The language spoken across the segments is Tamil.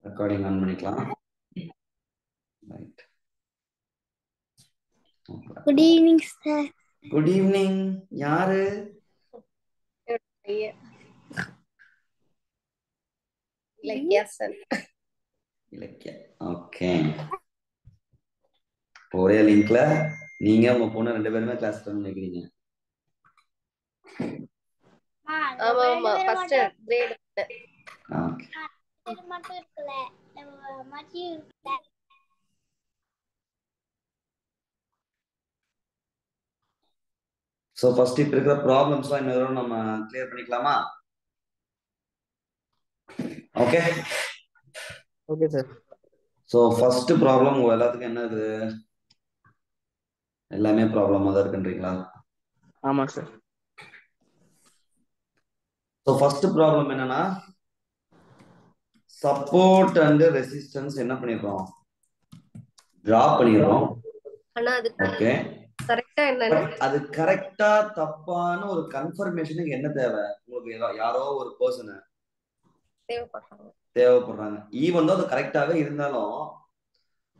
ரெக்கார்டிங் ஆன் பண்ணிக்கலாம். Right. Good evening sir. Good evening. யாரு? இலக்கியா சார். இலக்கியா. ஓகே. ஒரே லிங்க்ல நீங்க உங்க பொண்ணு 2 பேருமே கிளாஸ் பண்ணிக்கிறீங்க. ஆமா ஆமா ஃபர்ஸ்ட் கிரேட். ஓகே. இது மட்டும் இருக்கல. நம்ம மச்சி இருக்கல. சோ ஃபர்ஸ்ட் இப்ப இருக்கிற ப்ராப்ளம்ஸ்லாம் இன்னொரு நம்ம கிளியர் பண்ணிக்கலாமா? Okay. Okay sir. So first problem உங்க எல்லாத்துக்கும் என்னது? எல்லாமே ப்ராப்ளமா தான் இருக்குன்றீங்களா? ஆமா சார். சோ ஃபர்ஸ்ட் ப்ராப்ளம் என்னன்னா சப்போர்ட் அண்ட் ரெசிஸ்டன்ஸ் என்ன பண்ணிருக்கோம்? டிரா பண்ணிடுறோம். ஆனா அது ஓகே. கரெக்ட்டா என்ன? அது கரெக்டா தப்பான ஒரு கன்ஃபர்மேஷனுக்கு என்ன தேவை? உங்களுக்கு யாரோ ஒரு பர்சன் தேவைப்படுறாங்க. ஈவன் தான் அது கரெக்டாவே இருந்தாலும்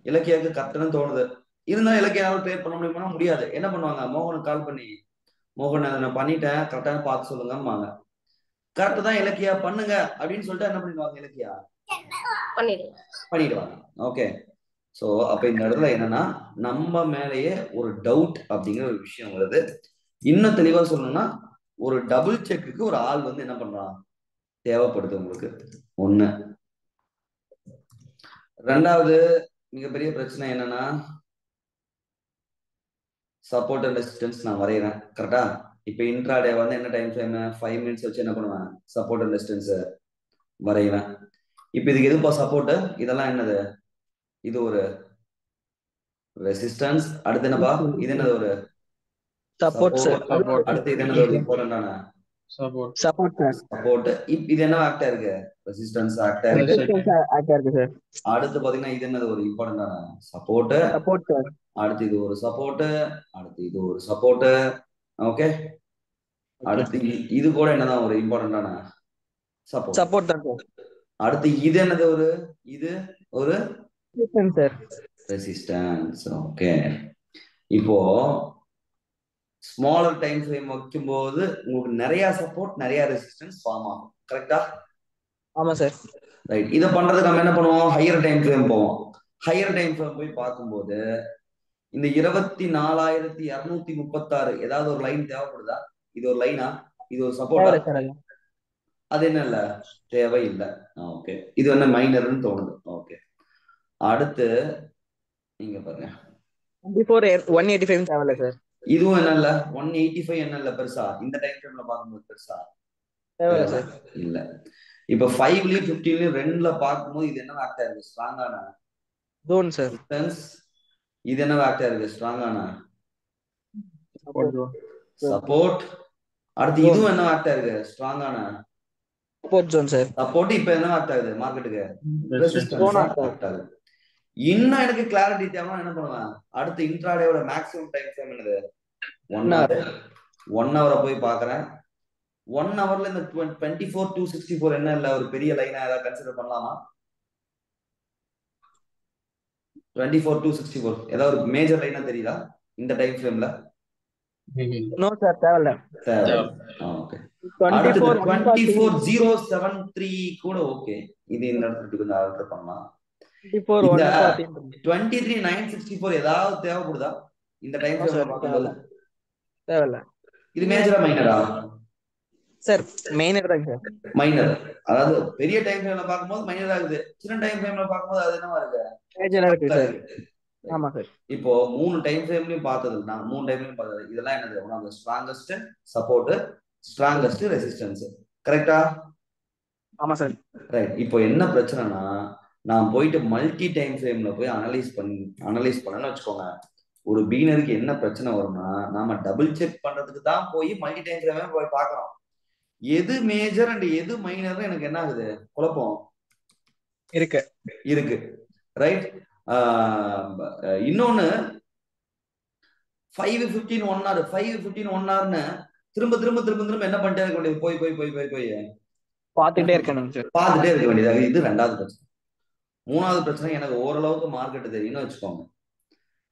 இலக்கியாவுக்கு கரெக்டானு தோணுது. இருந்தாலும் இலக்கியாவை ட்ரை பண்ண முடியுமா? முடியாது. என்ன பண்ணுவாங்க? மோகனுக்கு கால் பண்ணி, மோகன் நான் பண்ணிட்டேன், கரெக்டான பார்த்து சொல்லுங்கம்பாங்க. கரெக்டா தான் இலக்கியா பண்ணுங்க அப்படின்னு சொல்லிட்டு என்ன பண்ணிடுவாங்க? இலக்கியா பண்ணிடுவாங்க. ஓகே. சோ அப்ப இந்த இடத்துல என்னன்னா நம்ம மேலேயே ஒரு டவுட் அப்படிங்கிற ஒரு விஷயம் வருது. இன்னும் தெளிவா சொல்லணும்னா ஒரு டபுள் செக்குக்கு ஒரு ஆள் வந்து என்ன பண்றான்? தேவைப்படுது உங்களுக்கு. ஒண்ணு. ரெண்டாவது மிகப்பெரிய பிரச்சனை என்னன்னா சப்போர்ட் அண்ட் ரெசிஸ்டன்ஸ் நான் வரைகிறேன் கரெக்டா. இப்ப இன்ட்ராடே வந்து என்ன டைம் ஃப்ரேம் 5 மினிட்ஸ் வச்சு என்ன பண்ணுவேன்? சப்போர்ட் அண்ட் ரெசிஸ்டன்ஸ் வரைவேன். இப்ப இதுக்கு எதுப்பா சப்போர்ட்? இதெல்லாம் என்னது? இது ஒரு ரெசிஸ்டன்ஸ். அடுத்து என்னப்பா? இது என்னது? ஒரு சப்போர்ட் சார். அடுத்து இது என்னது? ஒரு இம்பார்ட்டன்டான சப்போர்ட் சார். சப்போர்ட். இது என்ன ஆக்டா இருக்கு? ரெசிஸ்டன்ஸ் ஆக்டா இருக்கு. ஆக்டா இருக்கு சார். அடுத்து பாத்தீங்கன்னா இது என்னது? ஒரு இம்பார்ட்டன்டான சப்போர்ட். Support sir. அடுத்து இது ஒரு சப்போர்ட். அடுத்து இது ஒரு சப்போர்ட். ஓகே. அடுத்து இது கூட என்னதான்? ஒரு இம்பார்ட்டன்டான சப்போர்ட். சப்போர்ட் தான் சார். அடுத்து இது என்னது? இது ஒரு ரெசிஸ்டன்ஸ் சார். ரெசிஸ்டன்ஸ். ஓகே. இப்போ ஸ்மாலர் டைம் ஃப்ரேம் வைக்கும்போது உங்களுக்கு நிறைய சப்போர்ட் நிறைய ரெசிஸ்டன்ஸ் ஃபார்ம் ஆகும். கரெக்டா? ஆமா சார். ரைட். இதை பண்றதுக்கு நம்ம என்ன பண்ணுவோம்? ஹையர் டைம் ஃப்ரேம் போவோம். ஹையர் டைம் ஃப்ரேம் போய் பார்க்கும்போது இந்த 24,236 ஏதாவது ஒரு லைன் தேவைப்படுதா? இது ஒரு லைனா? இது ஒரு சப்போர்ட்டா? அது என்ன இல்ல? தேவை இல்லை. ஓகே. இது என்ன மைனர்னு தோணுது. ஓகே. அடுத்து நீங்க பாருங்க 185 தேவையில்ல சார். இதுவும் என்ன இல்ல? 185 என்ன இல்ல பெருசா? இந்த டைம் ஃப்ரேம்ல பார்க்கும்போது பெருசா தேவையில்ல சார். இல்ல. இப்ப 5லயும் 15லயும் 2ல பார்க்கும்போது இது என்ன ஆக்டா இருக்கு? ஸ்ட்ராங்கான ஜோன் சார். இது என்ன ஆக்டா இருக்கு? ஸ்ட்ராங்கான சப்போர்ட். அடுத்து இதுவும் என்ன ஆக்டா இருக்கு? ஸ்ட்ராங்கான சப்போர்ட் ஜோன் சார். சப்போர்ட். இப்ப என்ன ஆக்ட் ஆகுது? மார்க்கெட்டுக்கு ரெசிஸ்டன்ஸ் ஆக்ட் ஆகுது. இன்னும் எனக்கு கிளாரிட்டி தேவைன்னா என்ன பண்ணுவேன்? அடுத்து இன்ட்ராடேவோட மேக்ஸிமம் டைம் ஃப்ரேம் என்னது? 1 hour. 1 hour போய் பாக்குறேன். 1 hourல இந்த 24,264 என்ன இல்ல? ஒரு பெரிய லைனா ஏதாவது கன்சிடர் பண்ணலாமா? 24,264 ஏதாவது ஒரு மேஜர் லைனா தெரியுதா இந்த டைம் ஃப்ரேம்ல? நோ சார் தேவையில்ல. ஓகே. 24,073 கூட ஓகே. இது இந்த இடத்துல கொஞ்சம் ஆல்டர் பண்ணலாம். 23,964 ஏதாவது தேவைப்படுதா இந்த டைம் ஃப்ரேம்ல பார்க்கும்போது? தேவையில்ல. இது மேஜரா மைனரா? சார் மைனர் தான் சார். மைனர். அதாவது பெரிய டைம் ஃப்ரேம்ல பார்க்கும்போது மைனர் ஆகுது. சின்ன டைம் ஃப்ரேம்ல பார்க்கும்போது அது என்னவா இருக்கு? மேஜரா இருக்கு சார். ஆமா சார். இப்போ 3 டைம் ஃப்ரேம்லயும் பார்த்தது. நான் 3 டைம்லயும் பார்த்தது. இதெல்லாம் என்னது? One of the strongest support, strongest resistance. கரெக்ட்டா? ஆமா சார். ரைட். இப்போ என்ன பிரச்சனைனா நான் போயிட்டு மல்டி டைம் ஃப்ரேம்ல போய் அனலைஸ் பண்ணணும்னு வச்சுக்கோங்க. ஒரு பீனருக்கு என்ன பிரச்சனை வரும்னா நாம டபுள் செக் பண்றதுக்கு தான் போய் மல்டி டைம் ஃப்ரேமே போய் பார்க்கறோம். எது மேஜர் அண்ட் எது மைனர்னு எனக்கு என்ன ஆகுது? குழப்பம் இருக்கு. ரைட். இன்னொன்னு 5, 15, 1 hour 5, 15, 1 hourன்னு திரும்ப என்ன பண்ணிட்டே இருக்க வேண்டியது? போய் பார்த்துட்டே இருக்கணும் சார். பார்த்துட்டே இருக்க வேண்டியது. இது ரெண்டாவது பிரச்சனை. மூணாவது பிரச்சனை, எனக்கு ஓரளவுக்கு மார்க்கெட் தெரியும்னு வச்சுக்கோங்க.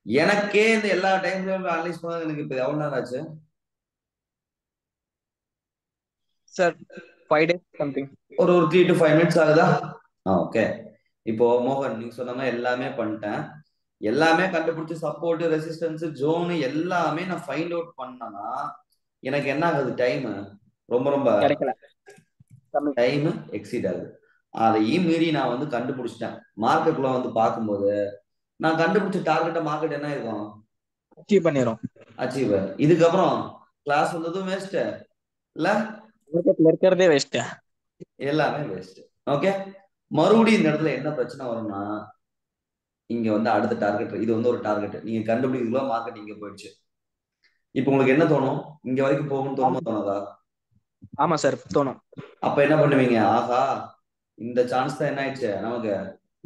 எனக்கே இந்த எல்லா டைம்லயும் அனலைஸ் பண்ணது எனக்கு இப்ப எவ்வளவு நேரம் ஆச்சு சார் 5 days சம்திங். ஒரு 3 to 5 minutes ஆகுதா? ஓகே. இப்போ மோகன் நீங்க சொன்ன மாதிரி எல்லாமே பண்ணிட்டேன். எல்லாமே கண்டுபிடிச்சு சப்போர்ட் ரெசிஸ்டன்ஸ் ஜோனு எல்லாமே நான் ஃபைண்ட் அவுட் பண்ணனா எனக்கு என்ன ஆகுது? டைம் ரொம்ப ரொம்ப கிடைக்கல. டைம் எக்ஸீட் ஆகுது. அதையும் மீறி நான் வந்து கண்டுபிடிச்சிட்டேன். மார்க்கெட்ல வந்து பார்க்கும்போது நான் கண்டுபிடிச்ச டார்கெட்டை மார்க்கெட் என்ன இருக்கும்? அச்சீவ் பண்ணிரும். அச்சீவ். இதுக்கப்புறம் கிளாஸ் வந்ததும் வேஸ்ட் இல்ல, மார்க்கெட்ல இருக்கிறதே வேஸ்ட், எல்லாமே வேஸ்ட். ஓகே. மறுபடியும் இந்த இடத்துல என்ன பிரச்சனை வரும்னா, இங்க வந்து அடுத்த டார்கெட், இது வந்து ஒரு டார்கெட் நீங்க கண்டுபிடிக்கிறதுக்குள்ள மார்க்கெட் இங்க போயிடுச்சு. இப்போ உங்களுக்கு என்ன தோணும்? இங்க வரைக்கும் போகணும்னு தோணுமா தோணாதா? ஆமா சார் தோணும். அப்ப என்ன பண்ணுவீங்க? ஆஹா, இந்த சான்ஸ் தான் என்ன ஆயிடுச்சு, நமக்கு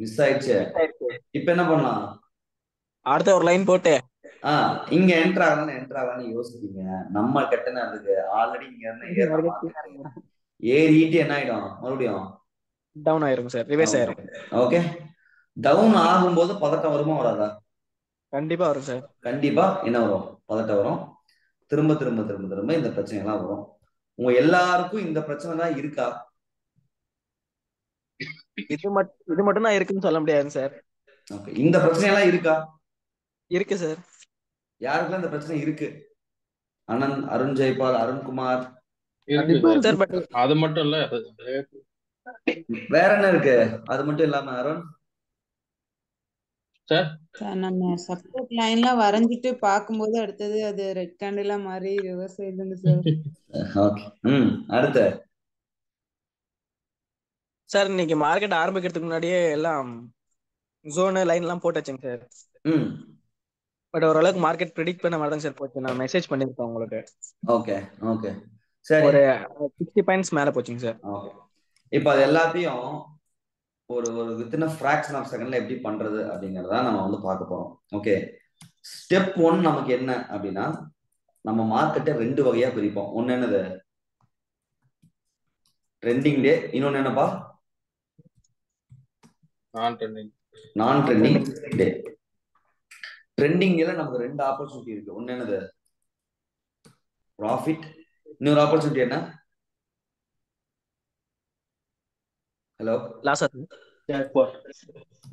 மிஸ் ஆயிடுச்சு. இப்ப என்ன பண்ணலாம்? அடுத்த ஒரு லைன் போட்டு இங்க என்டர் ஆகலாம்னு யோசிப்பீங்க. நம்ம கெட்ட நேரத்துக்கு ஆல்ரெடி இங்க இருந்து ஏற மார்க்கெட் ஏறிட்டு என்ன ஆயிடும்? மறுபடியும் டவுன் ஆயிரும் சார், ரிவர்ஸ் ஆயிரும். ஓகே. டவுன் ஆகும்போது பதட்டம் வருமா வராதா? கண்டிப்பா வரும் சார். கண்டிப்பா என்ன வரும்? பதட்டம் வரும். திரும்ப திரும்ப திரும்ப திரும்ப இந்த பிரச்சனை எல்லாம் வரும். உங்க எல்லாருக்கும் இந்த பிரச்சனை தான் இருக்கா? இது மட்டும் தான் இருக்குன்னு சொல்ல முடியாது சார். ஓகே. இந்த பிரச்சனை எல்லாம் இருக்கா? இருக்கு சார். யாருக்கெல்லாம் இந்த பிரச்சனை இருக்கு? அனந்த், அருண் ஜெய்பால், அருண்குமார் சார். பட் அது மட்டும் இல்ல, வேற என்ன இருக்கு? அது மட்டும் இல்லாம அருண் சார் நம்ம சப்போர்ட் லைன்ல வரைஞ்சிட்டு பாக்கும்போது அடுத்தது அது ரெட் கேண்டிலா மாறி ரிவர்ஸ் ஆயிடுங்க சார். ஓகே. அடுத்து சார் இன்னைக்கு மார்க்கெட் ஆரம்பிக்கிறதுக்கு முன்னாடியே எல்லாம் ஜோனு லைன் எல்லாம் போட்டாச்சுங்க சார். பட் ஓரளவுக்கு மார்க்கெட் ப்ரெடிக்ட் பண்ண மாதிரி தான் சார் போச்சு. நான் மெசேஜ் பண்ணிருக்கேன் உங்களுக்கு. ஓகே ஓகே சரி. ஒரு 60 பாயிண்ட்ஸ் மேல போச்சுங்க சார். ஓகே. இப்போ அது எல்லாத்தையும் ஒரு ஒரு வித்தின் ஃபிராக்ஷன் ஆஃப் செகண்ட்ல எப்படி பண்றது அப்படிங்கறத நம்ம வந்து பார்க்க போறோம். ஓகே. ஸ்டெப் 1 நமக்கு என்ன அப்படின்னா, நம்ம மார்க்கெட்டை 2 வகையா பிரிப்போம். ஒன்னு என்னது? ட்ரெண்டிங் டே. இன்னொன்னு என்னப்பா? நான் ட்ரெண்டிங் டே. ட்ரெண்டிங் டேல நமக்கு 2 ஆப்பர்ச்சுனிட்டி இருக்கு. ஒன்னு என்னது? ப்ராஃபிட். இன்னொரு ஆப்பர்ச்சுனிட்டி என்ன? Hello, loss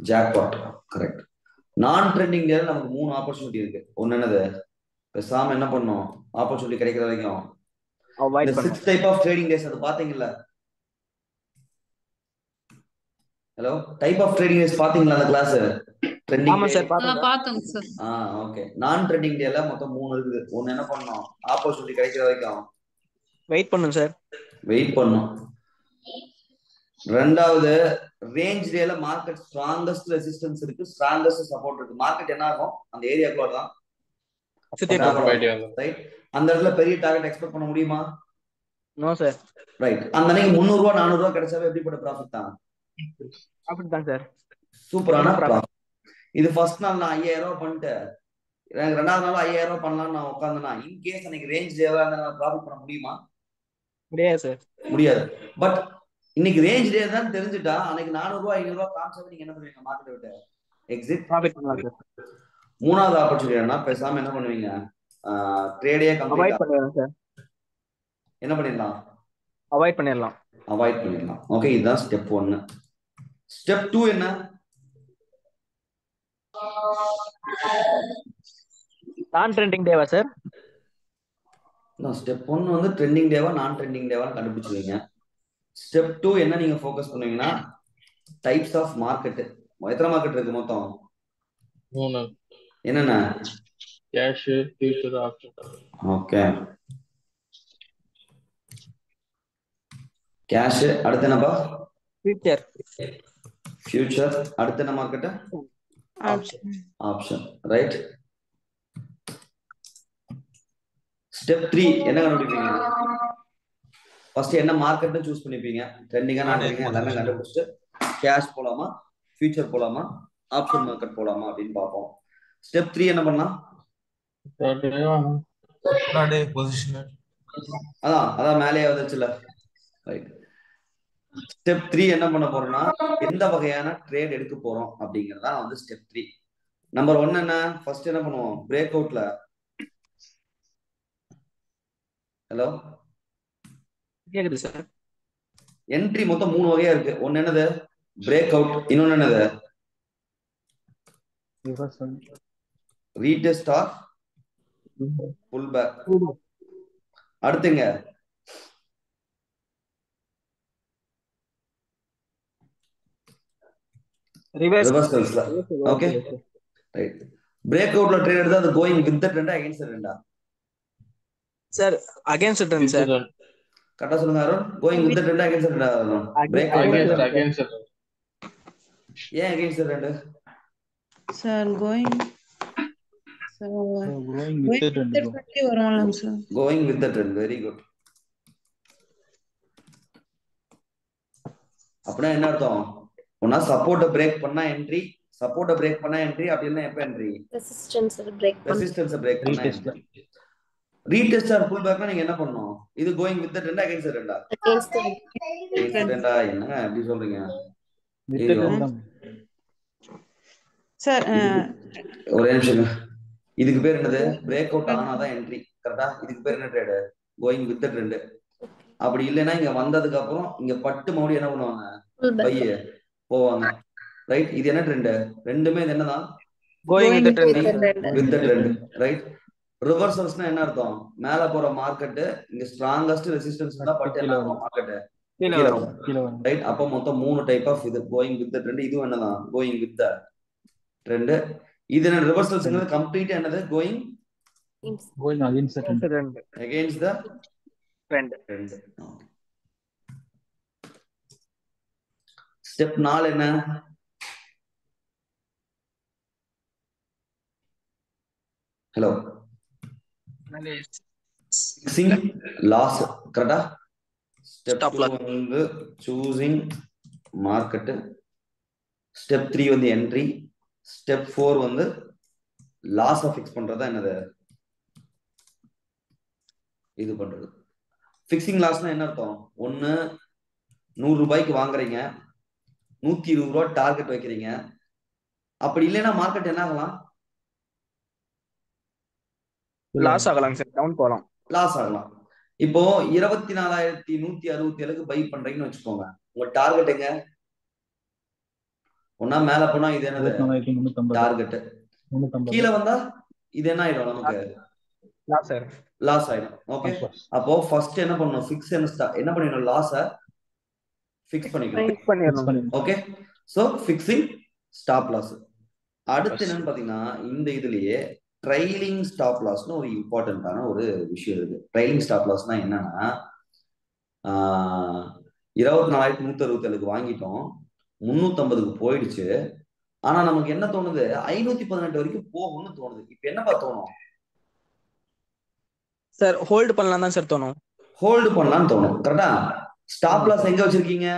jackpot. கரெக்ட். நான் ட்ரெண்டிங் டேல நமக்கு 3 ஆப்பர்ச்சுனிட்டி இருக்கு. ஒன்னு என்னது? பேசாம என்ன பண்ணோம்? ஆப்பர்ச்சுனிட்டி கிடைக்கிற வரைக்கும் இந்த 6 டைப் ஆஃப் ட்ரேடிங் டேஸ் அது பாத்தீங்களா? Hello, type of trading days பாத்தீங்களா அந்த கிளாஸ்? ட்ரெண்டிங் ஆமா சார் பார்த்தோம் சார். ஓகே. நான் ட்ரெண்டிங் டேல மொத்தம் 3 இருக்குது. ஒன்னு என்ன பண்ணோம்? ஆப்பர்ச்சுனிட்டி கிடைக்கிற வரைக்கும் வெயிட் பண்ணும் சார். வெயிட் பண்ணும். ரெண்டாவது, ரேஞ்ச் டேல மார்க்கெட் ஸ்ட்ராங்கஸ்ட் ரெசிஸ்டன்ஸ் இருக்கு, ஸ்ட்ராங்கஸ்ட் சப்போர்ட் இருக்கு. மார்க்கெட் என்ன ஆகும்? அந்த ஏரியாக்குள்ள தான் ரைட். அந்த இடத்துல பெரிய டார்கெட் எக்ஸ்பெக்ட் பண்ண முடியுமா? No sir. ரைட். அந்த அன்னைக்கு 300 ரூபாய் 400 ரூபாய் கிடைச்சாவே எப்படிப்பட்ட ப்ராஃபிட் தான்? ப்ராஃபிட் தான் சார். சூப்பரான ப்ராஃபிட். இது ஃபர்ஸ்ட் நாள் நான் 5000 ரூபாய் பண்ணிட்டு எனக்கு 2வது நாள் 5000 ரூபாய் பண்ணலாம்னு நான் உட்காந்தேன்னா, இன்கேஸ் அன்னைக்கு ரேஞ்ச் டேவா இருந்தா ப்ராஃபிட் பண்ண முடியுமா? முடியாது சார், முடியாது. பட் இன்னைக்கு ரேஞ்ச் டே தான் தெரிஞ்சுட்டா அன்னைக்கு 400 ரூபாய் 500 ரூபாய் காமிச்சாவே நீங்க என்ன பண்ணுவீங்க? மார்க்கெட் விட்டு எக்ஸிட் ப்ராஃபிட் பண்ணலாம் சார். மூணாவது ஆப்பர்ச்சுனிட்டி என்ன? பேசாம என்ன பண்ணுவீங்க? ட்ரேடே கம்ப்ளீட் பண்ணிடலாம் சார். என்ன பண்ணிடலாம்? அவாய்ட் பண்ணிடலாம். ஓகே, இதுதான் ஸ்டெப் 1. ஸ்டெப் 2 என்ன? நான் ட்ரெண்டிங் டேவா சார்? ஸ்டெப் 1 வந்து ட்ரெண்டிங் டேவா நான் ட்ரெண்டிங் டேவா கண்டுபிடிச்சுவீங்க. ஸ்டெப் 2 என்ன நீங்க ஃபோக்கஸ் பண்ணுவீங்கன்னா, டைப்ஸ் ஆஃப் மார்க்கெட். எத்தனை மார்க்கெட் இருக்கு மொத்தம்? 3. என்னென்ன? Cash, future, option. Okay. Cash. அடுத்து என்னப்பா? ஃபியூச்சர். அடுத்து என்ன மார்க்கெட்? ஆப்ஷன். ரைட். ஸ்டெப் 3 என்ன கண்டுபிடிப்பீங்க? ஃபர்ஸ்ட் என்ன மார்க்கெட்னு சூஸ் பண்ணிப்பீங்க. ட்ரெண்டிங்கா நான் ட்ரெண்டிங்கா எல்லாமே கண்டுபிடிச்சிட்டு கேஷ் போலாமா, ஃபியூச்சர் போலாமா, ஆப்ஷன் மார்க்கெட் போலாமா அப்படின்னு பார்ப்போம். ஸ்டெப் 3 என்ன பண்ணலாம்? அதான் மேலேயே வந்துச்சுல. ரைட். ஸ்டெப் 3 என்ன பண்ண போறோம்னா எந்த வகையான ட்ரேட் எடுக்க போறோம் அப்படிங்கறதா வந்து ஸ்டெப் 3. நம்பர் 1 என்ன? ஃபர்ஸ்ட் என்ன பண்ணுவோம்? பிரேக் அவுட்ல ஹலோ கேக்குது சார். என்ட்ரி மொத்தம் 3 வகையா இருக்கு. ஒன்னு என்னது? Break out. இன்னொன்னு என்னது? Retest or pull back. அடுத்துங்க ரிவர்சல்ஸ்ல. Okay right. பிரேக் அவுட்ல ட்ரேட் எடுத்தா அது going with the trend against the ட்ரெண்டா? Sir against trend sir. கரெக்டா சொல்லுங்க Arun. Going with the trend against the ட்ரெண்டா? Break against. ஏன் against the trend? Sir going with the trend வருவாங்க sir. Going with the trend. Very good. அப்படின்னா என்ன அர்த்தம்? ஒன்னா சப்போர்ட்ட பிரேக் பண்ணா என்ட்ரி, சப்போர்ட்ட பிரேக் பண்ணா என்ட்ரி, அப்படின்னா எப்ப என்ட்ரி? ரெசிஸ்டன்ஸ் பிரேக் பண்ணா என்ட்ரி. ரீடெஸ்ட் ஆர் புல் பேக்னா நீங்க என்ன பண்ணணும்? இது going with the trend against the ட்ரெண்டா? அகைன்ஸ்ட் ட்ரெண்டா. என்னங்க அப்படி சொல்றீங்க? சார் ஒரே நிமிஷம். இதுக்கு பேர் என்னது? பிரேக் அவுட் ஆனாதான் என்ட்ரி. கரெக்டா? இதுக்கு பேர் என்ன trade? Going with the trend. அப்படி இல்லைன்னா இங்க வந்ததுக்கு அப்புறம் இங்க பட்டு மறுபடியும் என்ன பண்ணுவாங்க? பைய போவாங்க. ரைட். இது என்ன ட்ரெண்ட்? ரெண்டுமே இது என்னதான்? Going with trend. With the trend. Right. ரிவர்சல்ஸ்னா என்ன அர்த்தம்? மேல போற மார்க்கெட் இங்க ஸ்ட்ராங்கஸ்ட் ரெசிஸ்டன்ஸ் தான் பட்டு என்ன ஆகும்? மார்க்கெட் கீழ வரும். ரைட். அப்ப மொத்தம் 3 டைப் ஆஃப் இது கோயிங் வித் த ட்ரெண்ட். இதுவும் என்னதான்? Going with the trend. இது என்ன? ரிவர்சல்ஸ்ங்கிறது கம்ப்ளீட்டா என்னது? Going against trend. Against the trend. Step 4 என்ன? Hello fixing loss. கரெக்டா? ஸ்டெப் 2 வந்து சூசிங் மார்க்கெட். ஸ்டெப் 3 வந்து என்ட்ரி. ஸ்டெப் 4 வந்து லாஸ் ஃபிக்ஸ் பண்றதா என்னது? இது பண்றது. ஃபிக்ஸிங் லாஸ்னா என்ன அர்த்தம்? ஒண்ணு 100 ரூபாய்க்கு வாங்குறீங்க, 120 ரூபாய் டார்கெட் வைக்கிறீங்க. அப்படி இல்லைன்னா மார்க்கெட் என்ன ஆகலாம்? லாஸ் ஆகலாம் சார். டவுன் போலாம். லாஸ் ஆகலாம். இப்போ 24,167க்கு பை பண்றீங்கன்னு வச்சுக்கோங்க. உங்க டார்கெட் எங்க? ஒன்னா மேல போனா இது என்னது? டார்கெட். கீழே வந்தா இது என்ன ஆயிடும்? நமக்கு லாஸ் ஆயிடும். ஓகே. அப்போ ஃபர்ஸ்ட் என்ன பண்ணணும்? ஃபிக்ஸ் என்ன பண்ணிடணும்? லாஸ ஃபிக்ஸ் பண்ணிக்கணும். Okay. So fixing stop loss. அடுத்து என்னன்னு பாத்தீங்கன்னா இந்த இதுலயே ட்ரைலிங் ஸ்டாப் லாஸ்னு ஒரு இம்பார்ட்டன்டான ஒரு விஷயம் இருக்கு. ட்ரைலிங் ஸ்டாப் லாஸ்னா என்னன்னா 24,167க்கு வாங்கிட்டோம், 350க்கு போயிடுச்சு. ஆனா நமக்கு என்ன தோணுது? 518 வரைக்கும் போகும்னு தோணுது. இப்ப என்னப்பா தோணும்? சார் ஹோல்ட் பண்ணலாம் தான் சார் தோணும். ஹோல்டு பண்ணலாம்னு தோணும். கரெக்டா? ஸ்டாப் லாஸ் எங்க வச்சிருக்கீங்க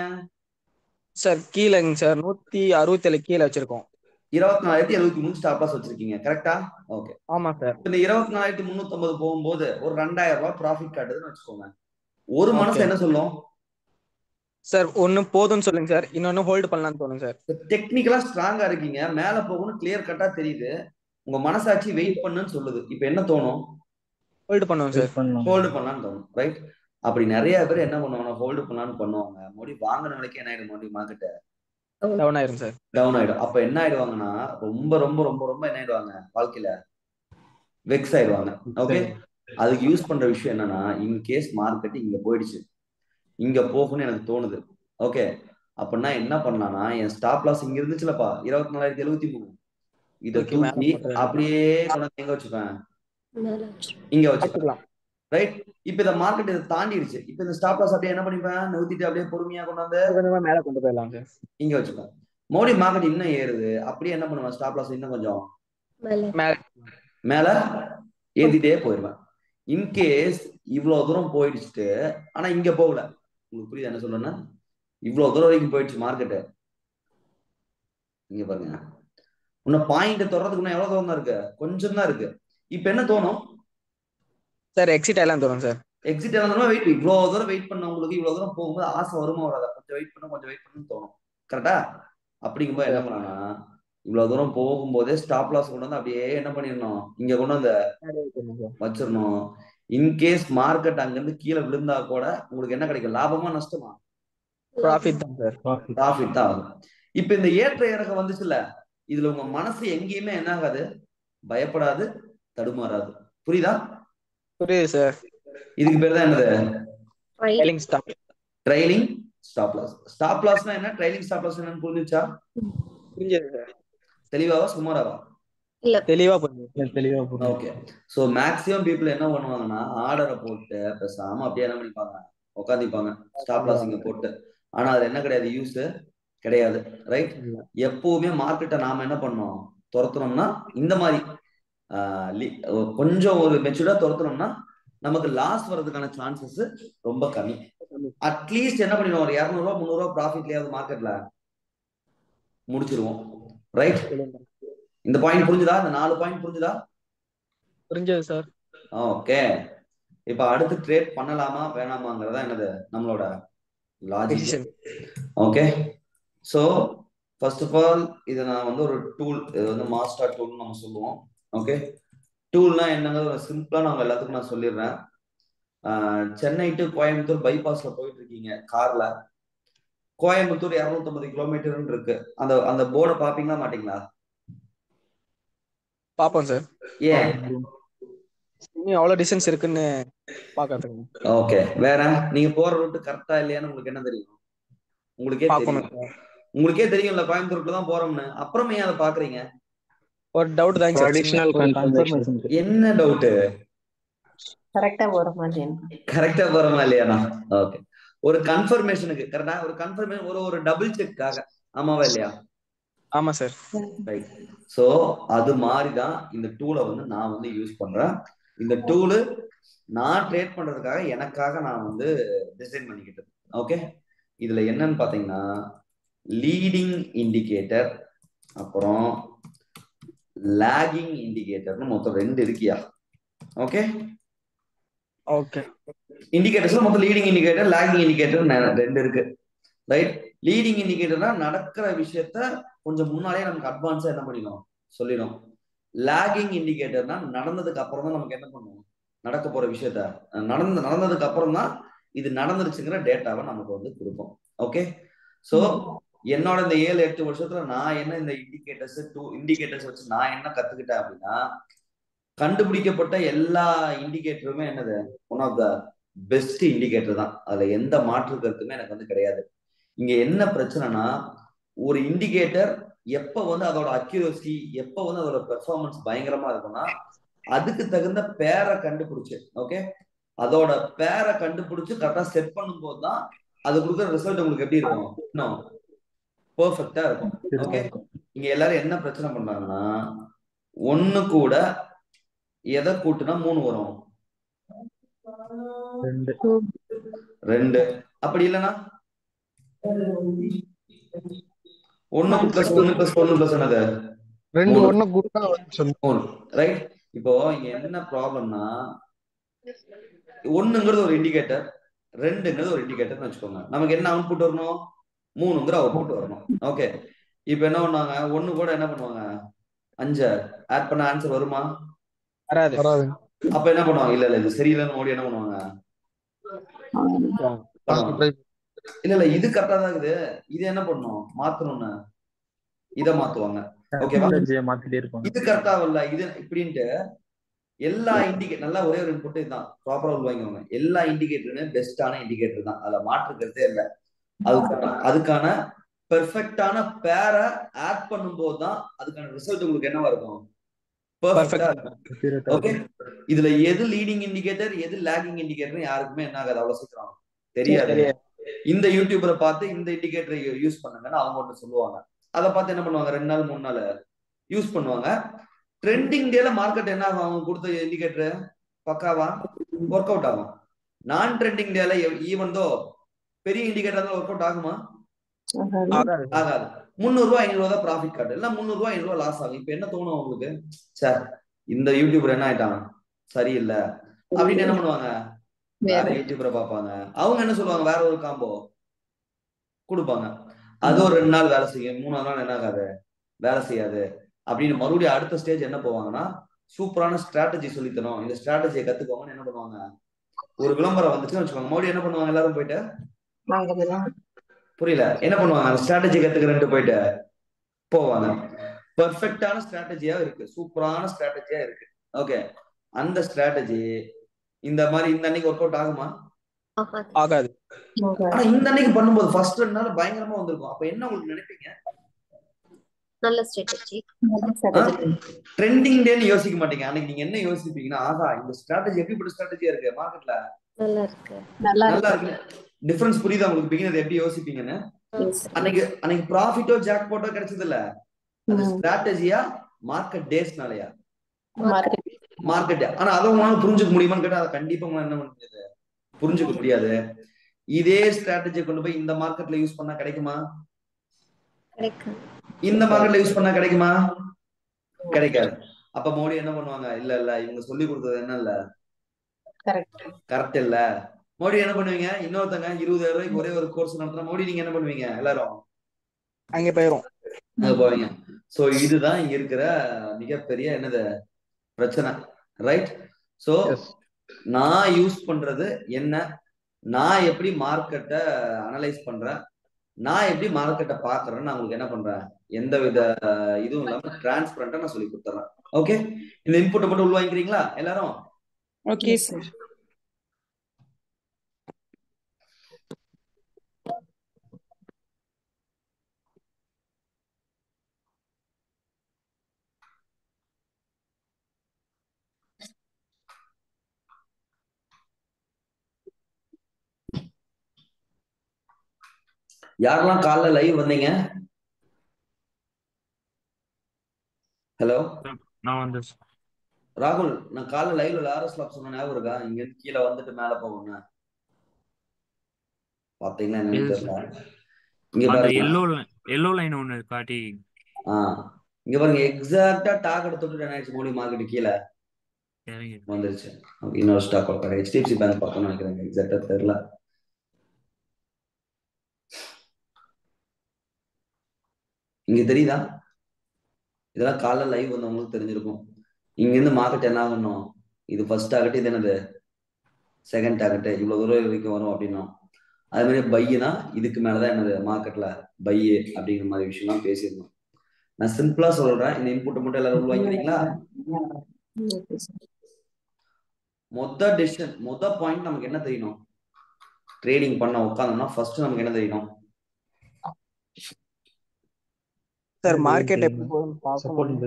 சார்? கீழங்க சார். 167 கீழே வச்சிருக்கோம். 24,073 ஸ்டாப் லாஸ் வச்சிருக்கீங்க. கரெக்டா? ஓகே. ஆமா சார். இந்த 24,350 போகும்போது ஒரு 2,000 ரூபாய் ப்ராஃபிட் காட்டுதுன்னு வச்சுக்கோங்க. ஒரு மனசு என்ன சொல்லும்? சார் ஒன்னு போதும்னு சொல்லுங்க சார், இன்னொன்னு ஹோல்டு பண்ணலாம்னு தோணும் சார். டெக்னிக்கலா ஸ்ட்ராங்கா இருக்கீங்க, மேல போகணும்னு கிளியர் கட்டா தெரியுது. உங்க மனசாட்சி வெயிட் பண்ணுன்னு சொல்லுது. இப்ப என்ன தோணும்? ஹோல்டு பண்ணுவோம் சார். ஹோல்டு பண்ணலாம்னு தோணும். ரைட். அப்படி நிறைய பேர் என்ன பண்ணுவாங்க? ஹோல்டு பண்ணலாம்னு பண்ணுவாங்க. மறுபடியும் வாங்கின விலைக்கு என்ன ஆயிடும்? மறுபடியும் மார்க்கெட் டவுன் ஆயிரும் சார். டவுன் ஆயிடும். அப்ப என்ன ஆயிடுவாங்கன்னா ரொம்ப ரொம்ப ரொம்ப ரொம்ப என்ன ஆயிடுவாங்க? வாழ்க்கையில வெக்ஸ் ஆயிடுவாங்க. ஓகே. அதுக்கு யூஸ் பண்ற விஷயம் என்னன்னா, இன்கேஸ் மார்க்கெட் இங்க போயிடுச்சு, இங்க போகும்னு எனக்கு தோணுது. ஓகே. அப்படின்னா என்ன பண்ணலாம்னா, என் ஸ்டாப் லாஸ் இங்க இருந்துச்சுலப்பா 24,073, இதை தூக்கி அப்படியே கொண்டு எங்க வச்சுப்பேன்? இங்க வச்சுக்கலாம். ரைட். இப்ப இந்த மார்க்கெட் இதை தாண்டிடுச்சு. இப்ப இந்த ஸ்டாப் லாஸ் அப்படியே என்ன பண்ணிப்பேன்? நிறுத்திட்டு அப்படியே பொறுமையா கொண்டு வந்து மேல கொண்டு போயிடலாம் சார். இங்க வச்சுப்பேன். மோடி மார்க்கெட் இன்னும் ஏறுது, அப்படியே என்ன பண்ணுவேன்? ஸ்டாப் லாஸ் இன்னும் கொஞ்சம் மேல ஏத்திட்டே போயிடுவேன். இன்கேஸ் இவ்வளவு தூரம் போயிடுச்சுட்டு ஆனா இங்க போகல. உங்களுக்கு புரியுது என்ன சொல்றேன்னா? இவ்வளவு தூரம் வரைக்கும் போயிடுச்சு மார்க்கெட்டு. இங்க பாருங்க, இன்னும் பாயிண்ட் தொடறதுக்கு இன்னும் எவ்வளவு தூரம் தான் இருக்கு? கொஞ்சம் தான் இருக்கு. இப்ப என்ன தோணும் சார்? எக்ஸிட் எல்லாம் தோணும் சார். எக்ஸிட் எல்லாம் வெயிட். இவ்வளவு தூரம் வெயிட் பண்ண உங்களுக்கு இவ்வளவு தூரம் போகும்போது ஆசை வருமா வராதா? கொஞ்சம் வெயிட் பண்ணணும்னு தோணும். கரெக்டா? அப்படிங்கும்போது என்ன பண்ணானா இவ்வளவு தூரம் போகும்போதே ஸ்டாப் லாஸ் கொண்டு வந்து அப்படியே என்ன பண்ணிடணும், இங்க கொண்டு வந்து வச்சிடணும். இன்கேஸ் மார்க்கெட் அங்கிருந்து கீழே விழுந்தா கூட உங்களுக்கு என்ன கிடைக்கும், லாபமா நஷ்டமா? ப்ராஃபிட் தான் சார். ப்ராஃபிட் தான் ஆகும். இப்ப இந்த ஏற்ற இறக்கம் வந்துச்சுல்ல, இதுல உங்க மனசு எங்கேயுமே என்ன ஆகாது, பயப்படாது, தடுமாறாது. புரியுதா? புரியுது சார். இதுக்கு பேர் தான் என்னது, trailing stop. Trailing stop loss. Stop லாஸ்னா என்ன, ட்ரைலிங் ஸ்டாப் லாஸ் என்னன்னு புரிஞ்சுச்சா? புரிஞ்சது சார். தெளிவாவா சுமாராவா? தெளிவா புரியுது. ஓகே. சோ மேக்ஸிமம் பீப்புள் என்ன பண்ணுவாங்கன்னா ஆர்டரை போட்டு பேசாம அப்படியே என்ன பண்ணிப்பாங்க, உட்காந்துப்பாங்க ஸ்டாப் லாஸ் இங்க போட்டு. ஆனா அது என்ன கிடையாது, யூஸ் கிடையாது. ரைட்? எப்பவுமே மார்க்கெட்டை நாம என்ன பண்ணோம், துரத்துனோம்னா இந்த மாதிரி கொஞ்சம் ஒரு மெச்சூர்டா துரத்துனோம்னா நமக்கு லாஸ் வர்றதுக்கான சான்சஸ் ரொம்ப கம்மி. அட்லீஸ்ட் என்ன பண்ணிடுவோம், ஒரு 200 ரூபா 300 ரூபா ப்ராஃபிட்லயாவது மார்க்கெட்ல முடிச்சிருவோம். ரைட்? இந்த பாயிண்ட் புரிஞ்சுதா? இந்த 4 பாயிண்ட் புரிஞ்சுதா? புரிஞ்சது சார். ஓகே. இப்ப அடுத்து ட்ரேட் பண்ணலாமா வேணாமாங்கிறதா என்னது நம்மளோட logic. Okay. So first of all இது நான் வந்து ஒரு டூல், இது வந்து மாஸ்டர் டூல் நம்ம சொல்லுவோம். ஓகே. டூல்னா என்னங்கிறது ஒரு சிம்பிளா நம்ம எல்லாத்துக்கும் நான் சொல்லிடுறேன். சென்னை டு கோயம்புத்தூர் பைபாஸ்ல போயிட்டு இருக்கீங்க கார்ல. கோயம்புத்தூர் 250 கிலோமீட்டர் இருக்கு. அந்த அந்த போர்டை பாப்பீங்களா மாட்டீங்களா? பாப்போம் சார். ஏன்? அவ்வளவு டிஸ்டன்ஸ் இருக்குன்னு பாக்கிறதுக்கு. ஓகே. வேற நீங்க போற ரூட் கரெக்டா இல்லையான்னு உங்களுக்கு என்ன தெரியும்? உங்களுக்கே தெரியும். உங்களுக்கே தெரியும்ல கோயம்புத்தூர்ல தான் போறோம்னு, அப்புறம் ஏன் அதை பாக்குறீங்க? ஒரு டவுட் தான் சார். Additional confirmation. என்ன டவுட்? கரெக்டா போறோமா இல்லையானா? ஓகே. ஒரு கன்ஃபர்மேஷனுக்கு கரெக்டா, ஒரு கன்ஃபர்மேஷன், ஒரு டபுள் செக்காக. ஆமாவா இல்லையா? ஆமா சார். ரைட். சோ அது மாதிரி தான் இந்த டூலை வந்து நான் வந்து யூஸ் பண்றேன். இந்த டூலு நான் ட்ரேட் பண்றதுக்காக எனக்காக நான் வந்து டிசைன் பண்ணிக்கிட்டது. ஓகே. இதுல என்னன்னு பாத்தீங்கன்னா லீடிங் இண்டிகேட்டர் அப்புறம் லாகிங் இண்டிகேட்டர்னு மொத்தம் 2 இருக்கியா? ஓகே. ஓகே. இண்டிகேட்டர்ஸ்ல மொத்தம் லீடிங் இண்டிகேட்டர் லாகிங் இண்டிகேட்டர் 2 இருக்கு. ரைட்? லீடிங் இண்டிகேட்டர்னா நடக்கிற விஷயத்த கொஞ்சம் முன்னாலே நமக்கு அட்வான்ஸா என்ன பண்ணிடும், சொல்லிடும். லாகிங் இண்டிகேட்டர்னா நடந்ததுக்கு அப்புறம் தான் நமக்கு என்ன பண்ணுவோம், நடக்க போற விஷயத்த நடந்ததுக்கு அப்புறம் தான் இது நடந்துருச்சுங்கிற டேட்டாவை நமக்கு வந்து கொடுக்கும். ஓகே. சோ என்னோட இந்த 7-8 வருஷத்துல நான் என்ன இந்த இண்டிகேட்டர்ஸ் வச்சு நான் என்ன கத்துக்கிட்டேன் அப்படின்னா, கண்டுபிடிக்கப்பட்ட எல்லா இண்டிகேட்டருமே என்னது, one of the best indicator தான். அதுல எந்த மாற்று கருத்துமே எனக்கு வந்து கிடையாது. இங்க என்ன பிரச்சனைனா, ஒரு இண்டிகேட்டர் எப்ப வந்து அதோட அக்யூரசி, எப்ப வந்து அதோட பெர்ஃபார்மன்ஸ் பயங்கரமா இருக்கும்னா அதுக்கு தகுந்த பேரை கண்டுபிடிச்சு, ஓகே, அதோட பேரை கண்டுபிடிச்சு கரெக்டா செட் பண்ணும் போது தான் அது கொடுக்குற ரிசல்ட் உங்களுக்கு எப்படி இருக்கும், இன்னும் பெர்ஃபெக்டா இருக்கும். ஓகே. இங்க எல்லாரும் என்ன பிரச்சனை பண்றாங்கன்னா, ஒண்ணு கூட எதை கூட்டுனா 3 வரும், 2. அப்படி இல்லைன்னா 1 + 1 + 1 + என்னது 2 1 கூட்டினா 3. ரைட்? இப்போ இங்க என்ன ப்ராப்ளம்னா, 1ங்கிறது ஒரு இண்டிகேட்டர், 2ங்கிறது ஒரு இண்டிகேட்டர்னு வச்சுக்கோங்க. நமக்கு என்ன அவுட்புட் வரணும், 3ங்கிற அவுட்புட் வரணும். ஓகே. இப்போ என்ன பண்ணுவாங்க, 1 கூட என்ன பண்ணுவாங்க, 5 ஆட் பண்ண ஆன்சர் வருமா? வராது. அப்ப என்ன பண்ணுவாங்க, இல்ல இது சரியில்லைன்னு ஓடி என்ன பண்ணுவாங்க, இல்ல இது கரெக்டா தான் இருக்குது, இது என்ன பண்ணும், மாத்தணும்னு இதை மாத்துவாங்க. ஓகேவா? இது கரெக்டா இல்ல இது இப்படின்ட்டு எல்லா இண்டிகேட்டர் நல்லா ஒரே ஒரு இன்புட் இதுதான் ப்ராப்பரா உள்வாங்கிவாங்க. எல்லா இண்டிகேட்டருமே பெஸ்டான இண்டிகேட்டர் தான், அதுல மாற்றுக்கிறதே இல்லை. அதுக்கான பெர்ஃபெக்டான பேரை ஆட் பண்ணும்போது தான் அதுக்கான ரிசல்ட் உங்களுக்கு என்னவா இருக்கும், பெர்ஃபெக்டா இருக்கும். ஓகே. இதுல எது லீடிங் இண்டிகேட்டர் எது லாகிங் இண்டிகேட்டர் யாருக்குமே என்ன ஆகாது, அவ்வளவு சீக்கிரம் தெரியாது. இந்த யூடியூபரை பார்த்து இந்த இண்டிகேட்டரை யூஸ் பண்ணுங்கன்னு அவங்க ஒன்று சொல்லுவாங்க. அதை பார்த்து என்ன பண்ணுவாங்க, 2 நாள் 3 நாள் யூஸ் பண்ணுவாங்க. ட்ரெண்டிங் டேல மார்க்கெட் என்ன ஆகும், அவங்க கொடுத்த இண்டிகேட்டர் பக்காவா ஒர்க் அவுட் ஆகும். நான் ட்ரெண்டிங் டேல ஈவன் தோ பெரிய இண்டிகேட்டர் ஒர்க் அவுட் ஆகுமா? ஆகாது. 300 ரூபாய் 500 தான் ப்ராஃபிட் காட்டு, இல்ல 300 ரூபாய் 500 லாஸ் ஆகும். இப்ப என்ன தோணும் உங்களுக்கு, சார் இந்த யூடியூபர் என்ன ஆயிட்டான் சரியில்லை அப்படின்னு என்ன பண்ணுவாங்க, வேற யூடியூபரை பார்ப்பாங்க. அவங்க என்ன சொல்லுவாங்க, வேற ஒரு காம்போ கொடுப்பாங்க. அது ஒரு 2 நாள் வேலை செய்யும், 3ஆவது நாள் என்ன ஆகாது, வேலை செய்யாது. அப்படின்னு மறுபடியும் அடுத்த ஸ்டேஜ் என்ன போவாங்கன்னா, சூப்பரான ஸ்ட்ராட்டஜி சொல்லித்தரும், இந்த ஸ்ட்ராட்டஜியை கத்துக்கோங்கன்னு என்ன பண்ணுவாங்க, ஒரு விளம்பரம் வந்துச்சுன்னு வச்சுக்கோங்க, மறுபடியும் என்ன பண்ணுவாங்க, எல்லாரும் போயிட்டு புரியல என்ன பண்ணுவாங்க, அந்த ஸ்ட்ராட்டஜி கத்துக்கிறேன்ட்டு போயிட்டு போவாங்க. பெர்ஃபெக்டான ஸ்ட்ராட்டஜியா இருக்கு, சூப்பரான ஸ்ட்ராட்டஜியா இருக்கு. ஓகே, அந்த ஸ்ட்ராட்டஜி இந்த மாதிரி இந்த அன்னைக்கு ஒர்க் அவுட் ஆகுமா? ஆகாது. ஆனா இந்த அன்னைக்கு பண்ணும்போது ஃபர்ஸ்ட் 2 நாள் பயங்கரமா வந்திருக்கும். அப்ப என்ன உங்களுக்கு நினைப்பீங்க, நல்ல ஸ்ட்ராட்டஜி. ட்ரெண்டிங் டேன்னு யோசிக்க மாட்டீங்க. அன்னைக்கு நீங்க என்ன யோசிப்பீங்கன்னா, ஆஹா இந்த ஸ்ட்ராட்டஜி எப்படிப்பட்ட ஸ்ட்ராட்டஜியா இருக்கு மார்க்கெட்ல, நல்லா இருக்கு. நல்லா இருக்கு. டிஃபரன்ஸ் புரியுதா உங்களுக்கு? பிகினர் எப்படி யோசிப்பீங்கன்னு. அன்னைக்கு ப்ராஃபிட்டோ ஜாக்பாட்டோ கிடைச்சது இல்ல, அது ஸ்ட்ராட்டஜியா மார்க்கெட் டேஸ்னாலயா? மார்க்கெட். ஆனா அதை உங்களால புரிஞ்சுக்க முடியுமான்னு கேட்டா அதை கண்டிப்பா உங்களால என்ன பண்ண முடியாது, புரிஞ்சுக்க முடியாது. இதே ஸ்ட்ராட்டஜியை கொண்டு போய் இந்த மார்க்கெட்ல யூஸ் பண்ணா கிடைக்குமா? இந்த மார்க்கெட்ல யூஸ் பண்ணா கிடைக்குமா? கிடைக்காது. அப்ப மோடி என்ன பண்ணுவாங்க, இல்ல இல்ல இவங்க சொல்லி கொடுத்தது என்ன இல்ல, கரெக்ட் இல்ல. மோடி என்ன பண்ணுவீங்க, இன்னொருத்தங்க 20,000 ரூபாய்க்கு ஒரே ஒரு கோர்ஸ் நடத்துற மோடி நீங்க என்ன பண்ணுவீங்க, எல்லாரும் அங்க போயிரும், அங்க போவீங்க. சோ இதுதான் இங்க இருக்கிற மிகப்பெரிய என்னது பிரச்சனை, ரைட்? சோ நான் யூஸ் பண்றது என்ன, நான் எப்படி மார்க்கெட்டை அனலைஸ் பண்றேன், நான் எப்படி மார்க்கெட்டை பாக்குறேன்னு நான் உங்களுக்கு என்ன பண்றேன், எந்த வித இதுவும் இல்லாம டிரான்ஸ்பரண்டா நான் சொல்லி கொடுத்துறேன். ஓகே, இந்த இன்புட்டை மட்டும் உள்வாங்கிக்கிறீங்களா எல்லாரும்? Okay sir. யாரெல்லாம் காலைல லைவ் வந்தீங்க? ஹலோ, நான் வந்து ராகுல், நான் காலைல லைவ்ல லாரஸ் லாப் சொன்ன ஞாபகம் இருக்கா? இங்க இருந்து கீழே வந்துட்டு மேல போகணும், பாத்தீங்கன்னா என்னன்னு தெரியல. இங்க பாருங்க, எல்லோ லைன் ஒன்னு காட்டி, இங்க பாருங்க, எக்ஸாக்டா டார்கெட் தொட்டு என்ன ஆயிடுச்சு, மோடி மார்க்கெட் கீழே வந்துருச்சு. இன்னொரு ஸ்டாக் பார்க்க HDFC பேங்க் பார்க்கணும்னு நினைக்கிறேன், எக்ஸாக்டா தெரியல. இங்க தெரியுதா? இதெல்லாம் காலைல லைவ் வந்தவங்களுக்கு தெரிஞ்சிருக்கும். இங்க இருந்து மார்க்கெட் என்ன ஆகணும், இது ஃபர்ஸ்ட் டார்கெட், இது என்னது செகண்ட் டார்கெட், இவ்வளவு தூரம் வரைக்கும் வரும் அப்படின்னா அது மாதிரி பையனா இதுக்கு மேலதான் என்னது மார்க்கெட்ல பைய அப்படிங்கிற மாதிரி விஷயம்லாம் பேசியிருந்தோம். நான் சிம்பிளா சொல்றேன், இந்த இன்புட்டை மட்டும் எல்லாரும் உள்வாங்கிக்கிறீங்களா? மொத பாயிண்ட் நமக்கு என்ன தெரியணும், ட்ரேடிங் பண்ண உட்காந்தோம்னா ஃபர்ஸ்ட் நமக்கு என்ன தெரியணும் சார், மார்க்கெட் எப்படி போகுதுன்னு பார்க்கணும்.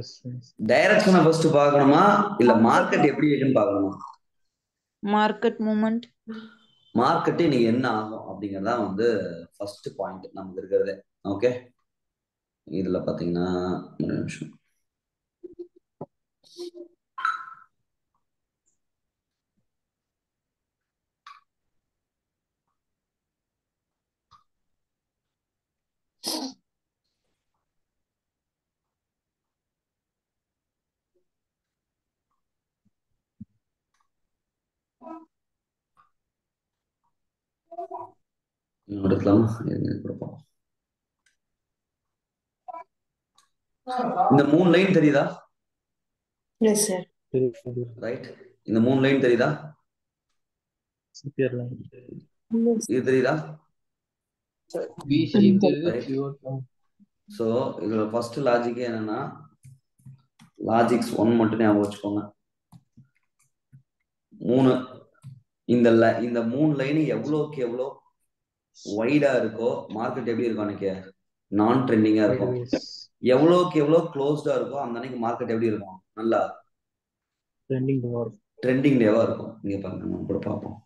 டைரக்ஷனை ஃபர்ஸ்ட் பார்க்கணுமா இல்ல மார்க்கெட் எப்படி இருக்குன்னு பார்க்கணுமா? மார்க்கெட் மூவ்மெண்ட், மார்க்கெட் இன்னைக்கு என்ன ஆகும் அப்படிங்கறதா வந்து ஃபர்ஸ்ட் பாயிண்ட் நமக்கு இருக்கிறது. ஓகே, இதுல பாத்தீங்கன்னா ஒரு நிமிஷம், எடுக்கலாமா? இந்த 3 லைன் தெரியுதா? Yes sir. ரைட், இந்த 3 லைன் தெரியுதா? இது தெரியுதா? சோ இதுல ஃபர்ஸ்ட் லாஜிக் என்னன்னா, லாஜிக்ஸ் 1 மட்டும் ஞாபகம் வச்சுக்கோங்க. 3 இந்த 3 லைன் எவ்வளோக்கு எவ்வளோ வைடா இருக்கோ மார்க்கெட் எப்படி இருக்கும் அன்னைக்கு, நான் ட்ரெண்டிங்கா இருக்கும். எவ்வளோக்கு எவ்வளோ க்ளோஸ்டா இருக்கோ அந்த அன்னைக்கு மார்க்கெட் எப்படி இருக்கும், நல்லா ட்ரெண்டிங் டேவா இருக்கும். நீங்க பாருங்க, நம்ம கூட பார்ப்போம்.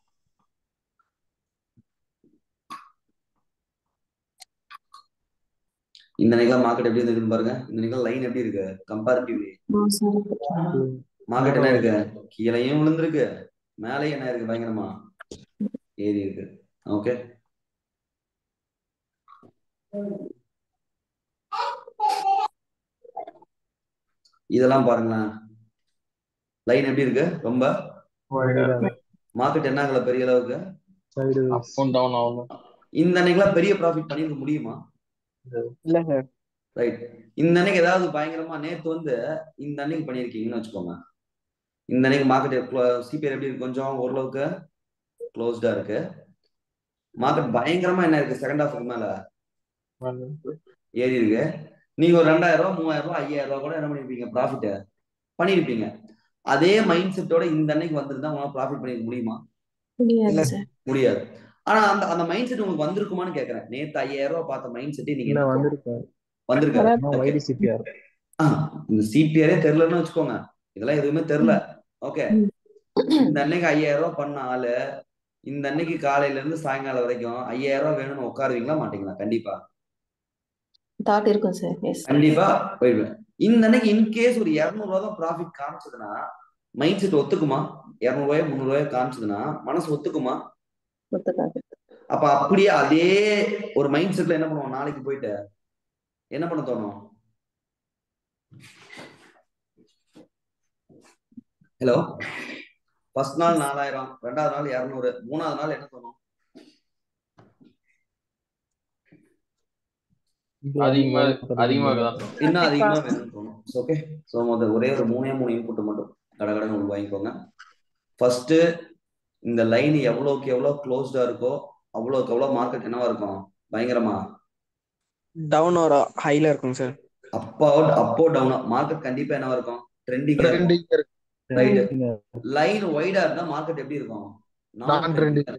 இந்த நிகழ் மார்க்கெட் எப்படி இருக்குன்னு பாருங்க. இந்த நிகழ் லைன் எப்படி இருக்கு கம்பேரிட்டிவ்லி, மார்க்கெட் என்ன இருக்கு, கீழையும் விழுந்திருக்கு, மேலேயும் என்ன இருக்கு, பயங்கரமா ஏறி இருக்கு. ஓகே, இதெல்லாம் பாருங்களேன், லைன் எப்படி இருக்கு, ரொம்ப மார்க்கெட் என்ன ஆகல பெரிய அளவுக்கு, அப் அண்ட் டவுன் ஆகும். இந்த அன்னைக்கெல்லாம் பெரிய ப்ராஃபிட் பண்ணிருக்க முடியுமா? இல்ல சார். ரைட். இந்த அன்னைக்கு ஏதாவது பயங்கரமா நேத்து வந்து இந்த அன்னைக்கு பண்ணிருக்கீங்கன்னு வச்சுக்கோங்க. இந்த அன்னைக்கு மார்க்கெட் சிபிஆர் எப்படி இருக்கு? கொஞ்சம் ஓரளவுக்கு க்ளோஸ்டா இருக்கு. மார்க்கெட் பயங்கரமா என்ன இருக்கு? செகண்ட் ஹாஃப்க்கு மேல ஏறி இருக்கு. நீங்க ஒரு 2000 ரூபாய் 3000 ரூபாய் 5000 ரூபாய் கூட என்ன பண்ணிருப்பீங்க? ப்ராஃபிட் பண்ணிருப்பீங்க. அதே மைண்ட் செட்டோட இந்த அன்னைக்கு வந்திருந்தா உங்களால ப்ராஃபிட் பண்ணிருக்க முடியுமா? முடியாது. ஆனா அந்த அந்த மைண்ட் செட் உங்களுக்கு வந்திருக்குமான்னு கேக்குறேன். நேத்து 5000 ரூபாய் பார்த்த மைண்ட் செட் நீங்க வந்திருக்காரு. இந்த சிபிஆரே தெரியலன்னு வச்சுக்கோங்க. இதெல்லாம் எதுவுமே தெரியல. ஓகே, இந்த அன்னைக்கு 5000 ரூபாய் பண்ண ஆளு இந்த அன்னைக்கு காலையில இருந்து சாயங்காலம் வரைக்கும் 5000 ரூபாய் வேணும்னு உட்காருவீங்களா மாட்டீங்களா? கண்டிப்பா தாட் இருக்கும் சார். கண்டிப்பா போயிடுவேன். இந்த அன்னைக்கு இன்கேஸ் ஒரு 200 ரூபாய் தான் ப்ராஃபிட் காமிச்சதுன்னா மைண்ட் செட் ஒத்துக்குமா? 200 ரூபாய் 300 ரூபாய் காமிச்சதுன்னா மனசு ஒத்துக்குமா? அப்ப அப்படியே அதே ஒரு மைண்ட் செட்ல என்ன பண்ணுவோம்? நாளைக்கு போயிட்டு என்ன பண்ண தோணும்? ஹலோ, ஃபர்ஸ்ட் நாள் 4000, 2வது நாள் 200, 3வது நாள் என்ன தோணும்? அதிகமா இன்னும் அதிகமா வேணும்னு தோணும். ஓகே, ஸோ ஒரே ஒரு 3 இன்புட் மட்டும் கடகடன்னு உங்களுக்கு வாங்கிக்கோங்க. ஃபர்ஸ்ட், இந்த லைன் எவ்வளவுக்கு எவ்வளவு க்ளோஸ்டா இருக்கோ அவ்வளவுக்கு எவ்வளவு மார்க்கெட் என்னவா இருக்கும்? பயங்கரமா டவுன் ஒரு ஹைல இருக்கும் சார். அப்போ டவுன் மார்க்கெட் கண்டிப்பா என்னவா இருக்கும்? ட்ரெண்டிங்கா இருக்கும். ரைட். லைன் வைடா இருந்தா மார்க்கெட் எப்படி இருக்கும்? நான் ட்ரெண்டிங்கா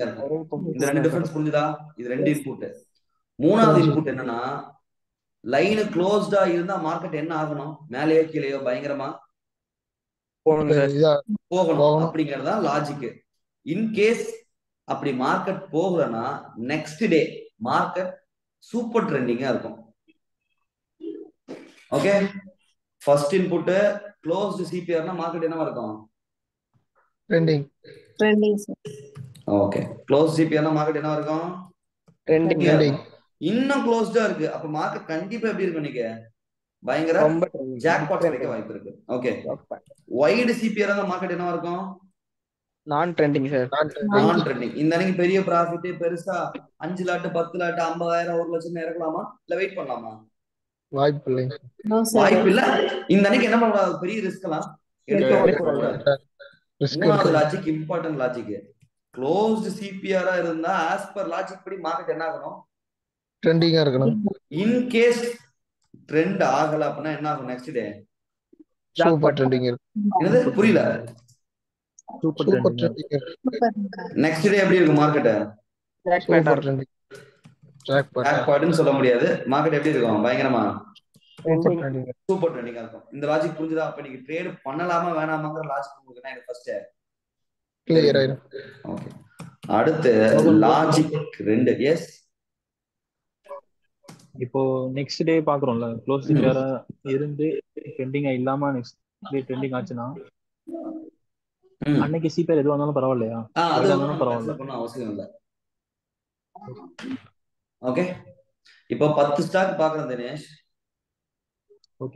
இருக்கும். இந்த ரெண்டு டிஃபரன்ஸ் புரிஞ்சுதா? இது 2 இன்புட். 3வது இன்புட் என்னன்னா, லைன் க்ளோஸ்டா இருந்தா மார்க்கெட் என்ன ஆகணும்? மேலேயோ கீழேயோ பயங்கரமா போகணும் அப்படிங்கறதா லாஜிக். இன்கேஸ் அப்படி மார்க்கெட் போகலன்னா நெக்ஸ்ட் டே மார்க்கெட் சூப்பர் ட்ரெண்டிங்கா இருக்கும். ஓகே, ஃபர்ஸ்ட் இன்புட் க்ளோஸ்ட் சிபிஆர்னா மார்க்கெட் என்னவா இருக்கும்? ட்ரெண்டிங். ஓகே, க்ளோஸ் சிபிஆர்னா மார்க்கெட் என்னவா இருக்கும்? ட்ரெண்டிங். இன்னும் க்ளோஸ்டா இருக்கு. அப்ப மார்க்கெட் கண்டிப்பா எப்படி இருக்கும்? நீங்க பயங்கர ஜாக்பாட் கிடைக்க வாய்ப்பு இருக்கு. ஓகே, வைடு சிபிஆர் அந்த மார்க்கெட் என்னவா இருக்கும்? நான் ட்ரெண்டிங் சார். நான் ட்ரெண்டிங். இந்த அன்னைக்கு பெரிய ப்ராஃபிட் பெருசா 5 லாட் 10 லாட் 50,000 1 லட்சம் இறக்கலாமா? இல்ல வெயிட் பண்ணலாமா? வாய்ப்பு இல்ல. இந்த அன்னைக்கு என்ன பண்ணக்கூடாது? பெரிய ரிஸ்க் எல்லாம் எடுக்க. 3வது லாஜிக், இம்பார்ட்டன்ட் லாஜிக். க்ளோஸ்ட் சிபிஆரா இருந்தா ஆஸ் பர் லாஜிக் படி மார்க்கெட் என்ன ஆகணும்? ட்ரெண்டிங்கா இருக்கணும். இன் கேஸ் ட்ரெண்ட் ஆகல அப்படின்னா என்ன ஆகும்? நெக்ஸ்ட் டே சூப்பர் ட்ரெண்டிங் இருக்கும். என்னது புரியல? Super trending. நெக்ஸ்ட் டே எப்படி இருக்கும் மார்க்கெட்? Super trending. ஜாக்பாட்னு சொல்ல முடியாது. மார்க்கெட் எப்படி இருக்கும்? பயங்கரமா சூப்பர் ட்ரெண்டிங்கா இருக்கும். இந்த லாஜிக் புரிஞ்சுதா? அப்ப நீங்க ட்ரேட் பண்ணலாமா வேணாமாங்கிற லாஜிக் உங்களுக்கு என்ன ஃபர்ஸ்ட் கிளியர் ஆயிடும். ஓகே, அடுத்து லாஜிக் 2. எஸ், இப்போ நெக்ஸ்ட் டே பாக்குறோம்ல, க்ளோஸ் சிபிஆரா இருந்து ட்ரெண்டிங்கா இல்லாம நெக்ஸ்ட் டே ட்ரெண்டிங் ஆச்சுன்னா அன்னைக்கு சிபிஆர் எதுவா இருந்தாலும் பரவாயில்லையா? பரவாயில்ல, அவசியம் இல்லை. ஓகே, இப்போ 10 ஸ்டாக் பாக்குறேன் தினேஷ்.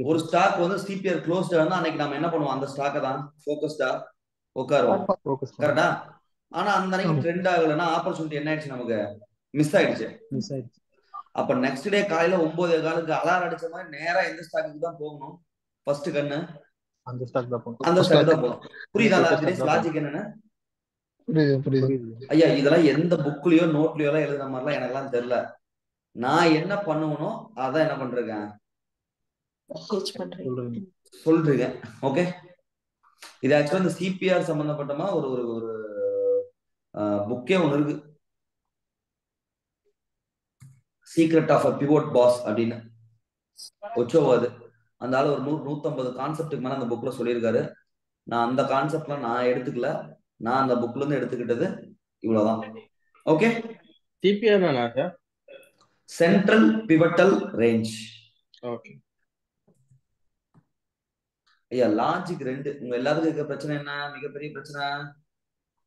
ஒரு ஸ்டாக் வந்து சிபிஆர் க்ளோஸ்டா இருந்தா அன்னைக்கு நம்ம என்ன பண்ணுவோம்? அந்த ஸ்டாக்கை தான் ஃபோக்கஸ்டா உட்காருவோம். கரெக்டா? ஆனா அந்த அன்னைக்கு ட்ரெண்ட் ஆகலைன்னா ஆப்பர்ச்சுனிட்டி என்ன ஆயிடுச்சு? நமக்கு மிஸ் ஆயிடுச்சு. அப்ப நெக்ஸ்ட் டே காலையில 9:15 அலாரம் அடிச்ச மாதிரி நேரா எந்த ஸ்டாக்கு தான் போகணும்? ஃபர்ஸ்ட் கண்ணு அந்த ஸ்டாக் தான் போகணும். புரியுதா லாஜிக் என்னன்னு? ஐயா, இதெல்லாம் எந்த புக்லயோ நோட்லயோ எல்லாம் எழுதுற மாதிரிலாம் எனக்கு எல்லாம் தெரியல. நான் என்ன பண்ணுவனோ அதான் என்ன பண்றேன் சொல்றீங்க. ஓகே, இது ஆக்சுவலா இந்த சிபிஆர் சம்பந்தப்பட்டமா ஒரு ஒரு புக்கே ஒண்ணு இருக்கு, secret of a pivot boss அப்படின்னு. ஒச்சோவாது அந்த ஆளு ஒரு 100-150 கான்செப்டுக்கு மேல அந்த புக்ல சொல்லியிருக்காரு. நான் அந்த கான்செப்ட்ல நான் எடுத்துக்கல. நான் அந்த புக்ல இருந்து எடுத்துக்கிட்டது இவ்வளவுதான். Okay, CPR central pivotal range. Okay ஐயா, லாஜிக் 2. உங்க எல்லாத்துக்கும் இருக்க பிரச்சனை என்ன? மிகப்பெரிய பிரச்சனை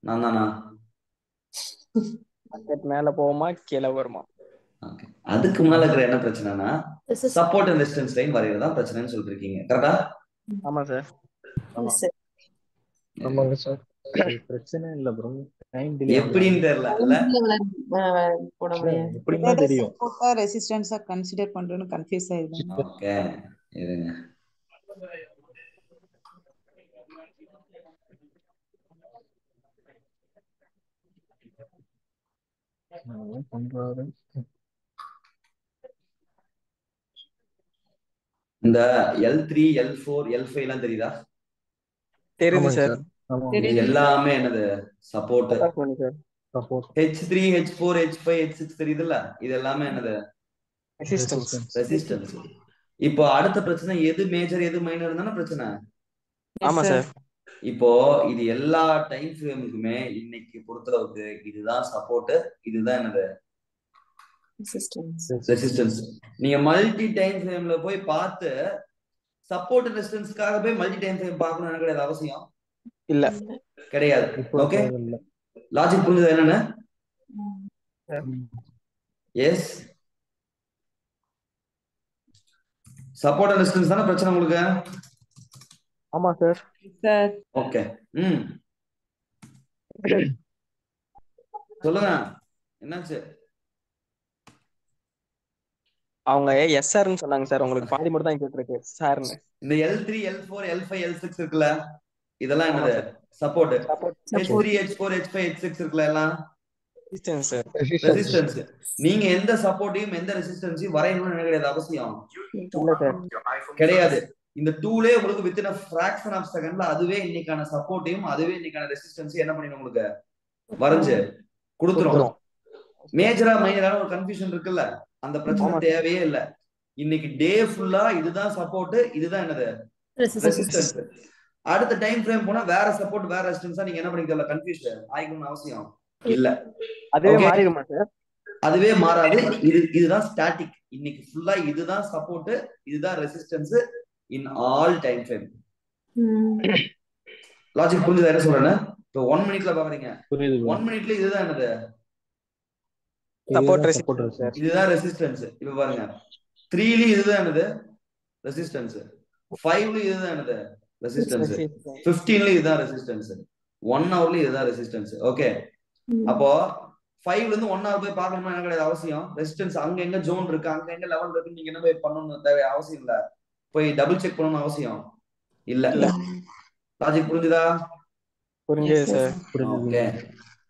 நான் தானா? மேல போகுமா கீழே வருமா? அதுக்கு முன்னால இருக்கிற என்ன பிரச்சனைனா சப்போர்ட் அண்ட் ரெசிஸ்டன்ஸ் லைன் வரையறதா பிரச்சனைன்னு சொல்லிருக்கீங்க. கரெக்டா? ஆமா சார். ஆமாங்க சார். பிரச்சனை இல்ல ப்ரோ, டைம் டிலே எப்படின்னு தெரியல இல்ல போட முடியாது. எப்படின்னா தெரியும். சப்போர்ட்டா ரெசிஸ்டன்ஸா கன்சிடர் பண்றேன்னு கன்ஃபியூஸ் ஆயிடுது. ஓகே இருங்க. பண்றாரு இந்த L3 L4 L5 எல்லாம் தெரியுதா? தெரியுது சார். இது எல்லாமே என்னது support. Support. H3 H4 H5 H6 தெரியுதுல்ல, இது எல்லாமே என்னது ரெசிஸ்டன்ஸ். இப்போ அடுத்த பிரச்சனை எது மேஜர் எது மைனர் தானே பிரச்சனை. ஆமா சார். இப்போ இது எல்லா டைம் ஃப்ரேமுக்குமே இன்னைக்கு பொறுத்தளவுக்கு இதுதான் சப்போர்ட், இதுதான் என்னது ரெசிஸ்டன்ஸ். நீங்க மல்டி டைம் ஃப்ரேம்ல போய் பார்த்து சப்போர்ட் ரெசிஸ்டன்ஸ்க்காக போய் மல்டி டைம் ஃப்ரேம் பார்க்கணும் கிடையாது அவசியம் இல்ல கிடையாது. ஓகே லாஜிக் புரிஞ்சது என்னன்னு? எஸ் சப்போர்ட் அண்ட் ரெசிஸ்டன்ஸ் தானே பிரச்சனை உங்களுக்கு. ஆமா சார். ஓகே சொல்லுங்க என்னாச்சு? அவங்க எஸ்ஆர்னு சொன்னாங்க சார், உங்களுக்கு பாதி மட்டும் தான் கேட்டிருக்கு சார்னு. இந்த L3 L4 L5 L6 இருக்குல்ல, இதெல்லாம் என்னது support. H3 H4 H5 H6 இருக்குல்ல, எல்லாம் ரெசிஸ்டன்ஸ். நீங்க எந்த சப்போர்ட்டையும் எந்த ரெசிஸ்டன்ஸையும் வரையணும்னு கிடையாது அவசியம் கிடையாது. இந்த டூலே உங்களுக்கு வித்தின் a fraction of secondல அதுவே இன்னைக்கான சப்போர்ட்டையும் அதுவே இன்னைக்கான ரெசிஸ்டன்ஸையும் என்ன பண்ணிடும் உங்களுக்கு வரைஞ்சு கொடுத்துரும். மேஜரா மைனரான ஒரு கன்ஃபியூஷன் இருக்குல்ல, அந்த பிரச்சனை தேவையே இல்ல. இன்னைக்கு டே ஃபுல்லா இதுதான் சப்போர்ட், இதுதான் என்னது ரெசிஸ்டன்ஸ். அடுத்த டைம் ஃப்ரேம் போனா வேற சப்போர்ட் வேற ரெசிஸ்டன்ஸா நீங்க என்ன பண்ணிக்கல கன்ஃபியூஷன் ஆயிக்கணும்னு அவசியம் இல்ல. அதுவே மாறிடுமா சார்? அதுவே மாறாது. இதுதான் ஸ்டாட்டிக். இன்னைக்கு ஃபுல்லா இதுதான் சப்போர்ட், இதுதான் resistance in all time frame. Logic புரிஞ்சுதா என்ன சொல்றேன்னு? இப்போ 1 மினிட்ல பாக்குறீங்க, 1 மினிட்ல இதுதான் என்னது சப்போர்ட், இதுதான் ரெசிஸ்டன்ஸ். இப்ப பாருங்க 3ல இதுதான் என்னது ரெசிஸ்டன்ஸ், 5ல இதுதான் என்னது ரெசிஸ்டன்ஸ், 15ல இதுதான் ரெசிஸ்டன்ஸ், 1 ஹவர்ல இதுதான் ரெசிஸ்டன்ஸ். ஓகே அப்போ 5ல இருந்து 1 ஹவர் போய் பார்க்கணும்னா என்ன கிடையாது அவசியம். ரெசிஸ்டன்ஸ் அங்க எங்க ஜோன் இருக்கு அங்க எங்க லெவல் இருக்குன்னு நீங்க என்ன போய் பண்ணணும் தேவை அவசியம் இல்ல. போய் டபுள் செக் பண்ணணும் அவசியம் இல்ல. லாஜிக் புரிஞ்சுதா? புரிஞ்சுது சார். ஓகே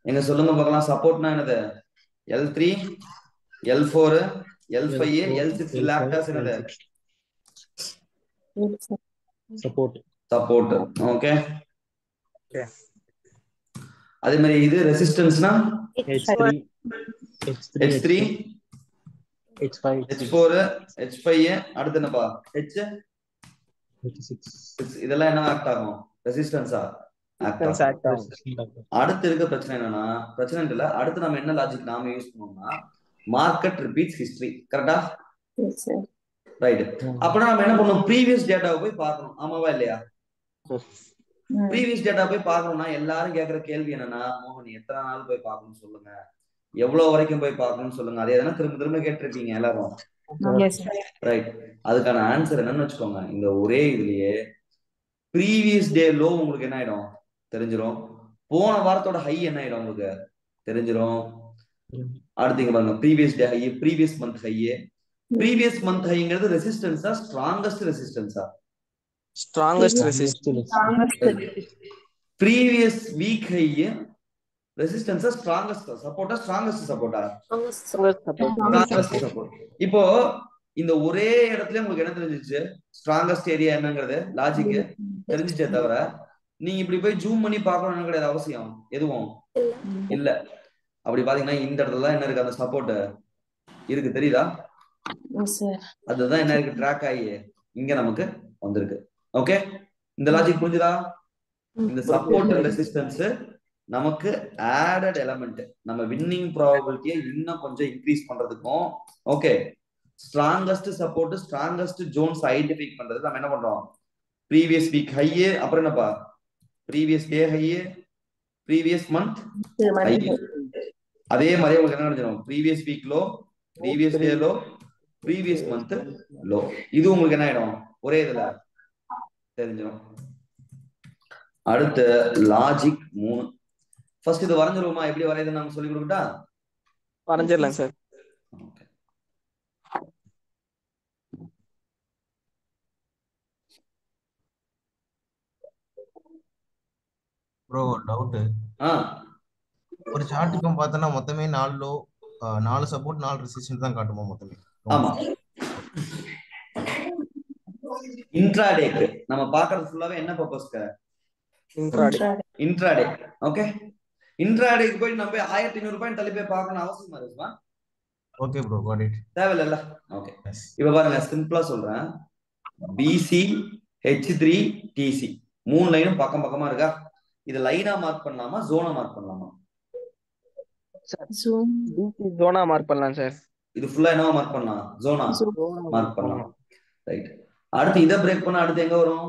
எங்க சொல்லுங்க பார்க்கலாம். சப்போர்ட்னா என்னது? L3 L4 L5 L6 லாக்டாஸ் என்னது சப்போர்ட். ஓகே அதே மாதிரி இது ரெசிஸ்டன்ஸ்னா H3 H4 H5 அடுத்து என்னப்பா H6. இதெல்லாம் என்ன ஆக்ட் ஆகும்? ரெசிஸ்டன்ஸா ஆக்ட் ஆகும். அடுத்து இருக்க பிரச்சனை என்னன்னா, பிரச்சனை இல்ல, அடுத்து நம்ம என்ன லாஜிக் நாம யூஸ் பண்ணோம்னா மார்க்கெட் ரிப்பீட்ஸ் ஹிஸ்டரி. கரெக்டா? ரைட். அப்பனா நம்ம என்ன பண்ணணும்? ப்ரீவியஸ் டேட்டாவை போய் பார்க்கணும். ஆமாவா இல்லையா? ப்ரீவியஸ் டேட்டா போய் பார்க்கணும்னா எல்லாரும் கேட்கிற கேள்வி என்னன்னா, மோகன் எத்தனை நாள் போய் பார்க்கணும்னு சொல்லுங்க, எவ்வளவு வரைக்கும் போய் பார்க்கணும்னு சொல்லுங்க. அதே தானே திரும்ப திரும்ப கேட்டிருக்கீங்க எல்லாரும். ரைட். அதுக்கான ஆன்சர் என்னன்னு வச்சுக்கோங்க. இந்த ஒரே இதுலயே ப்ரீவியஸ் டே லோ உங்களுக்கு என்ன ஆயிடும் தெரிஞ்சிடும். போன வாரத்தோட ஹை என்ன ஆயிடும் உங்களுக்கு தெரிஞ்சிடும். அடுத்து இங்க பாருங்க, previous day high, previous month high. Previous month ஹைங்கிறது ரெசிஸ்டன்ஸா ஸ்ட்ராங்கஸ்ட் ரெசிஸ்டன்ஸா? Strongest resistance. Previous week high ரெசிஸ்டன்ஸா ஸ்ட்ராங்கஸ்ட் சப்போர்ட்டா? ஸ்ட்ராங்கஸ்ட் சப்போர்ட்டா? Strongest support. இப்போ இந்த ஒரே இடத்துல உங்களுக்கு என்ன தெரிஞ்சிச்சு? ஸ்ட்ராங்கஸ்ட் ஏரியா என்னங்கிறது லாஜிக் தெரிஞ்சிச்சே தவிர நீங்க இப்படி போய் ஜூம் பண்ணி பார்க்கணும்னு கிடையாது அவசியம் எதுவும் இல்ல. அப்படி பாத்தீங்கன்னா இந்த இடத்துல என்ன இருக்கு? அந்த சப்போர்ட் இருக்கு தெரியுதா? அதுதான் என்ன இருக்கு? ட்ராக் ஆகி இங்க நமக்கு வந்திருக்கு. ஓகே இந்த லாஜிக் புரிஞ்சுதா? இந்த சப்போர்ட் அண்ட் ரெசிஸ்டன்ஸ் நமக்கு ஆடட் எலமெண்ட், நம்ம வின்னிங் ப்ராபபிலிட்டியை இன்னும் கொஞ்சம் இன்க்ரீஸ் பண்றதுக்கும், okay strongest support strongest zones identify பண்றது நம்ம என்ன பண்றோம்? ப்ரீவியஸ் வீக் ஹை, அப்புறம் என்னப்பா previous day high, previous month high. அதே மாதிரி உங்களுக்கு என்ன நினைச்சிடும்? Previous week low, previous day low, previous month low. இது உங்களுக்கு என்ன ஆயிடும்? ஒரே இதுல தெரிஞ்சிடும். அடுத்து லாஜிக் 3. ஃபர்ஸ்ட் இது வரைஞ்சிருவோமா? எப்படி வரையுதுன்னு நாங்க சொல்லி கொடுக்கட்டா? வரைஞ்சிடலாம் சார். Bro doubt. ஒரு சார்ட்டுக்கும் பார்த்தோன்னா மொத்தமே 4 லோ 4 சப்போர்ட் 4 ரெசிஸ்டன்ஸ் தான் காட்டுமா மொத்தமே? ஆமா. இன்ட்ராடேக்கு நம்ம பார்க்கிறது ஃபுல்லாவே என்ன பர்பஸ்க்கு? இன்ட்ராடே. ஓகே, இன்ட்ராடேக்கு போய் நம்ம 1500 ரூபாய் தள்ளி போய் பார்க்கணும் அவசியமா இருக்குமா? Okay bro, got it. தேவையில்ல. ஓகே, இப்ப பாருங்க, சிம்பிளா சொல்றேன். பிசி H3 TC 3 லைனும் பக்கம் பக்கமா இருக்கா? இது லைனா மார்க் பண்ணலாமா ஜோனா மார்க் பண்ணலாமா? ஜோனா மார்க் பண்ணலாம் சார். இது ஃபுல்லா என்னவா மார்க் பண்ணலாம்? ஜோனா மார்க் பண்ணலாம். ரைட். அடுத்து இதை பிரேக் பண்ணா அடுத்து எங்க வரும்?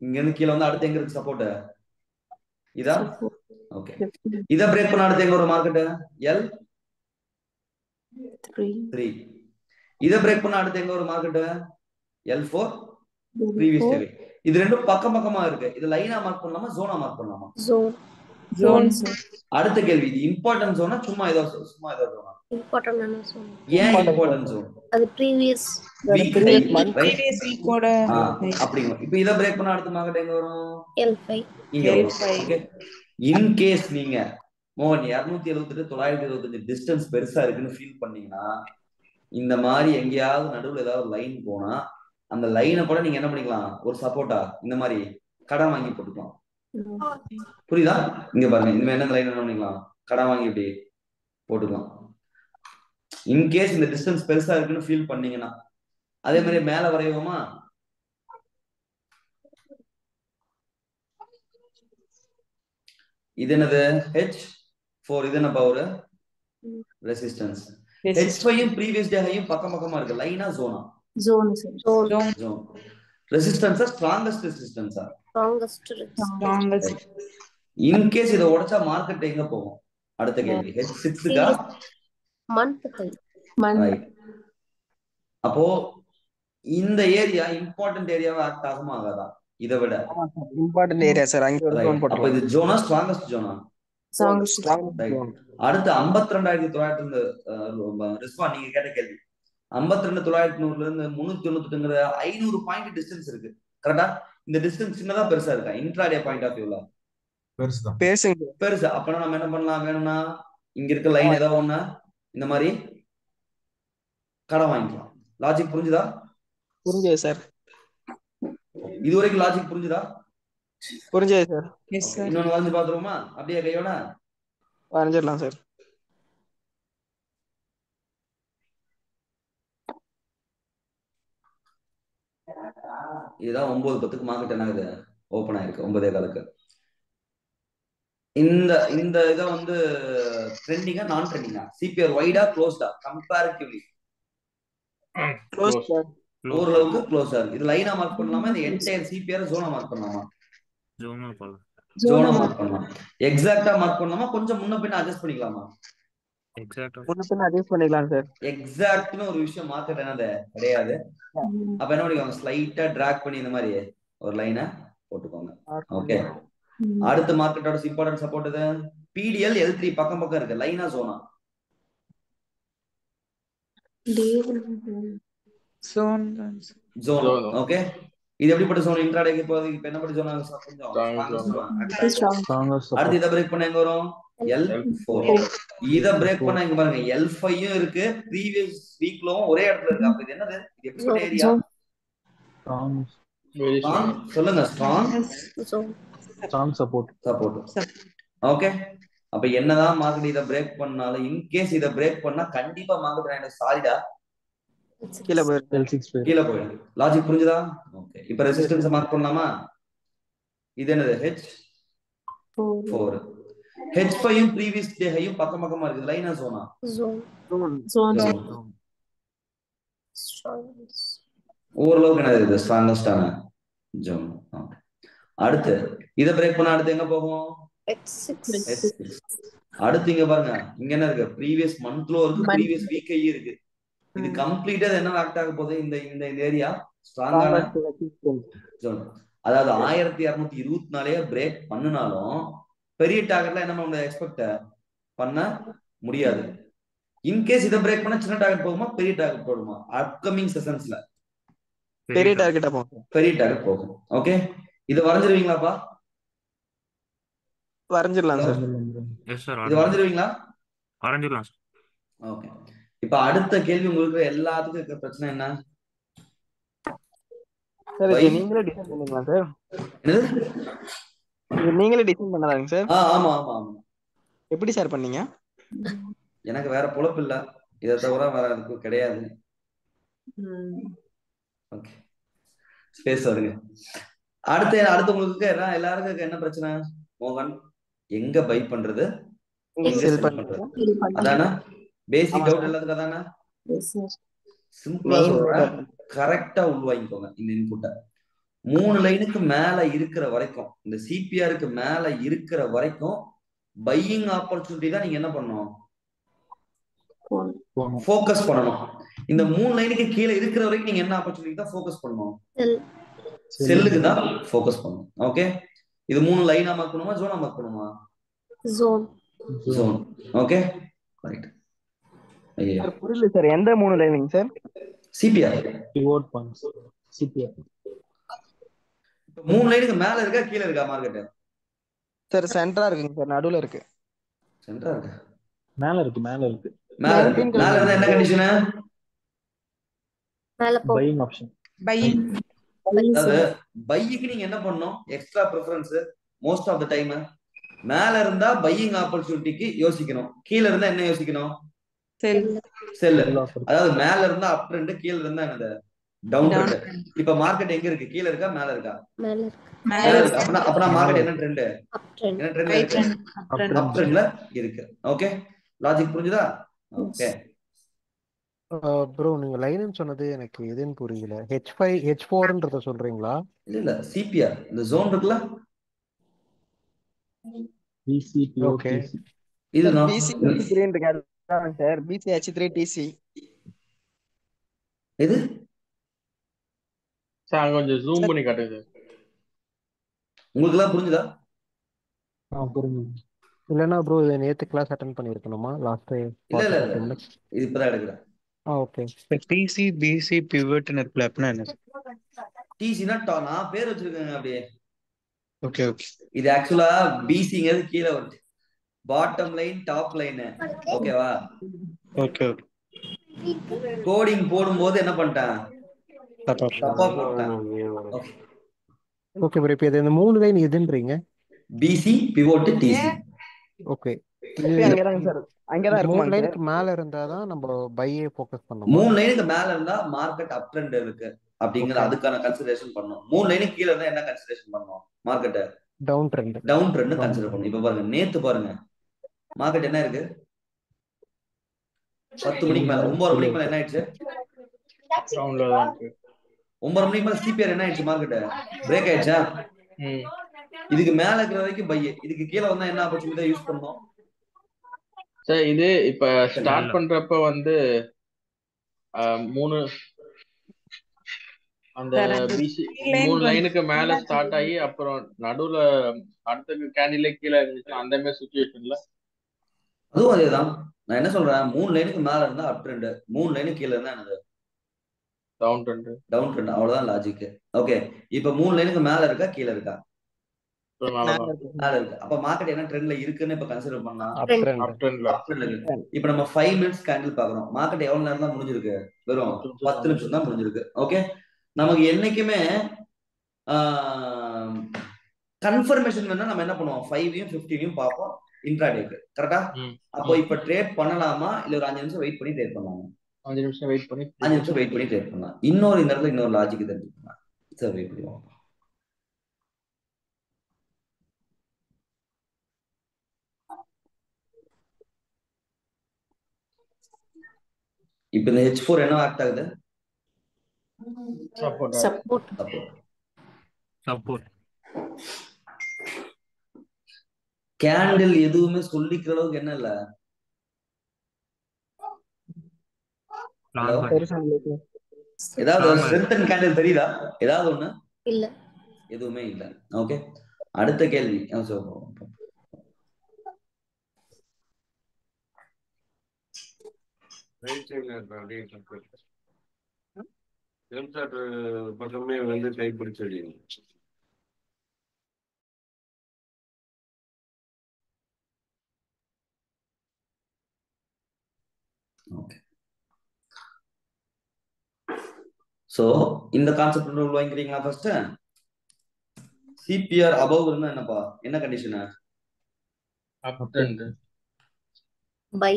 இங்க இருந்து கீழே வந்து அடுத்து எங்க இருக்கு சப்போர்ட்? இதா? ஓகே. இதை பிரேக் பண்ணா அடுத்து எங்க வரும் மார்க்கெட்? L3. இதை பிரேக் பண்ணா அடுத்து எங்க வரும் மார்க்கெட்? L4 previous day. இது ரெண்டும் பக்கம் பக்கமா இருக்கு. இது லைனா மார்க் பண்ணலாமா ஜோனா மார்க் பண்ணலாமா? ஜோன். அடுத்த கேள்வி, இது இம்பார்ட்டன்ட் ஜோனா சும்மா ஏதோ ஜோனா? இம்பார்ட்டன்டான ஜோன். ஏன் இம்பார்ட்டன்ட் ஜோன்? அது ப்ரீவியஸ் வீக்கோட அப்படிங்க. இப்போ இத பிரேக் பண்ண அடுத்த மார்க்கெட் எங்க வரும்? L5. இங்க வரும். ஓகே. இன் கேஸ் நீங்க மோகன் 278 925 டிஸ்டன்ஸ் பெருசா இருக்குன்னு ஃபீல் பண்ணீங்கன்னா இந்த மாதிரி எங்கேயாவது நடுவுல ஏதாவது லைன் போனா அந்த லைனை கூட நீங்க என்ன பண்ணிக்கலாம்? ஒரு சப்போர்ட்டா இந்த மாதிரி கடன் வாங்கி போட்டுக்கலாம். புரியுதா? இங்க பாருங்க, இந்த என்ன லைன் என்ன பண்ணிக்கலாம்? கடன் வாங்கி இப்படி போட்டுக்கலாம். இன்கேஸ் இந்த டிஸ்டன்ஸ் பெருசா இருக்குன்னு ஃபீல் பண்ணீங்கன்னா. அதே மாதிரி மேல வரைவோமா? இது என்னது? H4. இது என்ன பவர்? ரெசிஸ்டன்ஸ். H5யும் ப்ரீவியஸ் டேயும் பக்கம் பக்கமா இருக்கு. லைனா ஜோனா? ஜோன். ஜோன். ரெசிஸ்டன்ஸா ஸ்ட்ராங்கஸ்ட் ரெசிஸ்டன்ஸா? ஸ்ட்ராங்கஸ்ட். இன் கேஸ் இத உடைச்சா மார்க்கெட் எங்க போகும்? அடுத்த கேள்வி. H6க்கா? Month high. ரைட். அப்போ இந்த ஏரியா இம்பார்ட்டன்ட் ஏரியாவா ஆக்ட் ஆகுமா ஆகாதா? இதை விட இம்பார்ட்டன்ட் ஏரியா சார். அங்க ஒரு ஜோன் போட்டு. அப்ப இது ஜோனா ஸ்ட்ராங்கஸ்ட் ஜோனா? அடுத்து 52,900 ரிஸ்வா நீங்க கேட்ட கேள்வி. 52,900 இருந்து 398 500 பாயிண்ட் டிஸ்டன்ஸ் இருக்கு. கரெக்டா? இந்த டிஸ்டன்ஸ் சின்னதா பெருசா இருக்கா? இன்ட்ராடே பாயிண்ட் ஆஃப் வியூல பெருசு. அப்பனா நம்ம என்ன பண்ணலாம்? வேணும்னா இங்க இருக்க லைன் ஏதாவது ஒண்ணு இந்த மாதிரி கடன் வாங்கிக்கலாம். லாஜிக் புரிஞ்சுதா? புரிஞ்சது சார். இது வரைக்கும் லாஜிக் புரிஞ்சுதா? புரிஞ்சது சார். இன்னொன்னு வரைஞ்சு பாத்துருவோமா? அப்படியே கையோட வரைஞ்சிடலாம் சார். இதுதான் 9:10 மார்க்கெட் என்ன ஆகுது? ஓபன் ஆயிருக்கு 9:15. இந்த இதை வந்து ட்ரெண்டிங்கா நான் ட்ரெண்டிங்கா? சிபிஆர் வைடா க்ளோஸ்டா? கம்பேரிட்டிவ்லி ஓரளவுக்கு க்ளோஸா இருக்கு. இது லைனா மார்க் பண்ணலாமா? இந்த என்டையர் சிபிஆர் ஜோனா மார்க் பண்ணலாமா? ஜோனா மார்க் பண்ணலாம். எக்ஸாக்ட்டா மார்க் பண்ணலாமா? கொஞ்சம் முன்ன பின்ன அட்ஜஸ்ட் பண்ணிக்கலாமா? அட்ஜஸ்ட் பண்ணிக்கலாம் சார். எக்ஸாக்ட்னு ஒரு விஷயம் மார்க்கெட் என்னது கிடையாது. அப்ப என்ன பண்ணிக்கோங்க? ஸ்லைட்டா டிராக் பண்ணி இந்த மாதிரி ஒரு லைனை போட்டுக்கோங்க. ஓகே. அடுத்த மார்க்கெட்டோட இம்பார்ட்டன்ட் சப்போர்ட் இது பிடிஎல் L3 பக்கம் பக்கம் இருக்கு. லைனா ஜோனா? ஜோன். ஓகே. இது எப்படிப்பட்ட ஜோன்? இன்ட்ராடேக்கு இப்ப என்னப்பட்ட ஜோனா? கொஞ்சம் அடுத்து இதை பிரேக் பண்ண எங்க வரும்? L4. இதை பிரேக் பண்ண இங்க பாருங்க L5யும் இருக்கு. ப்ரீவியஸ் வீக்லவும் ஒரே இடத்துல இருக்கு. அப்ப இது என்னது? இது எப்படிப்பட்ட ஏரியா? சொல்லுங்க. Strong support. ஓகே. அப்ப என்னதான் மார்க்கெட் இதை பிரேக் பண்ணாலும் இன்கேஸ் இதை பிரேக் பண்ணா கண்டிப்பா மார்க்கெட் எனக்கு சாலிடா கீழே போயிடும். லாஜிக் புரிஞ்சுதா? ஓகே. இப்ப ரெசிஸ்டன்ஸ் மார்க் பண்ணலாமா? இது என்னது? H4. H5யும் ப்ரீவியஸ் டேயும் பக்கம் பக்கமா இருக்கு. லைனா ஜோனா? ஓரளவுக்கு என்னது? ஸ்ட்ராங்கஸ்டான ஜோன். அடுத்து இதை பிரேக் பண்ண அடுத்து எங்க போகும்? H6. அடுத்து இங்க பாருங்க, இங்க என்ன இருக்கு? ப்ரீவியஸ் மந்த்லோ இருக்கு, ப்ரீவியஸ் வீக்கையும் இருக்கு. இது கம்ப்ளீட்டா என்ன ஆக்ட் ஆக போகுது? இந்த ஏரியா ஸ்ட்ராங்கான ஜோன். அதாவது 1224 பிரேக் பண்ணினாலும் பெரிய டார்கெட்ல என்ன பண்ண எக்ஸ்பெக்ட் பண்ண முடியாது. இன்கேஸ் இதை பிரேக் பண்ண சின்ன டார்கெட் போகுமா பெரிய டார்கெட் போகுமா? அப்கமிங் செஷன்ஸ்ல பெரிய டார்கெட்டா போகும். பெரிய டார்கெட் போகும். ஓகே, இது வரைஞ்சிருவீங்களாப்பா? வரைஞ்சிடலாம் சார். எஸ் சார், இது வரைஞ்சிருவீங்களா? வரைஞ்சிடலாம் சார். ஓகே, இப்ப அடுத்த கேள்வி உங்களுக்கு எல்லாத்துக்கும் இருக்கிற பிரச்சனை என்ன? சார் இது நீங்களே டிசைன் பண்ணீங்களா சார்? இது நீங்களே டிசைன் பண்ணதாங்க சார்? ஆமா ஆமா ஆமா. எப்படி சார் பண்ணீங்க? எனக்கு வேற பொழப்பு இல்ல, இதை தவிர வேற எதுவும் கிடையாது. ஓகே, ஸ்பேஸ் வருங்க. அடுத்து உங்களுக்கு எல்லாருக்கும் என்ன பிரச்சனை? மோகன், எங்க பை பண்றது, எங்க செல் பண்றது, அதானே பேசிக் டவுட் எல்லாத்துக்கும் அதானே? சிம்பிளா சொல்றேன், கரெக்டா உள்வாங்கிக்கோங்க இந்த இன்புட்டை. 3 லைனுக்கு மேல இருக்கிற வரைக்கும், இந்த சிபிஆருக்கு மேல இருக்கிற வரைக்கும் பையிங் ஆப்பர்ச்சுனிட்டி தான் நீங்க என்ன பண்ணணும், ஃபோக்கஸ் பண்ணணும். இந்த 3 லைனுக்கு கீழே இருக்கிற வரைக்கும் நீங்க என்ன ஆப்பர்ச்சுனிட்டி தான் ஃபோக்கஸ் பண்ணணும், செல்லுக்கு தான் ஃபோக்கஸ் பண்ணணும். ஓகே, இது 3 லைனா மாக்கணுமா ஜோனா மாக்கணுமா? ஜோன். Okay right. ஐயா புரியல சார், எந்த 3 lining sir? CPR pivot points CPR. 3 லைனுக்கு மேல இருக்கா கீழே இருக்கா மார்க்கெட்? சார் சென்டரா இருக்குங்க சார், நடுவுல இருக்கு. சென்டரா இருக்கு, மேல இருக்கு. மேல இருந்தா என்ன கண்டிஷன்? Buying option. அதாவது பையிக்கு நீங்க என்ன பண்ணணும், extra preference most of the time. மேல இருந்தா பையிங் ஆப்பர்ச்சுனிட்டிக்கு யோசிக்கணும், கீழே இருந்தா என்ன யோசிக்கணும், செல். அதாவது மேல இருந்தா அப் ட்ரெண்ட், கீழே இருந்தா என்னது, டவுன் ட்ரெண்ட். இப்ப மார்க்கெட் எங்க இருக்கு, கீழே இருக்கா மேல இருக்கா? மேல இருக்கு. அப்பனா மார்க்கெட் என்ன ட்ரெண்ட், என்ன ட்ரெண்ட்ல இருக்கு? அப் ட்ரெண்ட்ல இருக்கு. ஓகே, லாஜிக் புரிஞ்சுதா? ஓகே ப்ரோ, நீங்க லைன் சொன்னது எனக்கு எதுன்னு புரியல. H5 H4ன்றத சொல்றீங்களா? இல்ல சிபிஆர் இந்த ஜோன் இருக்குல்ல, ஓகே, இதுதான் BCH3 சார். BCH3 TC இது சார் கொஞ்சம் ஜூம் பண்ணி காட்டுங்க சார். உங்களுக்கு எல்லாம் புரிஞ்சுதா? புரிஞ்சுது. இல்லைன்னா ப்ரோ இதை நேற்று கிளாஸ் அட்டன் பண்ணியிருக்கணுமா? லாஸ்ட் இல்ல இது இப்பதான் எடுக்கிறேன். ஓகே. டிசி பிசி பிவட்னு இருக்குல்ல, அப்படின்னா என்ன? டிசினா நான் பேர் வச்சிருக்கேங்க அப்படியே. Okay okay. இது ஆக்சுவலா பிசிங்கிறது கீழே வருது, பாட்டம் லைன் டாப் லைன். ஓகேவா? Okay okay. கோடிங் போடும்போது என்ன பண்ணிட்டேன், தப்பா போட்டேன். ஓகே ப்ரோ, இப்போ இது இந்த 3 லைன் எதுன்றீங்க? PC pivot TC. ஓகே, அங்கதான் சார், அங்கதான் இருக்கு. 3 லைனுக்கு மேல இருந்தாதான் நம்ம பையே ஃபோக்கஸ் பண்ணணும். 3 லைனுக்கு மேல இருந்தா மார்க்கெட் அப் ட்ரெண்ட் இருக்கு அப்படிங்கறது அதுக்கான கன்சிடரேஷன் பண்ணணும். 3 லைனுக்கு கீழ இருந்தா என்ன கன்சிடரேஷன் பண்ணணும், மார்க்கெட் டவுன் ட்ரெண்ட் கன்சிடர் பண்ணணும். இப்ப பாருங்க, நேத்து பாருங்க மார்க்கெட் என்ன இருக்கு, 10 மணிக்கு மேல 9 மணிக்கு மேல என்ன ஆயிடுச்சு, 9 மணிக்கு மேல சிபிஆர் என்ன ஆயிடுச்சு, மார்க்கெட் பிரேக் ஆயிடுச்சா? இதுக்கு மேல இருக்கிற வரைக்கும் பை, இதுக்கு கீழே வந்தா என்ன ஆப்பர்ச்சுனிட்டி யூஸ் பண்ணணும் சார்? இது இப்ப ஸ்டார்ட் பண்றப்ப வந்து 3 அந்த பிசி 3 லைனுக்கு மேல ஸ்டார்ட் ஆகி அப்புறம் நடுவுல அடுத்த கேண்டிலே கீழே இருந்துச்சுன்னா அந்த மாதிரி சிச்சுவேஷன்ல அதுவும் அதேதான். நான் என்ன சொல்றேன், 3 லைனுக்கு மேல இருந்தா அப் ட்ரெண்ட், 3 லைனுக்கு கீழே இருந்தா என்னது, டவுன் ட்ரெண்ட். அவ்வளவுதான் லாஜிக். ஓகே, இப்ப 3 லைனுக்கு மேல இருக்கா கீழே இருக்கா? மேல இருக்கு. அப்ப மார்க்கெட் என்ன ட்ரெண்ட்ல இருக்குன்னு இப்ப கன்சிடர் பண்ணா இப்ப நம்ம 5 மினிட்ஸ் கேண்டில் பாக்குறோம். மார்க்கெட் எவ்வளவு நேரம் தான் முடிஞ்சிருக்கு, வெறும் 10 நிமிஷம் தான் முடிஞ்சிருக்கு. ஓகே, நமக்கு என்னைக்குமே கன்ஃபர்மேஷன் வேணா நம்ம என்ன பண்ணுவோம், 5யும் 15யும் பார்ப்போம் இன்ட்ராடேக்கு. கரெக்டா? அப்போ இப்ப ட்ரேட் பண்ணலாமா இல்ல ஒரு 5 நிமிஷம் வெயிட் பண்ணி ட்ரேட் பண்ணலாமா? 5 நிமிஷம் வெயிட் பண்ணி ட்ரேட் பண்ணலாம். இன்னொரு இந்த இடத்துல இன்னொரு லாஜிக் தெரிஞ்சுக்கலாம். சார் வெயிட் பண்ணுவோம். இப்ப இந்த H4 என்ன ஆக்ட் ஆகுது, சப்போர்ட். கேண்டில் எதுவுமே சொல்லிக்கிற அளவுக்கு என்ன இல்ல, ஏதாவது ஸ்ட்ரென்த் கேண்டில் தெரியுதா, ஏதாவது ஒண்ணு இல்ல. எதுவுமே இல்லை. ஓகே, அடுத்த கேள்வி. பக்கமே வந்து கைப்பிடிச்சு. ஓகே, சோ இந்த கான்செப்ட் உள்வாங்கிக்கிறீங்களா? ஃபர்ஸ்ட் சிபிஆர் அபவ் இருந்தா என்னப்பா, என்ன condition? Up trend. Buy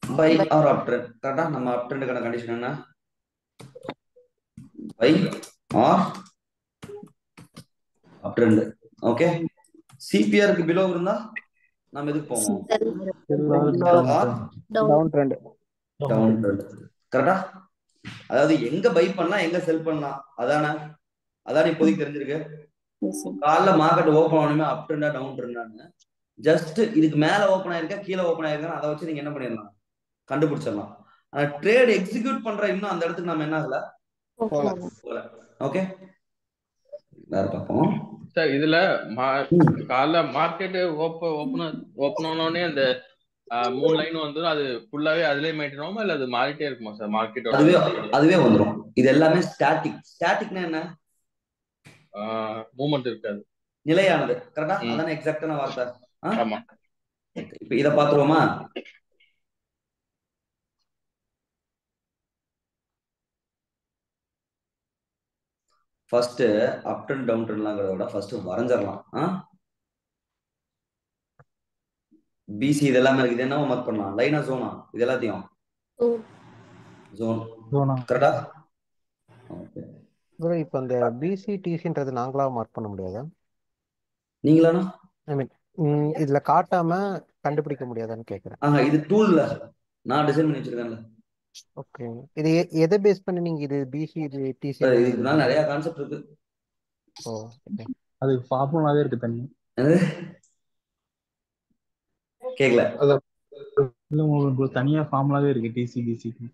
buy or up trend. கரெக்டா? நம்ம அப் ட்ரெண்டுக்கான கண்டிஷன் என்ன? Buy or up trend. Okay, சிபிஆருக்கு பிலோ இருந்தா நம்ம எதுக்கு போவோம்? Down trend. Down trend. கரெக்டா? அதாவது எங்க பை பண்ணலாம், எங்க செல் பண்ணலாம், அதானே இப்போதைக்கு தெரிஞ்சிருக்கு. காலைல மார்க்கெட் ஓப்பன் ஆகணுமே அப் ட்ரெண்டா டவுன் ட்ரெண்டான்னு ஜஸ்ட் இதுக்கு மேல ஓப்பன் ஆயிருக்கா கீழே ஓப்பன் ஆயிருக்கா அதை வச்சு நீங்க என்ன பண்ணிடலாம், கண்டுபிடிச்சிடலாம். ஆனா ட்ரேட் எக்ஸிக்யூட் பண்ற இன்னும் அந்த இடத்துக்கு நம்ம என்ன ஆகல, போகல. ஓகே, வேற பார்ப்போம் சார். இதுல காலைல மார்க்கெட் ஓப்பன் ஆனோடனே அந்த 3 லைன் வந்து அது ஃபுல்லாவே அதுலயே மெயின்டைன் ஆகுமா இல்ல அது மாறிட்டே இருக்குமா சார்? மார்க்கெட்டோட அதுவே வந்துரும். இது எல்லாமே ஸ்டாட்டிக். ஸ்டாட்டிக்னா என்ன? மூவ்மெண்ட் இருக்காது, நிலையானது. கரெக்டா? அதானே எக்ஸாக்டான வார்த்தை. ஆமா. இப்ப இத பாத்துருவோமா? ஃபர்ஸ்ட் அப் ட்ரெண்ட் டவுன் ட்ரெண்ட்லாங்கிறத விட ஃபர்ஸ்ட் வரைஞ்சிடலாம். பிசி இது எல்லாமே இருக்கு. இது என்னவோ மார்க் பண்ணலாம், லைனா ஜோனா, இது எல்லாத்தையும் ஜோன். கரெக்டா? ஓகே, இப்போ அந்த பிசி டிசின்றது நாங்களா மார்க் பண்ண முடியாதா? நீங்களானா? ஐ மீன் இதுல காட்டாம கண்டுபிடிக்க முடியாதான்னு கேக்குறேன். இது டூல்ல நான் டிசைன் பண்ணி வச்சிருக்கேன்ல. ஓகே, இது எதை பேஸ் பண்ணி நீங்க இது பிசி இது டிசி இதுக்குனால நிறைய கான்செப்ட் இருக்கு. ஓ, அது ஃபார்முலாவே இருக்கு தண்ணி. கேக்கல. இல்ல உங்களுக்கு தனியா ஃபார்முலாவே இருக்கு டிசி பிசிக்கு.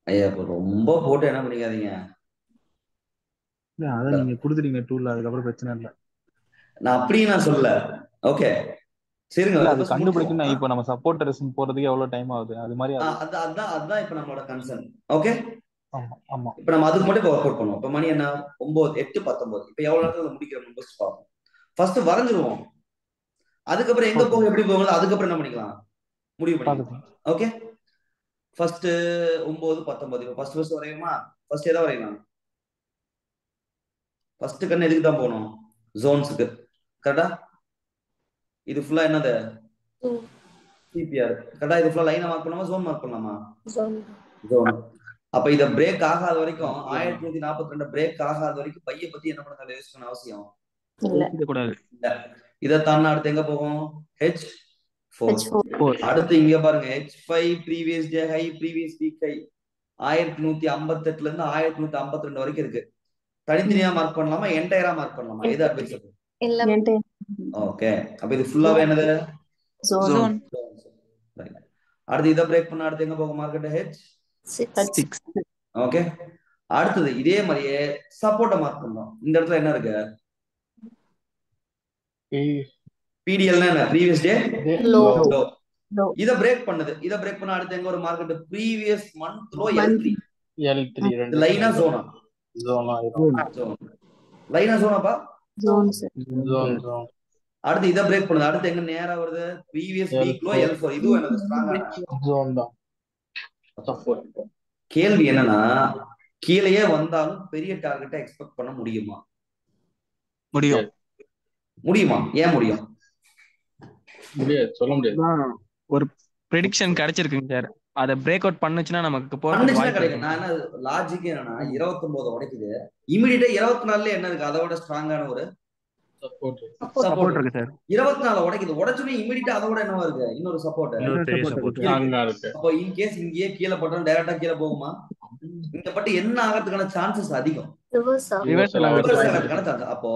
ஐயா ரொம்ப போட்டு என்ன பண்ணிக்காதீங்க. இல்ல அதான் நீங்க கொடுத்துட்டீங்க டூல்ல, அதுக்கப்புறம் பிரச்சனை இல்லை. நான் அப்படியே நான் சொல்லல. ஓகே சரிங்க, அது கண்டுபிடிக்கணும். இப்போ நம்ம சப்போர்ட் ரெசிஸ்டன்ஸ் போறதுக்கு எவ்வளவு டைம் ஆகுது, அது மாதிரி அதான் இப்ப நம்மளோட கன்சர்ன். ஓகே, ஆமா ஆமா. இப்ப நம்ம அதுக்கு மட்டும் ஒர்க் அவுட் பண்ணுவோம். இப்ப மணி என்ன 9:08:19. இப்ப எவ்வளவு நேரத்துல முடிக்கிறோம் ஃபர்ஸ்ட் பார்ப்போம். ஃபர்ஸ்ட் வரைஞ்சிருவோம். அதுக்கப்புறம் எங்க போகும் எப்படி போகும் அதுக்கப்புறம் என்ன பண்ணிக்கலாம், முடிவு பண்ணிக்கலாம். Okay, first 9:19. இப்ப ஃபர்ஸ்ட் வரையுமா? ஃபர்ஸ்ட் எதை வரையலாம்? ஃபர்ஸ்ட் கண்ணு எதுக்கு தான் போகணும்? ஜோன்ஸுக்கு. கரெக்டா? இது ஃபுல்லா என்னது? சிபிஆர். கரெக்டா? இது ஃபுல்லா லைனா மார்க் பண்ணலாமா ஜோன் மார்க் பண்ணலாமா? ஜோன். அப்ப இத பிரேக் ஆகாத வரைக்கும் 1142 பிரேக் ஆகாத வரைக்கும் பைய பத்தி என்ன பண்ண யூஸ் பண்ண அவசியம் இல்ல. இத தாண்டி அடுத்து எங்க போகும்? H4. அடுத்து இங்க பாருங்க H5 previous day high, previous week high 1158ல இருந்து 1152 வரைக்கும் இருக்கு. தனித்தனியா மார்க் பண்ணலாமா என்டையரா மார்க் பண்ணலாமா? எது அட்வைசபிள்? ஓகே, அப்ப இது ஃபுல்லாவே என்னது? ஜோன். அடுத்து இத பிரேக் பண்ண அடுத்து எங்க போகும் மார்க்கெட்? H6. ஓகே, அடுத்தது இதே மாதிரியே சப்போர்ட்ட மார்க் பண்ணோம். இந்த இடத்துல என்ன இருக்கு? PDL என்ன? Previous day low. இத பிரேக் பண்ணுது. இத பிரேக் பண்ண அடுத்து எங்க ஒரு market? Previous month low L3. லைனா ஜோனா? ஜோன். லைனா ஜோனாப்பா? ஜோன். அடுத்து இத பிரேக் பண்ணுது. அடுத்து எங்க நேரா வருது? Previous week low L4. இதுவும் என்னது? ஸ்ட்ராங்கான ஜோன் தான். கேள்வி என்னன்னா, கீழேயே வந்தாலும் பெரிய டார்கெட்டை எக்ஸ்பெக்ட் பண்ண முடியுமா? முடியுமா? ஏன் முடியும்? சொல்ல முடியாது. ஒரு ப்ரெடிக்ஷன் கிடைச்சிருக்குங்க சார். அத பிரேக் அவுட் பண்ணுச்சுனா நமக்கு போறதுக்கு கிடைக்கும். நான் என்ன லாஜிக் என்னன்னா 29 உடைக்குது, இமிடியேட்டா 24ல என்ன இருக்கு? அதோட ஸ்ட்ராங்கான ஒரு சப்போர்ட் இருக்கு சார். 24 உடைக்குது, உடைச்சுனே இமிடியேட்டா அதோட என்னவா இருக்கு? இன்னொரு சப்போர்ட். அப்போ இன் கேஸ் இங்கேயே கீழே போட்டா டைரக்டா கீழே போகுமா? இங்க பட்டு என்ன ஆகிறதுக்கான சான்சஸ் அதிகம். அப்போ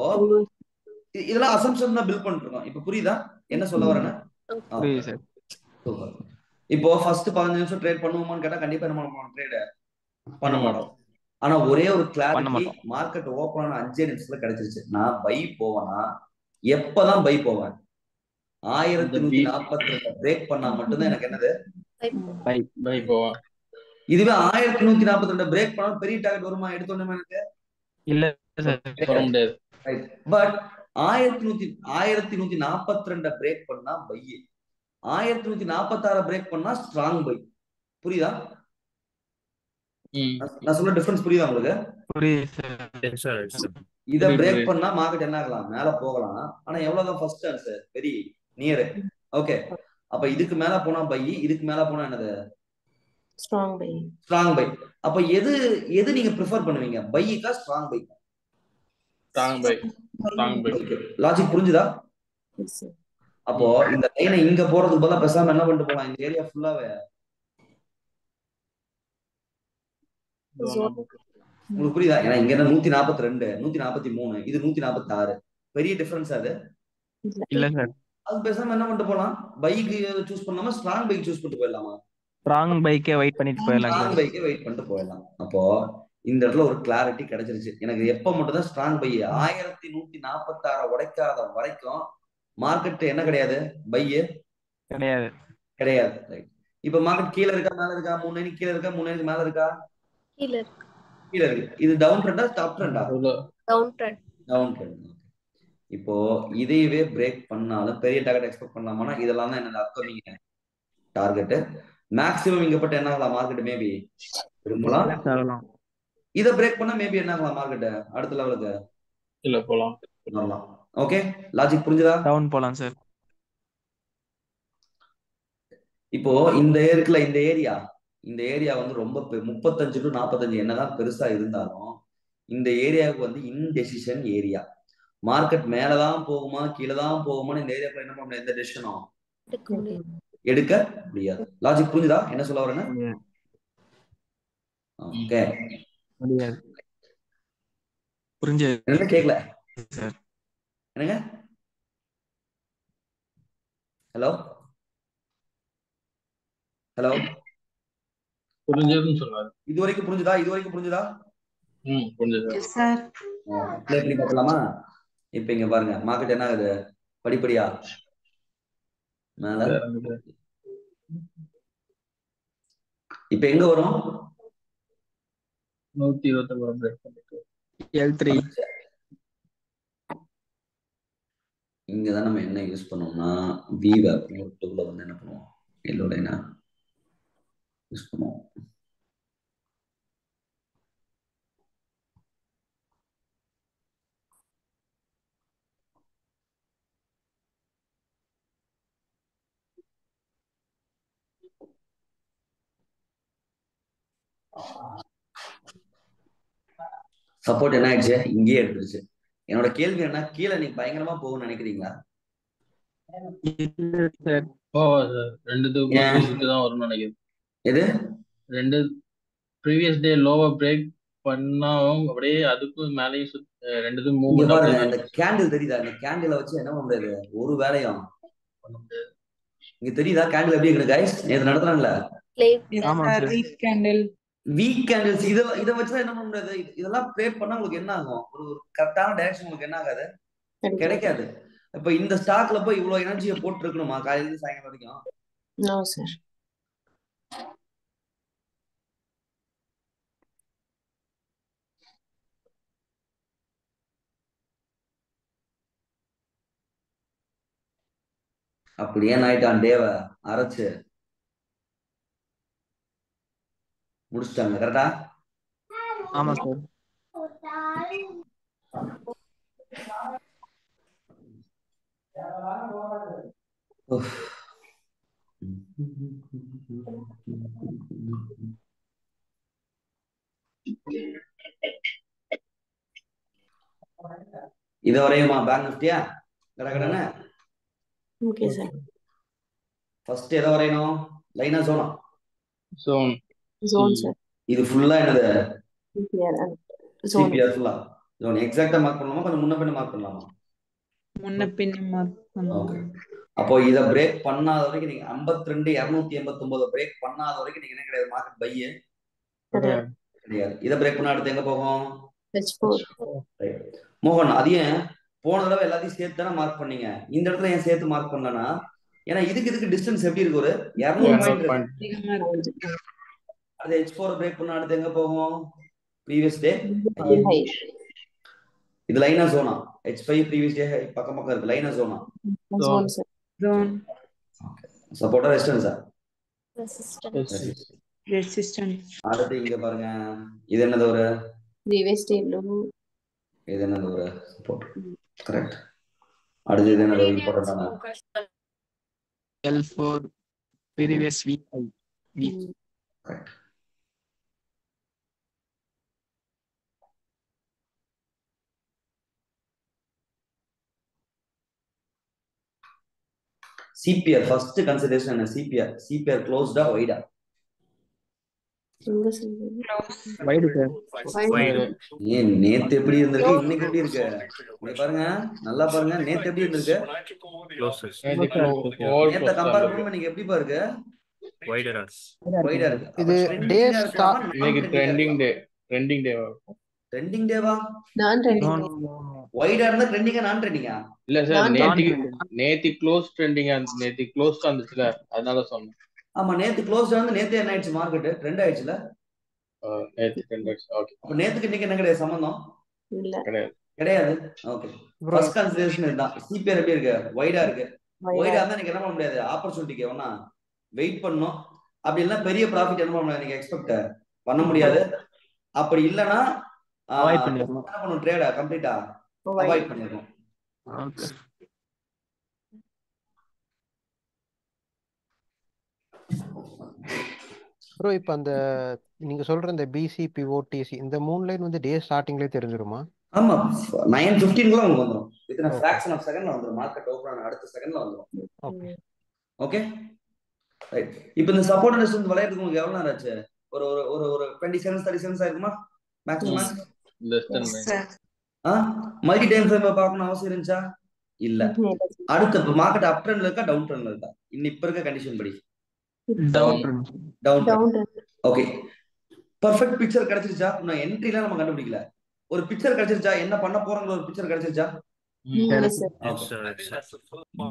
இதெல்லாம் அசம்ப்ஷன் தான் பில்ட் பண்ணிட்டு இருக்கோம். இப்ப புரியுதா என்ன சொல்ல வரேன்னு? இப்போ ஃபர்ஸ்ட் 15 நிமிஷம் ட்ரேட் பண்ணுவோமான்னு கேட்டா கண்டிப்பா நம்ம ட்ரேட் பண்ண மாட்டோம். ஆனா ஒரே ஒரு பண்ண கிளாரிட்டி, மாட்டோம். மார்க்கெட் ஓப்பன் ஆன 5 நிமிஷத்துல கிடைச்சிருச்சு. நான் பை போவேனா, எப்பதான் பை போவேன்? 1142 பிரேக் பண்ணா மட்டும்தான் எனக்கு என்னது பை போவேன். இதுவே 1142 பிரேக் பண்ணா பெரிய டார்கெட் வருமா எடுத்தோன்னே எனக்கு? இல்ல சார், சொல்ல முடியாது. பட் 1142 பிரேக் பண்ணா பை, 1146 பிரேக் பண்ணா ஸ்ட்ராங் பை. புரியுதா? நான் சொல்ல டிஃபரன்ஸ் புரியுதா உங்களுக்கு? புரியுது சார். இத பிரேக் பண்ணா மார்க்கெட் என்ன ஆகலாம்? மேல போகலாம். ஆனா எவ்வளவுதான் first answer? Very near. Okay, அப்ப இதுக்கு மேல போனா பை, இதுக்கு மேல போனா என்னது? Strong buy. Strong buy. அப்ப எது நீங்க ப்ரிஃபர் பண்ணுவீங்க? பைக்கா strong buy? Strong buy. Strong buy. Logic புரிஞ்சுதா? அப்போ இந்த லைனை இங்க போறதுக்கு பதிலா பேசாம என்ன பண்ணிட்டு போலாம்? இந்த ஏரியா ஃபுல்லாவே உங்களுக்கு புரியுதா? ஏன்னா இங்க என்ன 142, 143, இது 146, பெரிய டிஃபரன்ஸ் அது இல்ல சார். அது பேசாம என்ன பண்ணிட்டு போலாம்? பைக்கு சூஸ் பண்ணாம ஸ்ட்ராங் பைக் சூஸ் பண்ணிட்டு போயிடலாமா? ஸ்ட்ராங் பைக்கே வெயிட் பண்ணிட்டு போயிடலாம். ஸ்ட்ராங் பைக்கே வெயிட் பண்ணிட்டு போயிடலாம். அப்போ இந்த இடத்துல ஒரு கிளாரிட்டி கிடைச்சிருச்சு எனக்கு. எப்ப மட்டும் தான் ஸ்ட்ராங் பை 1146 உடைக்காத வரைக்கும் மார்க்கெட் என்ன கிடையாது? பையே கிடையாது. கிடையாது. ரைட். இப்ப மார்க்கெட் கீழே இருக்கா மேல இருக்கா? 3 லைன் கீழே இருக்கா, 3 லைன் மேல இருக்கா? கீழே இருக்கு. இது டவுன் ட்ரெண்டா டாப் ட்ரெண்டா? Down trend. Down trend. இப்போ இதையவே பிரேக் பண்ணாலும் பெரிய டார்கெட் எக்ஸ்பெக்ட் பண்ணலாமா? இதெல்லாம் தான் என்னோட அப்கமிங் டார்கெட். மேக்ஸிமம் இங்க பட்டு என்ன ஆகலாம்? மார்க்கெட் மேபி விரும்பலாம். இதை பிரேக் பண்ணா மேபி என்ன ஆகலாம்? மார்க்கெட் அடுத்த லெவலுக்கு இல்ல போலாம் வரலாம். ஓகே, லாஜிக் புரிஞ்சுதா? டவுன் போலாம் சார். இப்போ இந்த இருக்குல்ல, இந்த ஏரியா வந்து ரொம்ப 35 to 45 என்னதான் பெருசா இருந்தாலும் இந்த ஏரியாவுக்கு வந்து இன்டெசிஷன் ஏரியா. மார்க்கெட் மேலதான் போகுமா கீழே தான் போகுமான்னு இந்த ஏரியாக்குள்ள என்ன பண்ண எந்த டெசிஷனும் எடுக்க முடியாது. லாஜிக் புரிஞ்சுதா என்ன சொல்ல வரேன்னு? ஓகே, முடியாது. புரிஞ்சது. என்ன கேட்கல சார்? என்னங்க? ஹலோ ஹலோ, புரிஞ்சதுன்னு சொன்னாரு. இது வரைக்கும் புரிஞ்சுதா? புரிஞ்சது சார். ப்ளே பண்ணி பார்க்கலாமா? இப்ப இங்க பாருங்க, மார்க்கெட் என்ன ஆகுது? படிப்படியா மேல. இப்ப எங்க வரும்? 129 L3. இங்கதான் நம்ம என்ன யூஸ் பண்ணோம்னா வீவர் நோட்டுக்குள்ள வந்து என்ன பண்ணுவோம்? எல்லோட என்ன யூஸ் பண்ணுவோம்? சப்போர்ட் என்ன ஆயிடுச்சு? இங்கேயே எடுத்துருச்சு. என்னோட கேள்வி என்ன, கீழே நீங்க பயங்கரமா போகும்னு நினைக்கிறீங்களா? தான் வரும்னு நினைக்கிறேன். எது? ரெண்டு ப்ரீவியஸ் டே லோவா பிரேக் பண்ணாவும் அப்படியே அதுக்கும் மேலேயும் ரெண்டுக்கும் மூவ்மெண்ட். பாருங்க, இந்த கேண்டில் தெரியுதா? இந்த கேண்டில வச்சு என்ன பண்ண முடியாது? ஒரு வேலையும் பண்ண முடியாது. இங்க தெரியுதா கேண்டில் எப்படி இருக்கு गाइस? நேத்து நடத்துறாங்கல வீக் கேண்டில், வீக் கேண்டில்ஸ். இத வச்சு என்ன பண்ண முடியாது? இதெல்லாம் ப்ளே பண்ணா உங்களுக்கு என்ன ஆகும்? ஒரு கரெக்டான டைரக்ஷன் உங்களுக்கு என்ன ஆகாது? கிடைக்காது. இப்ப இந்த ஸ்டாக்ல போய் இவ்வளவு எனர்ஜியை போட்டு இருக்கணுமா காலையில இருந்து சாயங்காலம் வரைக்கும்? No sir. அப்படியே ஆயிட்டான் டேவ அரைச்சு முடிச்சிட்டாங்க. கரெக்டா? ஆமா சார். இது வரையுமா பேங்க் நிஃப்டியா? கடகடன்னு. Okay sir. ஃபர்ஸ்ட் எதை வரையணும்? லைனா ஜோனா? Zone sir. இது ஃபுல்லா என்னது? ஜோன். சிபிஆர் ஃபுல்லா ஜோன். எக்ஸாக்ட்டா மார்க் பண்ணலாமா கொஞ்சம் முன்ன பின்ன மார்க் பண்ணலாமா? முன்ன பின்ன மார்க் பண்ணலாம். ஓகே, அப்போ இத பிரேக் பண்ணாத வரைக்கும் நீங்க 52 289 பிரேக் பண்ணாத வரைக்கும் நீங்க என்ன கிடையாது? மார்க்கெட் பையே கிடையாது. இதை பிரேக் பண்ண அடுத்து எங்க போகும்? H4. மோகன், அது ஏன் போன தடவை எல்லாத்தையும் சேர்த்து தானே மார்க் பண்ணீங்க, இந்த இடத்துல ஏன் சேர்த்து மார்க் பண்ணலன்னா? ஏன்னா இதுக்கு டிஸ்டன்ஸ் எப்படி இருக்கு? ஒரு 200 பாயிண்ட் இருக்கு. அது H4 பிரேக் பண்ண அடுத்து எங்க போகும்? Previous day. இது லைனா ஜோனா? H5 ப்ரீவியஸ் டே பக்கம் பக்கம் இருக்கு. லைனா ஜோனா? Zone. சப்போர்ட்டா ரெசிஸ்டன்ஸா? Resistance. அடுத்து இங்க பாருங்க, இது என்னது? ஒரு Previous day low. இது என்னது? ஒரு சப்போர்ட். கரெக்ட். அடுத்து இது என்னது? இம்பார்ட்டன்டான L4 previous week. Correct. CPR first consideration என்ன? CPR க்ளோஸ்டா வைடா? Wide sir. ஏன் நேத்து எப்படி இருந்திருக்கு, இன்னைக்கு எப்படி இருக்கு? இங்க பாருங்க, நல்லா பாருங்க, நேத்து எப்படி இருந்திருக்கு, நேத்த கம்பேர் பண்ணும்போது நீங்க எப்படி பாருங்க வைடா இருக்கு. இது டே ஸ்டார்ட் இன்னைக்கு ட்ரெண்டிங் டேவா? நான் ட்ரெண்டிங். வைடா இருந்தா ட்ரெண்டிங்கா நான் ட்ரெண்டிங்கா? இல்ல சார், நேத்தி க்ளோஸ் ட்ரெண்டிங்கா, நேத்தி க்ளோஸ் வந்துச்சுல, அதனால சொன்னேன். ஆமா, நேத்து க்ளோஸ் வந்து நேத்து என்ன ஆயிடுச்சு? மார்க்கெட் ட்ரெண்ட் ஆயிடுச்சுல. நேத்து ட்ரெண்ட் ஆயிடுச்சு. ஓகே. அப்ப நேத்துக்கு இன்னைக்கு என்ன கிடையாது சம்பந்தம்? இல்ல கிடையாது. ஓகே, ஃபர்ஸ்ட் கன்சிடரேஷன் இதுதான். CPR எப்படி இருக்கு? வைடா இருக்கு. வைடா இருந்தா நீங்க என்ன பண்ண முடியாது? ஆப்பர்ச்சுனிட்டிக்கு வேணா வெயிட் பண்ணணும். அப்படி இல்லைன்னா பெரிய ப்ராஃபிட் என்ன பண்ண முடியாது, நீங்க எக்ஸ்பெக்ட் பண்ண முடியாது. அப்படி இல்லைன்னா என்ன பண்ணணும்? ட்ரேடா கம்ப்ளீட்டா அவாய்ட் பண்ணிடணும். ப்ரோ இப்போ அந்த நீங்க சொல்ற இந்த பிசி பிவோட் டிசி இந்த 3 லைன் வந்து டே ஸ்டார்டிங்லயே தெரிஞ்சிருமா? ஆமா, 9:15 உங்களுக்கு வந்துரும். Within a fraction of second வந்துரும். மார்க்கெட் ஓபன் ஆன அடுத்த செகண்ட்ல வந்துரும். Okay okay right. இப்போ இந்த சப்போர்ட் அண்ட் ரெசிஸ்டன்ஸ் வளையறதுக்கு உங்களுக்கு எவ்வளவு நேரம் ஆச்சு? ஒரு ஒரு ஒரு 20 செகண்ட்ஸ் 30 செகண்ட்ஸ் ஆயிருக்குமா maximum? Less then multi time frame பார்க்கணும் அவசியம் இருந்துச்சா? இல்ல. அடுத்து மார்க்கெட் அப் ட்ரெண்ட்ல இருக்கா டவுன் ட்ரெண்ட்ல இருக்கா? இப்ப இருக்க கண்டிஷன் படி டவுன். ஓகே, பெர்ஃபெக்ட் பிக்சர் கிடைச்சிருச்சா? நான் என்ட்ரில நம்ம கண்டுபிடிக்கல, ஒரு பிக்சர் கிடைச்சிருச்சா? என்ன பண்ண போறோங்கிற ஒரு பிக்சர் கிடைச்சிருச்சா?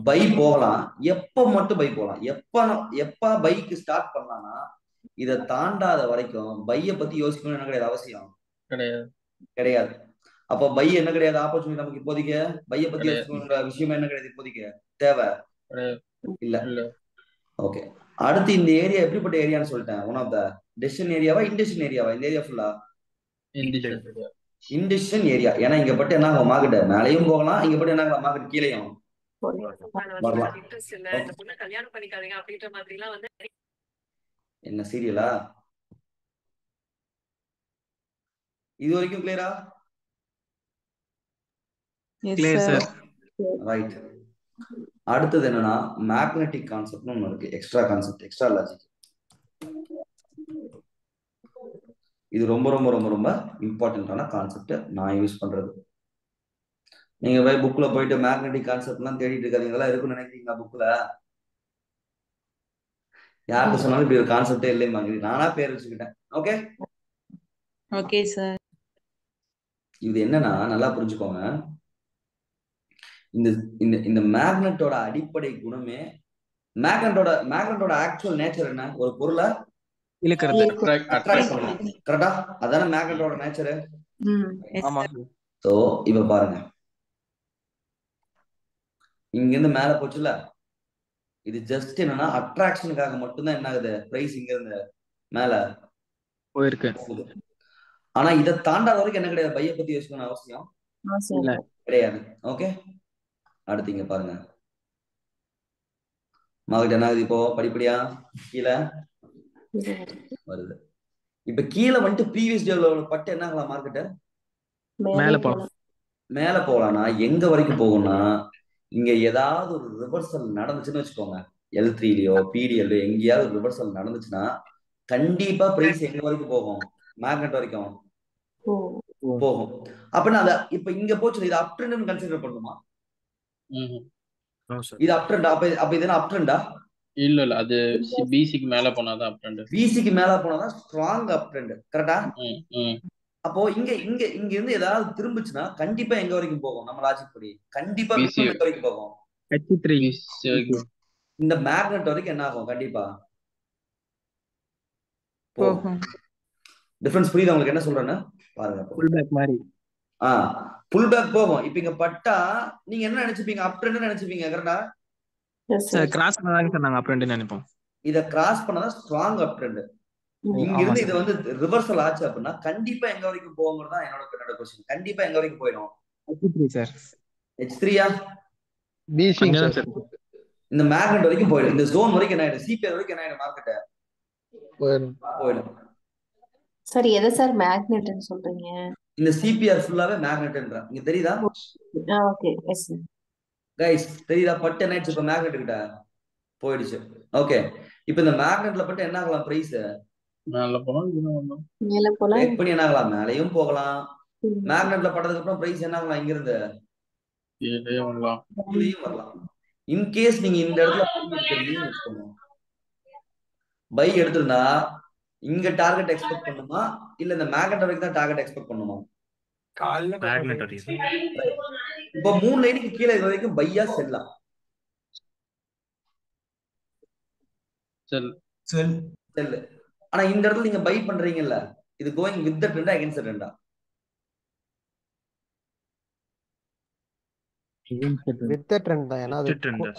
பை போகலாம். எப்ப மட்டும் பை போகலாம்? எப்ப பைக்கு ஸ்டார்ட் பண்ணலாம்னா, இதை தாண்டாத வரைக்கும் பைய பத்தி யோசிக்கணும் என்ன கிடையாது, அவசியம் கிடையாது. அப்போ பை என்ன கிடையாது, ஆப்பர்ச்சுனிட்டி நமக்கு இப்போதைக்கு பைய பத்தி யோசிக்கணுங்கிற விஷயம் என்ன கிடையாது இப்போதைக்கு தேவை இல்ல. ஓகே, அடுத்து இந்த ஏரியா எப்படிப்பட்ட ஏரியான்னு சொல்லிட்டேன். ஒன் ஆஃப் த டெசிஷன் ஏரியாவா இன்டெசிஷன் ஏரியாவா? இந்த ஏரியா ஃபுல்லா இன்டெசிஷன் ஏரியா. ஏன்னா இங்க பட்டு என்ன ஆகும், மார்க்கெட் மேலையும் போகலாம், இங்க பட்டு என்ன மார்க்கெட் கீழையும் வரலாம். என்ன சீரியலா இது வரைக்கும்? கிளியரா? ரைட். அடுத்தது என்னன்னா மேக்னெட்டிக் கான்செப்ட்னு ஒன்று இருக்கு. Extra concept, extra logic. இது ரொம்ப ரொம்ப ரொம்ப ரொம்ப இம்பார்ட்டன்டான கான்செப்ட் நான் யூஸ் பண்றது. நீங்க போய் புக்ல போயிட்டு மேக்னெட்டிக் கான்செப்ட் எல்லாம் தேடிட்டு இருக்காதீங்களா? இருக்குன்னு நினைக்கிறீங்களா புக்ல? யாருக்கு சொன்னாலும் இப்படி ஒரு கான்செப்டே இல்லையா, நானா பேர் வச்சுக்கிட்டேன். Okay okay sir. இது என்னன்னா நல்லா புரிஞ்சுக்கோங்க. இந்த இந்த இந்த மேக்னெட்டோட அடிப்படை குணமே, மேக்னெட்டோட ஆக்சுவல் நேச்சர் என்ன? ஒரு பொருளை இழுக்கிறது, அட்ராக்ட் பண்ணணும். கரெக்டா? அதான மேக்னெட்டோட நேச்சர். ஆமா. சோ இப்ப பாருங்க, இங்க இருந்து மேல போச்சுல, இது ஜஸ்ட் என்னன்னா அட்ராக்ஷனுக்காக மட்டும்தான் என்ன ஆகுது, பிரைஸ் இங்க இருந்து மேல போயிருக்கு. ஆனா இதை தாண்டாத வரைக்கும் என்ன கிடையாது, பைய பத்தி யோசிக்கணும் அவசியம் கிடையாது. ஓகே, அடுத்து இங்க பாருங்க, மார்க்கெட் என்ன ஆகுது இப்போ? படிப்படியா கீழே வருது. இப்ப கீழே வந்துட்டு ப்ரீவியஸ் டே பட்டு என்ன ஆகலாம்? மார்க்கெட் மேல போகலாம்னா எங்க வரைக்கும் போகும்னா, இங்க ஏதாவது ஒரு ரிவர்சல் நடந்துச்சுன்னு வச்சுக்கோங்க, L3லயோ PDLோ எங்கேயாவது ஒரு ரிவர்சல் நடந்துச்சுன்னா கண்டிப்பா பிரைஸ் எங்க வரைக்கும் போகும்? மேக்னெட் வரைக்கும் போகும். அப்படின்னா அத இப்ப இங்க போச்சு, இது அப் ட்ரெண்ட் கன்சிடர் பண்ணுமா? இது அப் ட்ரெண்ட். அப்ப இது என்ன அப் ட்ரெண்டா? இல்ல இல்ல அது பிசிக்கு மேல போனாதான் அப் ட்ரெண்ட். பிசிக்கு மேல போனாதான் ஸ்ட்ராங் அப் ட்ரெண்ட். கரெக்டா? அப்போ இங்க இங்க இங்க இருந்து ஏதாவது திரும்பிச்சுன்னா கண்டிப்பா எங்க வரைக்கும் போகும்? நம்ம லாஜிக் படி கண்டிப்பா மினிமம் எங்க வரைக்கும் போகும்? இந்த மேக்னெட் வரைக்கும் என்ன ஆகும்? கண்டிப்பா போகும். டிஃபரன்ஸ் புரியுதா உங்களுக்கு என்ன சொல்றேன்னு? பாருங்க. ஃபுல் பேக் மாதிரி. புல் பேக் போகும். இப்ப இங்க பட்டா நீங்க என்ன நினைச்சுப்பீங்க? அப் ட்ரெண்ட் நினைச்சுப்பீங்க. கரெக்டா? சார் கிராஸ் பண்ணாதாங்க சார் நாங்க அப் ட்ரெண்ட் நினைப்போம். இத கிராஸ் பண்ணாதான் ஸ்ட்ராங் அப் ட்ரெண்ட். இங்க இருந்து இது வந்து ரிவர்சல் ஆச்சு அப்படின்னா கண்டிப்பா எங்க வரைக்கும் போகுங்கிறது தான் என்னோட क्वेश्चन. கண்டிப்பா எங்க வரைக்கும் போயிடும்? H3 sir. H3யா? PC sir. இந்த மேக்னெட் வரைக்கும் போயிடும். இந்த ஜோன் வரைக்கும் என்ன ஆயிடும்? சிபிஆர் வரைக்கும் என்ன ஆயிடும்? மார்க்கெட் போயிடும். சார் எதை சார் மேக்னெட்னு சொல்றீங்க? இந்த சிபிஆர் ஃபுல்லாவே மேக்னெட்ன்ற. இங்க தெரியுதா? ஓகே எஸ் गाइस தெரியுதா? பட்டு என்ன ஆயிடுச்சு? இப்ப மேக்னெட் கிட்ட போயிடுச்சு. ஓகே, இப்போ இந்த மேக்னெட்ல பட்டு என்ன ஆகலாம்? பிரைஸ் மேல போலாம், மேல போலாம், பிரேக் பண்ணி என்ன ஆகலாம்? மேலயும் போகலாம். மேக்னெட்ல பட்டதுக்கு அப்புறம் பிரைஸ் என்ன ஆகலாம்? இங்க இருந்து கீழேயும் வரலாம். இன் கேஸ் நீங்க இந்த இடத்துல பை எடுத்திருந்தா இங்க டார்கெட் எக்ஸ்பெக்ட் பண்ணுமா இல்ல இந்த மேக்னெட் வரைக்கும் தான் டார்கெட் எக்ஸ்பெக்ட் பண்ணுமா? இப்போ 3 லைனுக்கு கீழே இது வரைக்கும் பையா செல்லாம். செல். ஆனா இந்த இடத்துல நீங்க பை பண்றீங்கல்ல, இது கோயிங் வித் த ட்ரெண்டா அகைன்ஸ்ட் த ட்ரெண்டா? வித் த ட்ரெண்ட் தான். ஏன்னா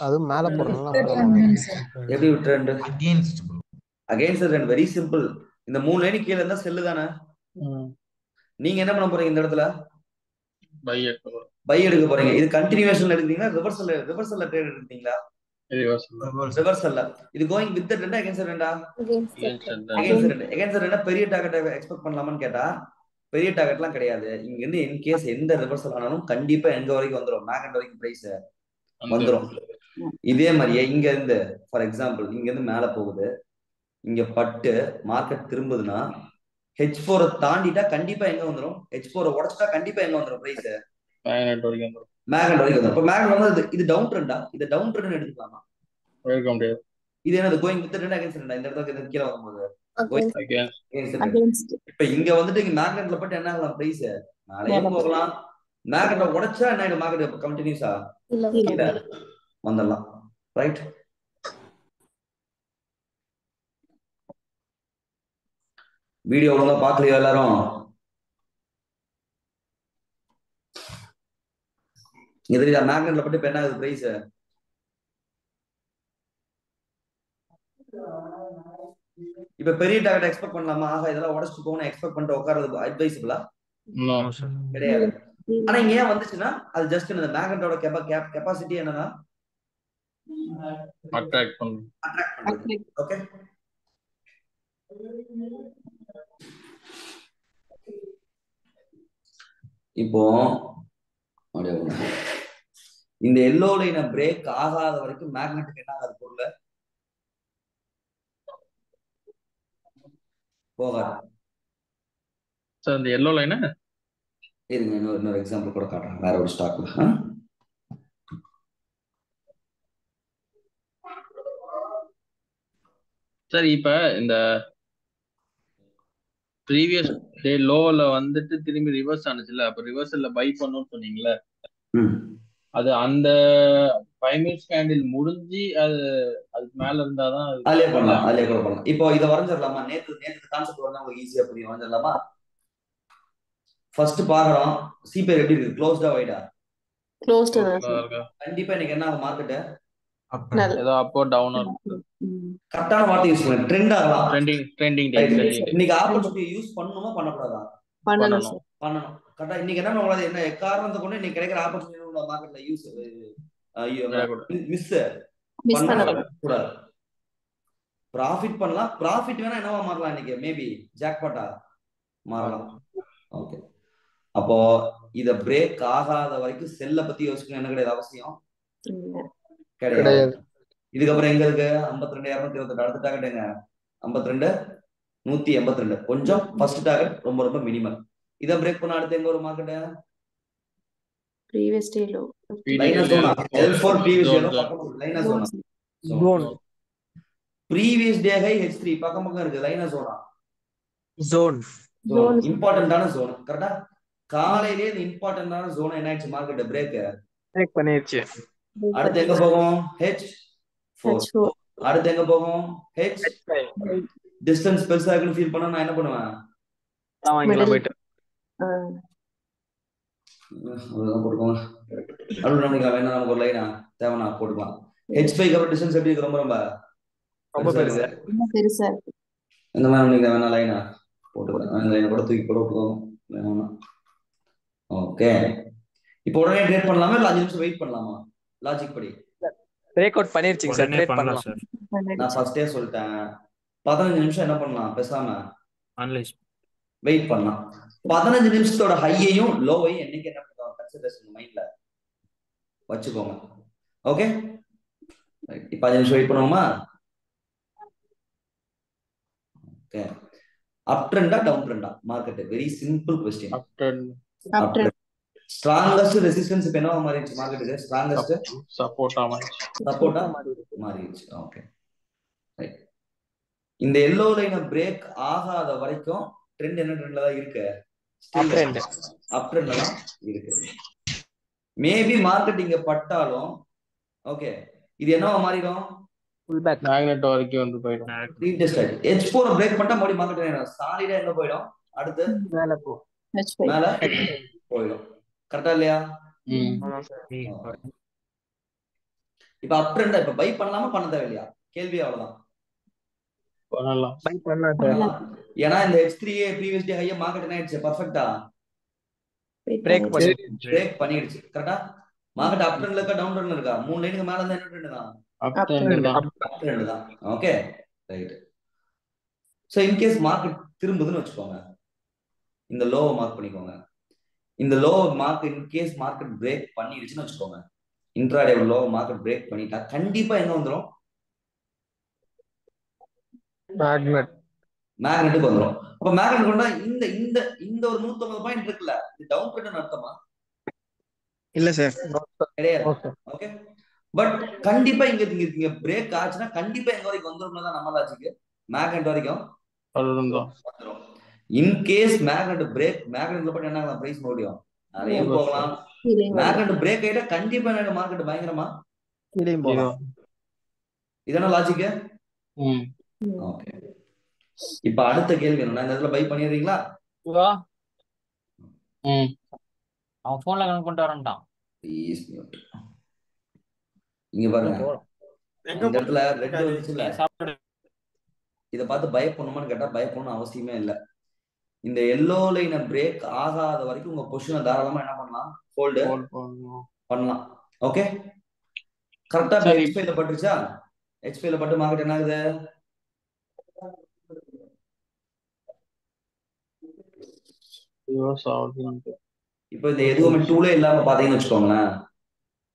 அது மேல போறதுனால எப்படி with trend? Against the trend. Very simple. இந்த 3 லைனுக்கு கீழே இருந்தா செல்லு தானே. நீங்க என்ன பண்ண போறீங்க? இந்த இடத்துல பை எடுக்க போறீங்க. இது கண்டினியூவேஷன் எடுக்கிறீங்களா ரிவர்சல்ல ட்ரேட் எடுக்கிறீங்களா? ரிவர்சல்ல. இது going with the trend against the ட்ரெண்டா? Against the trend. பெரிய டார்கெட் எக்ஸ்பெக்ட் பண்ணலாமான்னு கேட்டா பெரிய டார்கெட்லாம் கிடையாது. இங்க இருந்து இன் கேஸ் எந்த ரிவர்சல் ஆனாலும் கண்டிப்பா எங்க வரைக்கும் வந்துரும்? மேக்னெட் வரைக்கும் பிரைஸ் வந்துரும். இதே மாதிரியே இங்க இருந்து ஃபார் எக்ஸாம்பிள் இங்க இருந்து மேல போகுது, இங்க பட்டு மார்க்கெட் திரும்புதுன்னா H4 தாண்டிட்டா கண்டிப்பா எங்க வந்துரும்? H4 உடைச்சிட்டா கண்டிப்பா எங்க வந்துரும்? பிரைஸ் மேக்னெட் வரைக்கும் வந்துரும். இப்ப மேக்னெட் வந்து இது டவுன் ட்ரெண்டா? இது டவுன் ட்ரெண்ட் எடுத்துக்கலாமா? எடுக்க முடியாது. இது என்னது? Going with trend against trend. இந்த இடத்துல கீழ வரும்போது இப்ப இங்க வந்துட்டு இங்க மேக்னெட்ல பட்டு என்ன ஆகலாம்? பிரைஸ் மேலயும் போகலாம். மேக்னெட் உடைச்சா என்ன ஆயிடும்? மார்க்கெட் கண்டினியூஸா இல்ல வந்துடலாம். ரைட்? வீடியோ ஒழுங்கா பாக்கலையா எல்லாரும்? இங்க தெரியுதா? மேக்னெட்ல பட்டு இப்ப என்ன ஆகுது? பிரைஸ் இப்ப பெரிய டார்கெட் எக்ஸ்பெக்ட் பண்ணலாமா? ஆக இதெல்லாம் உடைச்சு போகணும் எக்ஸ்பெக்ட் பண்ணிட்டு உட்கார்றது அட்வைசபிளா? கிடையாது. ஆனா இங்க ஏன் வந்துச்சுன்னா அது ஜஸ்ட் இந்த மேக்னெட்டோட கெபாசிட்டி என்னன்னா அட்ராக்ட் பண்றது. ஓகே, இப்போ இந்த எல்லோ லைனை பிரேக் ஆகாத வரைக்கும் மேக்னெட்டுக்கு என்ன ஆகாது? பொருள் போகாது. சார் இந்த எல்லோ லைன் இருங்க, இன்னொரு எக்ஸாம்பிள் கூட காட்டுறேன். வேற ஒரு ஸ்டாக்ல சார் இப்ப இந்த ப்ரீவியஸ் டே லோல வந்துட்டு திரும்பி ரிவர்ஸ் ஆனிச்சுல, அப்ப ரிவர்சல்ல பை பண்ணணும்னு சொன்னீங்கல்ல, அது அந்த 5 மினிட்ஸ் கேண்டில் முடிஞ்சு அதுக்கு மேல இருந்தாதான் அதுலயே பண்ணலாம். இப்போ இதை வரைஞ்சிடலாமா? நேத்து கான்செப்ட் வந்தா உங்களுக்கு ஈஸியா புரியும். வரைஞ்சிடலாமா? ஃபர்ஸ்ட் பாக்குறோம் சிபிஆர் எப்படி இருக்கு? க்ளோஸ்டா வைடா? க்ளோஸ்டா கண்டிப்பா இன்னைக்கு என்ன ஆகும்? மார்க்கெட் ஏதோ அப்போ டவுன் இருக்கும். கரெக்டான வார்த்தை யூஸ் பண்ணுங்க. ட்ரெண்ட் ஆகலாம். ட்ரெண்டிங் இன்னைக்கு ஆப்பர்ச்சுனிட்டி யூஸ் பண்ணணுமா பண்ணக்கூடாதா? பண்ணணும். கரெக்டா. இன்னைக்கு என்ன பண்ணக்கூடாது? என்ன காரணத்தை கொண்டு இன்னைக்கு கிடைக்கிற ஆப்பர்ச்சுனிட்டி மார்க்கெட்ல யூஸ் மிஸ் பண்ணக்கூடாது. ப்ராஃபிட் பண்ணலாம். ப்ராஃபிட் வேணா என்னவா மாறலாம்? இன்னைக்கு மேபி ஜாக்பாட்டா மாறலாம். ஓகே, அப்போ இத பிரேக் ஆகாத வரைக்கும் செல்ல பத்தி யோசிக்கணும் என்ன கிடையாது? அவசியம் கிடையாது. இதுக்கப்புறம் எங்க இருக்கு? 52,228. அடுத்த டார்கெட் எங்க? 52,182. கொஞ்சம் ஃபர்ஸ்ட் டார்கெட் ரொம்ப ரொம்ப மினிமம். இத பிரேக் பண்ண அடுத்து எங்க ஒரு மார்க்கெட்? previous day low லைனா zone L4 previous day low பக்கம் லைனா zone previous day high H3 பக்கம் இருக்கு. லைனா ஜோனா? ஜோன். இம்பார்ட்டன்டான ஜோன். கரெக்டா? காலையிலேயே இந்த இம்பார்ட்டன்டான ஜோன் என்ன ஆயிடுச்சு? மார்க்கெட் பிரேக் பண்ணிருச்சு. அடுத்து எங்க போகும்? H4. அடுத்து எங்க போகும்? H5. டிஸ்டன்ஸ் பெருசா இருக்குன்னு ஃபீல் பண்ணா நான் என்ன பண்ணுவேன்? போயிட்டு போட்டுக்கோங்க. அருள் நம்பிக்கை வேணா நமக்கு ஒரு லைனா தேவைனா போட்டுக்கலாம். H5 அப்புறம் டிஸ்டன்ஸ் எப்படி இருக்கு? ரொம்ப பெருசா இருக்கு. இந்த மாதிரி நம்பிக்கை வேணா லைனா போட்டுக்கலாம். லைனை கூட தூக்கி போட்டுக்கோங்க. ஓகே, இப்போ உடனே ட்ரேட் பண்ணலாமா இல்ல 5 நிமிஷம் வெயிட் பண்ணலாமா? லாஜிக் படி பிரேக் அவுட் பண்ணிருச்சுங்க சார். ட்ரேட் பண்ணலாம் சார். நான் ஃபர்ஸ்டே சொல்லிட்டேன். 15 நிமிஷம் என்ன பண்ணலாம்? பேசாம அனலைஸ் வெயிட் பண்ணலாம். 15 நிமிஷத்தோட ஹையையும் லோவையும் என்னைக்கு என்ன பண்ணுவாங்க கன்சிடரேஷன் மைண்ட்ல வச்சுக்கோங்க. ஓகே, இப்போ 5 நிமிஷம் வெயிட் பண்ணுவோமா? ஓகே, அப் ட்ரெண்டா டவுன் ட்ரெண்டா market? Very simple question. Up trend. Strongest resistance இப்போ என்னவா மாறிடுச்சு மார்க்கெட்டுக்கு? ஸ்ட்ராங்கஸ்ட் சப்போர்ட்டா மாறிடுச்சு. Okay, right. இந்த எல்லோ லைனை பிரேக் ஆகாத வரைக்கும் ட்ரெண்ட் என்ன ட்ரெண்ட்ல தான் இருக்கு? அப் ட்ரெண்ட். அப் ட்ரெண்ட்ல தான் இருக்கு. மேபி மார்க்கெட் இங்க பட்டாலும் ஓகே, இது என்னவா மாறிடும்? ஃபுல் பேக் மேக்னெட் வரைக்கும் வந்து போயிடும். ரீடெஸ்ட் ஆயிடும். H4 பிரேக் பண்ணிட்டா மறுபடியும் மார்க்கெட் சாலிடா எங்க போயிடும்? அடுத்து மேல போயிடும். கரெக்டா இல்லையா? இப்ப அப் ட்ரெண்ட் இப்ப பை பண்ணலாமா பண்ண தேவையில்லையா? கேள்வி அவ்வளவுதான். பண்ணலாம். ஏன்னா இந்த H3 ப்ரீவியஸ் டே ஹையா மார்க்கெட் என்ன ஆயிடுச்சு? பெர்ஃபெக்ட்டா பிரேக் பண்ணிடுச்சு. கரெக்டா? மார்க்கெட் அப் ட்ரெண்ட்ல இருக்கா டவுன் ட்ரெண்ட்ல இருக்கா? 3 லைனுக்கு மேல இருந்தா என்ன ட்ரெண்ட் தான்? அப் ட்ரெண்ட் தான். Okay, right. So in case market திரும்புதுன்னு வச்சுக்கோங்க, இந்த லோவை மார்க் பண்ணிக்கோங்க. இந்த லோவை mark in case market break பண்ணிடுச்சுன்னு வச்சுக்கோங்க, இன்ட்ராடே லோவை மார்க்கெட் பிரேக் பண்ணிட்டா கண்டிப்பா எங்க வந்துரும்? மேக்னெட்டுக்கு வந்துரும். அப்ப மேக்னெட் கொண்டா இந்த இந்த இந்த ஒரு 150 பாயிண்ட் இருக்குல்ல, இது டவுன் ட்ரெண்ட் அர்த்தமா? இல்ல சார், கிடையாது. ஓகே, பட் கண்டிப்பா இங்க பிரேக் ஆச்சுன்னா கண்டிப்பா எங்க வரைக்கும் வந்துரும்னு தான் நம்ம லாஜிக். மேக்னெட் வரைக்கும் வந்துரும். இன் கேஸ் மேக்னெட் பிரேக், மேக்னெட்ல போய் என்ன ஆகலாம்? பிரைஸ் முடியும் அதையும் போகலாம். மேக்னெட் பிரேக் ஆயிட்டா கண்டிப்பா என்ன மார்க்கெட் பயங்கரமா போகலாம். இதான லாஜிக்? ஓகே, இப்ப அடுத்த கேள்வி என்ன? இந்த இடத்துல பை பண்ணிடுறீங்களா? அவன் போன்ல கனெக்ட் பண்ணிட்டு வரேன்டான். Please mute. இங்க பாருங்க, இந்த இடத்துல ரெட் வந்துச்சுல, இத பார்த்து பயப்படணுமான்னு கேட்டா பயப்படணும் அவசியமே இல்ல. இந்த எல்லோ லைனை பிரேக் ஆகாத வரைக்கும் உங்க பொசிஷனை தாராளமா என்ன பண்ணலாம்? ஹோல்டு பண்ணலாம். ஓகே, கரெக்டா H5ல பட்டுருச்சா? H5ல பட்டு மார்க்கெட் என்ன ஆகுது? இப்போ இந்த எதுவுமே டூலே இல்லாம பாத்தீங்கன்னு வச்சுக்கோங்களேன்,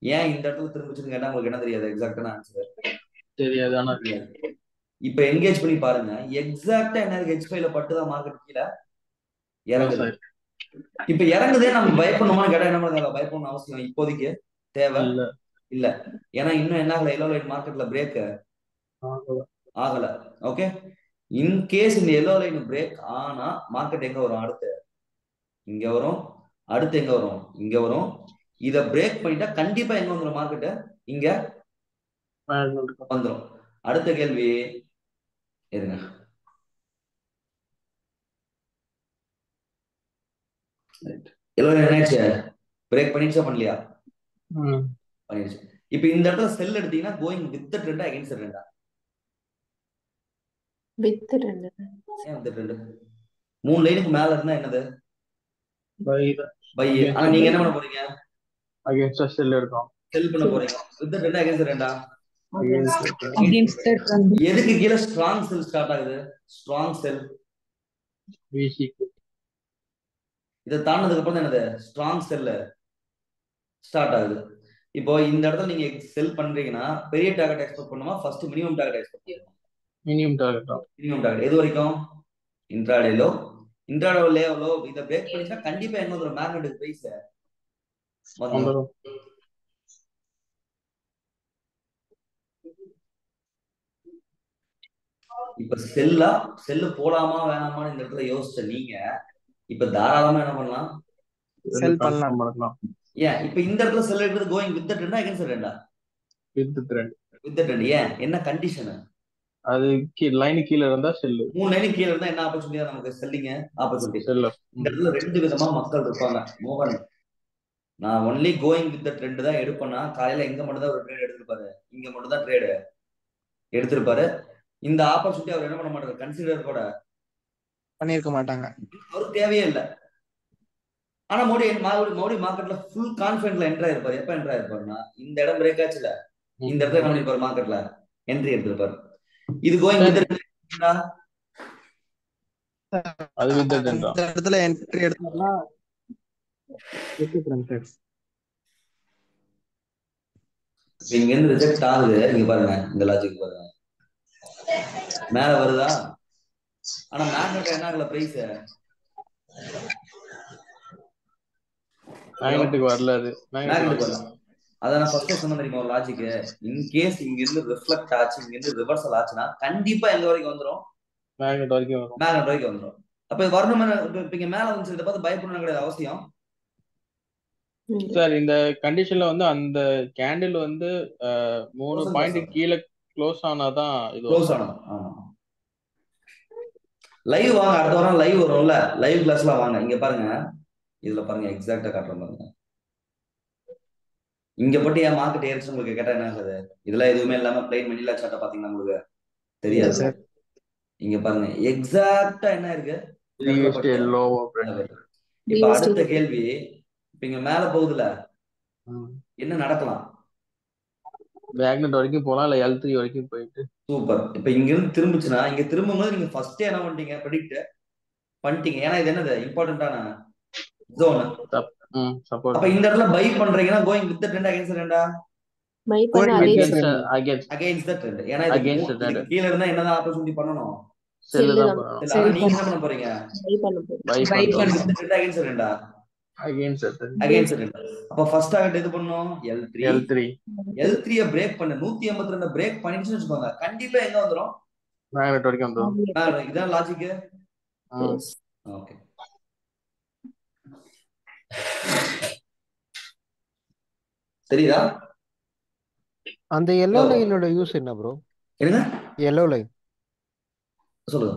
ஏன் இந்த இடத்துல திரும்பிச்சுன்னு கேட்டா உங்களுக்கு என்ன தெரியாது? எக்ஸாக்டான ஆன்சர் தெரியாது. இப்ப என்கேஜ் பண்ணி பாருங்க, எக்ஸாக்டா என்ன இருக்கு? H5ல பட்டுதான் மார்க்கெட் கீழே இறங்குது. இப்ப இறங்குதே, நம்ம பயப்படணுமான்னு கேட்டா என்ன பண்ணுங்க? பயப்படணும் அவசியம் இப்போதைக்கு தேவை இல்ல. ஏன்னா இன்னும் என்ன ஆகல? எல்லோ லைன் மார்க்கெட்ல பிரேக் ஆகல. ஓகே, இன் கேஸ் இந்த எல்லோ லைன் பிரேக் ஆனா மார்க்கெட் எங்க வரும்? அடுத்து இங்க வரும். அடுத்து எங்க வரும்? இங்க வரும். இத பிரேக் பண்ணிட்டா கண்டிப்பா எங்க வந்துடும்? மார்க்கெட் இங்க வந்துடும். அடுத்த கேள்வி எதுங்க? எல்லோ லைன் என்னாச்சு? பிரேக் பண்ணிடுச்சா பண்ணலையா? பண்ணிடுச்சு. இப்ப இந்த இடத்துல செல் எடுத்தீங்கன்னா கோயிங் வித் ட்ரெண்டா அகைன்ஸ்ட் ட்ரெண்டா? With trend. ஏன் வித் ட்ரெண்ட்? 3 லைனுக்கு மேல இருந்தா என்னது? பை. ஆனா நீங்க என்ன பண்ண போறீங்க? அகைன்ஸ்ட் செல் எடுக்கும். செல் பண்ண போறீங்க. வித் ட்ரெண்டா அகைன்ஸ்ட் ட்ரெண்டா? Against trend. எதுக்கு கீழ ஸ்ட்ராங் செல் ஸ்டார்ட் ஆகுது? ஸ்ட்ராங் செல் இதை தாண்டதுக்கு அப்புறம் தான் என்னது? ஸ்ட்ராங் செல் ஸ்டார்ட் ஆகுது. இப்போ இந்த இடத்துல நீங்க செல் பண்றீங்கன்னா பெரிய டார்கெட் எக்ஸ்பெக்ட் பண்ணுமா? ஃபர்ஸ்ட் மினிமம் டார்கெட் எக்ஸ்பெக்ட் பண்ணுமா? Minimum target. எது வரைக்கும்? Intraday low. இன்ட்ராடே லோ இத பிரேக் பண்ணிச்சா கண்டிப்பா என்ன வந்துரும்? மேக்னெட் பிரைஸ் வந்துரும். இப்ப செல்லு போலாமா வேணாமான்னு இந்த இடத்துல யோசிச்ச நீங்க இப்ப தாராளமா என்ன பண்ணலாம், செல் பண்ணலாம். ஏன் இப்ப இந்த இடத்துல செல் எடுக்கிறது கோயிங் வித் ட்ரெண்டா அகைன்ஸ்ட் ட்ரெண்டா? With trend. ஏன் என்ன கண்டிஷன்? அது லைன் கீழ இருந்தா செல்லு, 3 லைன் கீழ இருந்தா என்ன ஆப்பர்ச்சுனிட்டி நமக்கு? செல்லிங்க ஆப்பர்ச்சுனிட்டி. இந்த இடத்துல 2 விதமா மக்கள் இருப்பாங்க. மோகன், நான் ஒன்லி கோயிங் வித் ட்ரெண்ட் தான் எடுப்பேன்னா காலையில எங்க மட்டும் தான் ஒரு ட்ரேட் எடுத்திருப்பாரு, இங்க மட்டும் தான் ட்ரேடு எடுத்திருப்பாரு. இந்த ஆப்பர்ச்சுனிட்டி அவர் என்ன பண்ண மாட்டாரு, கன்சிடர் கூட பண்ணிருக்க மாட்டாங்க, அவருக்கு தேவையே இல்லை. ஆனா மறுபடியும் மார்க்கெட்ல ஃபுல் கான்பிடன்ட்ல என்ட்ரா இருப்பாரு. எப்ப என்ட்ரா இருப்பாருன்னா இந்த இடம் பிரேக் ஆச்சுல, இந்த இடத்துல என்ன பண்ணிருப்பாரு, மார்க்கெட்ல என்ட்ரி எடுத்திருப்பாரு. இது கோயிங் வித் அது வித் ட்ரெண்ட் தான். இந்த இடத்துல என்ட்ரி எடுத்தோம்னா இங்க இருந்து ரிஜெக்ட் ஆகுது. இங்க பாருங்க, இந்த லாஜிக் பாருங்க, மேல வருதா? ஆனா மேக்னெட் என்ன ஆகல, பிரைஸ் மேக்னெட்டுக்கு வரல. அது மேக்னெட்டுக்கு வரல. அத நான் ஃபர்ஸ்டே சொன்ன தெரியுமா ஒரு லாஜிக். இன் கேஸ் இங்க இருந்து ரிஃப்ளெக்ட் ஆச்சு, இங்க இருந்து ரிவர்சல் ஆச்சுன்னா கண்டிப்பா எங்க வரைக்கும் வந்துரும், மேக்னெட் வரைக்கும் வரும். மேக்னெட் வரைக்கும் வந்துரும். அப்ப வரணும். இப்ப இங்க மேல வந்து இதை பார்த்து பயப்படணும் கிடையாது அவசியம் சார். இந்த கண்டிஷன்ல வந்து அந்த கேண்டில் வந்து 3 பாயிண்ட் கீழே க்ளோஸ் ஆனாதான் இது க்ளோஸ் ஆனது. லைவ் வாங்க, அடுத்த வாரம் லைவ் வரும்ல, லைவ் கிளாஸ்ல வாங்க. இங்க பாருங்க, இதுல பாருங்க, எக்ஸாக்டா காட்டுறேன் பாருங்க. இங்க போட்டு என் மார்க்கெட் ஏறிச்சு உங்களுக்கு கேட்டா என்ன ஆகுது? இதெல்லாம் எதுவுமே இல்லாம பிளைன் வெனிலா சார்ட்டை பாத்தீங்கன்னா உங்களுக்கு தெரியாது சார். இங்க பாருங்க எக்ஸாக்டா என்ன இருக்கு. இப்ப அடுத்த கேள்வி, இப்ப இங்க மேல போகுதுல, என்ன நடக்கலாம்? மேக்னெட் வரைக்கும் போலாம், இல்ல L3 வரைக்கும் போயிட்டு. சூப்பர். இப்ப இங்க இருந்து திரும்பிச்சுன்னா, இங்க திரும்பும்போது நீங்க ஃபர்ஸ்டே என்ன பண்ணிட்டீங்க, ப்ரெடிக்ட் பண்ணிட்டீங்க. ஏன்னா இது என்னது, இம்பார்ட்டன்டான ஜோன். அப்ப இந்த இடத்துல பை பண்றீங்கன்னா கோயிங் வித் ட்ரெண்ட் அகைன்ஸ்ட் ட்ரெண்டா? பை பண்ண அகைன்ஸ்ட் த ட்ரெண்ட். ஏன்னா இது கீழ இருந்தா என்னதான் ஆப்பர்ச்சுனிட்டி பண்ணனும், செல் தான். நீங்க என்ன பண்ண போறீங்க, பை பண்ண வித் ட்ரெண்ட் அகைன்ஸ்ட் ட்ரெண்டா? Against trend. அப்ப ஃபர்ஸ்ட் டார்கெட் எது பண்ணனும், L3 பிரேக் பண்ண 182 பிரேக் பண்ணிடுச்சுன்னு வெச்சுக்கோங்க, கண்டிப்பா எங்க வந்துரும், மேக்னெட் வரைக்கும் வந்துரும். இதான் லாஜிக். ஓகே. தெரியுதா? அந்த yellow லைனோட யூஸ் என்ன ப்ரோ? என்ன yellow லைன் சொல்லுங்க.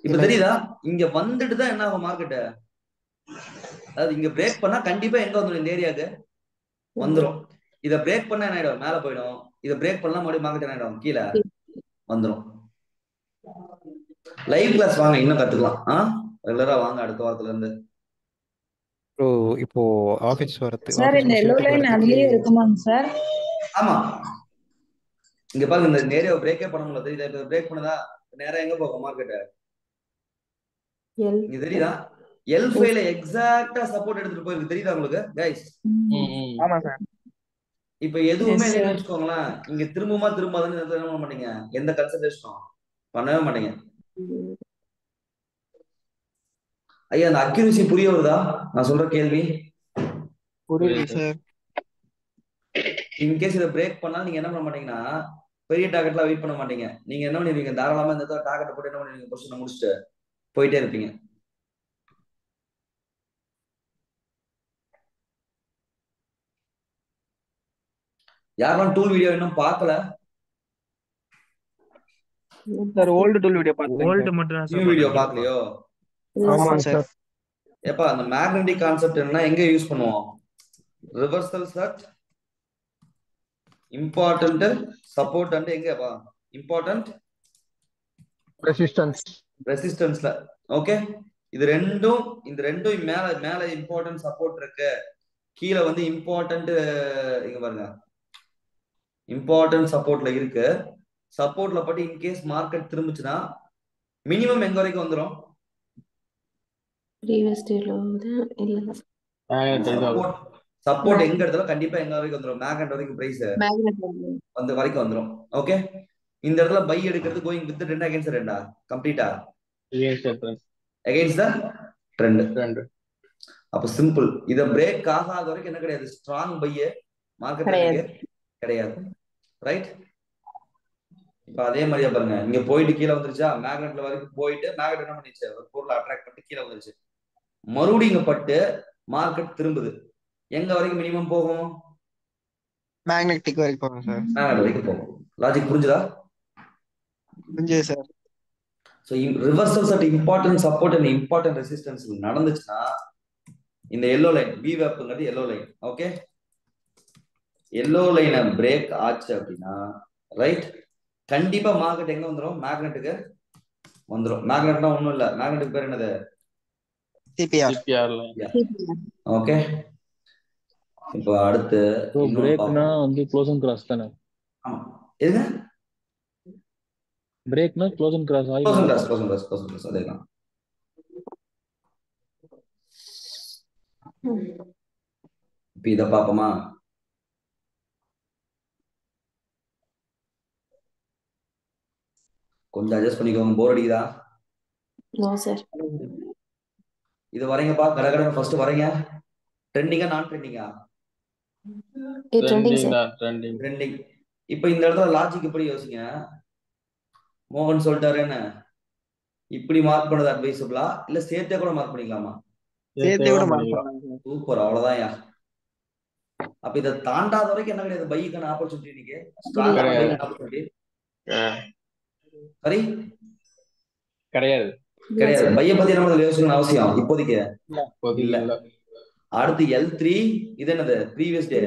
இப்ப தெரியுதா? இங்க வந்துட்டு தான் என்ன ஆகும் மார்க்கெட், அதாவது இங்க பிரேக் பண்ணா கண்டிப்பா எங்க வந்துரும், இந்த ஏரியாக்கு வந்துரும். இத பிரேக் பண்ணா என்ன ஆயிடும், மேல போயிடும். இத பிரேக் பண்ணா மறுபடியும் மார்க்கெட் என்ன ஆயிடும், கீழே வந்துரும். லைவ் கிளாஸ் வாங்க, இன்னும் கத்துக்கலாம். ரெகுலரா வாங்க அடுத்த வாரத்துல இருந்து. இப்போ ஆபீஸ் வரது சார், இந்த எல்லோ லைன் அதுலயே இருக்குமாங்க சார்? ஆமா, இங்க பாருங்க, இந்த ஏரியாவை பிரேக்கே பண்ண முடியல. தெரியுதா? இப்ப பிரேக் பண்ணதா நேரா எங்க போகும் மார்க்கெட், இங்க தெரியுதா? L5ல எக்ஸாக்ட்டா சப்போர்ட் எடுத்துட்டு போயிருக்கு. தெரியுதா உங்களுக்கு गाइस? ஆமா சார். இப்ப எதுவுமே இல்லைன்னு வெச்சுக்கோங்களேன், இங்க திரும்பாதான்னு என்ன பண்ண மாட்டீங்க, எந்த கன்சிடரேஷனும் பண்ணவே மாட்டீங்க. ஐயா, அந்த அக்யூரசி புரிய வருதா நான் சொல்ற கேள்வி? புரியுது சார். இன்கேஸ் இதை பிரேக் பண்ணா நீங்க என்ன பண்ண மாட்டீங்கன்னா, பெரிய டார்கெட்லாம் வெயிட் பண்ண மாட்டீங்க. நீங்க என்ன பண்ணுவீங்க, தாராளமா இந்த டார்கெட் போட்டு என்ன பண்ணுவீங்க, பொசிஷனை முடிச்சுட்டு போயிட்டே இருப்பீங்க. யாரும் டூல் வீடியோ இன்னும் பார்க்கல சார்? ஓல்டு டூல் வீடியோ பார்த்தேன். ஓல்டு மட்டும் தான் நியூ வீடியோ பார்க்கலையோ? ஆமா சார். ஏப்பா, அந்த மேக்னெட்டிக் கான்செப்ட் என்ன எங்க யூஸ் பண்ணுவோம்? Reversal search, important support and எங்கப்பா இம்பார்ட்டன்ட் ரெசிஸ்டன்ஸ்ல. ஓகே, இந்த ரெண்டும் மேல இம்பார்ட்டன்ட் சப்போர்ட் இருக்கு, கீழே வந்து இம்பார்ட்டன்ட் இங்க பாருங்க, இம்பார்ட்டன்ட் சப்போர்ட்ல இருக்கு. சப்போர்ட்ல பட்டு இன்கேஸ் மார்க்கெட் திரும்பிச்சுன்னா மினிமம் எங்க வரைக்கும் வந்துரும்? சப்போர்ட் எங்க இடத்துல கண்டிப்பா எங்க வரைக்கும் வந்துரும், மேக்னெட் வரைக்கும் பிரைஸ் அந்த வரைக்கும் வந்துரும். ஓகே, இந்த இடத்துல பை எடுக்கிறது கோயிங் வித் ட்ரெண்ட் அகைன்ஸ்ட் ட்ரெண்டா, கம்ப்ளீட்டா அகைன்ஸ்ட் த ட்ரெண்ட். அப்ப சிம்பிள். இத பிரேக் ஆகாத வரைக்கும் என்ன கிடையாது, ஸ்ட்ராங் பை மார்க்கெட் கிடையாது. ரைட்? இப்ப அதே மாதிரியா பாருங்க, இங்க போயிட்டு கீழே வந்துருச்சா, மேக்னெட்ல வரைக்கும் போயிட்டு மேக்னெட் என்ன பண்ணிச்சு, ஒரு பொருளை அட்ராக்ட் பண்ணிட்டு கீழே வந்துருச்சு. மறுபடியும் இங்க பட்டு மார்க்கெட் திரும்புது. எங்க வரைக்கும் மினிமம் போகும்? மேக்னெட்டிக் வரைக்கும் போகும் சார். மேக்னெட் வரைக்கும் போகும். லாஜிக் புரிஞ்சுதா? புரிஞ்சுது sir. So reversals at important support and important resistance நடந்துச்சுன்னா இந்த எல்லோ லைன் விவேப்ங்கிறது எல்லோ லைன். ஓகே, எல்லோ லைனை பிரேக் ஆச்சு அப்படின்னா ரைட், கண்டிப்பா மார்க்கெட் எங்க வந்துடும்? மேக்னெட்டுக்கு வந்துடும். மேக்னெட்னா ஒண்ணும் இல்ல, மேக்னெட்டுக்கு பேர் என்னது? CPR line. ஓகே, இப்போ அடுத்து பிரேக்னா வந்து க்ளோஸ் அண்ட் கிராஸ் தானே? ஆமா, எதுங்க? பிரேக்னா க்ளோஸ் அண்ட் கிராஸ் ஆகி அதேதான். இப்ப இத பாப்போமா? கொஞ்சம் அட்ஜஸ்ட் பண்ணிக்கோங்க, போர் அடிக்குதா? No sir. இது வரைங்கப்பா, கடகடன்னு ஃபர்ஸ்ட் வரைங்க. ட்ரெண்டிங்கா நான் ட்ரெண்டிங்கா? ட்ரெண்டிங். இப்ப இந்த இடத்துல லாஜிக் எப்படி யோசிங்க? மோகன் சொல்லிட்டாருன்னு இப்படி மார்க் பண்ணது அட்வைசபிளா இல்ல சேர்த்தே கூட மார்க் பண்ணிக்கலாமா? சேர்த்தே கூட மார்க் பண்ணலாம். சூப்பர், அவ்வளவுதான். யா அப்ப இதை தாண்டாத வரைக்கும் என்ன கிடையாது? பைக்கான ஆப்பர்ச்சுனிட்டி இன்னைக்கு ஆப்பர்ச்சுனிட்டி சரி கிடையாது. கிடையாது. பைய பத்தி நம்ம யோசிக்கணும் அவசியம் இப்போதைக்கு இல்ல. அடுத்து L3 இது என்னது? ப்ரீவியஸ் டே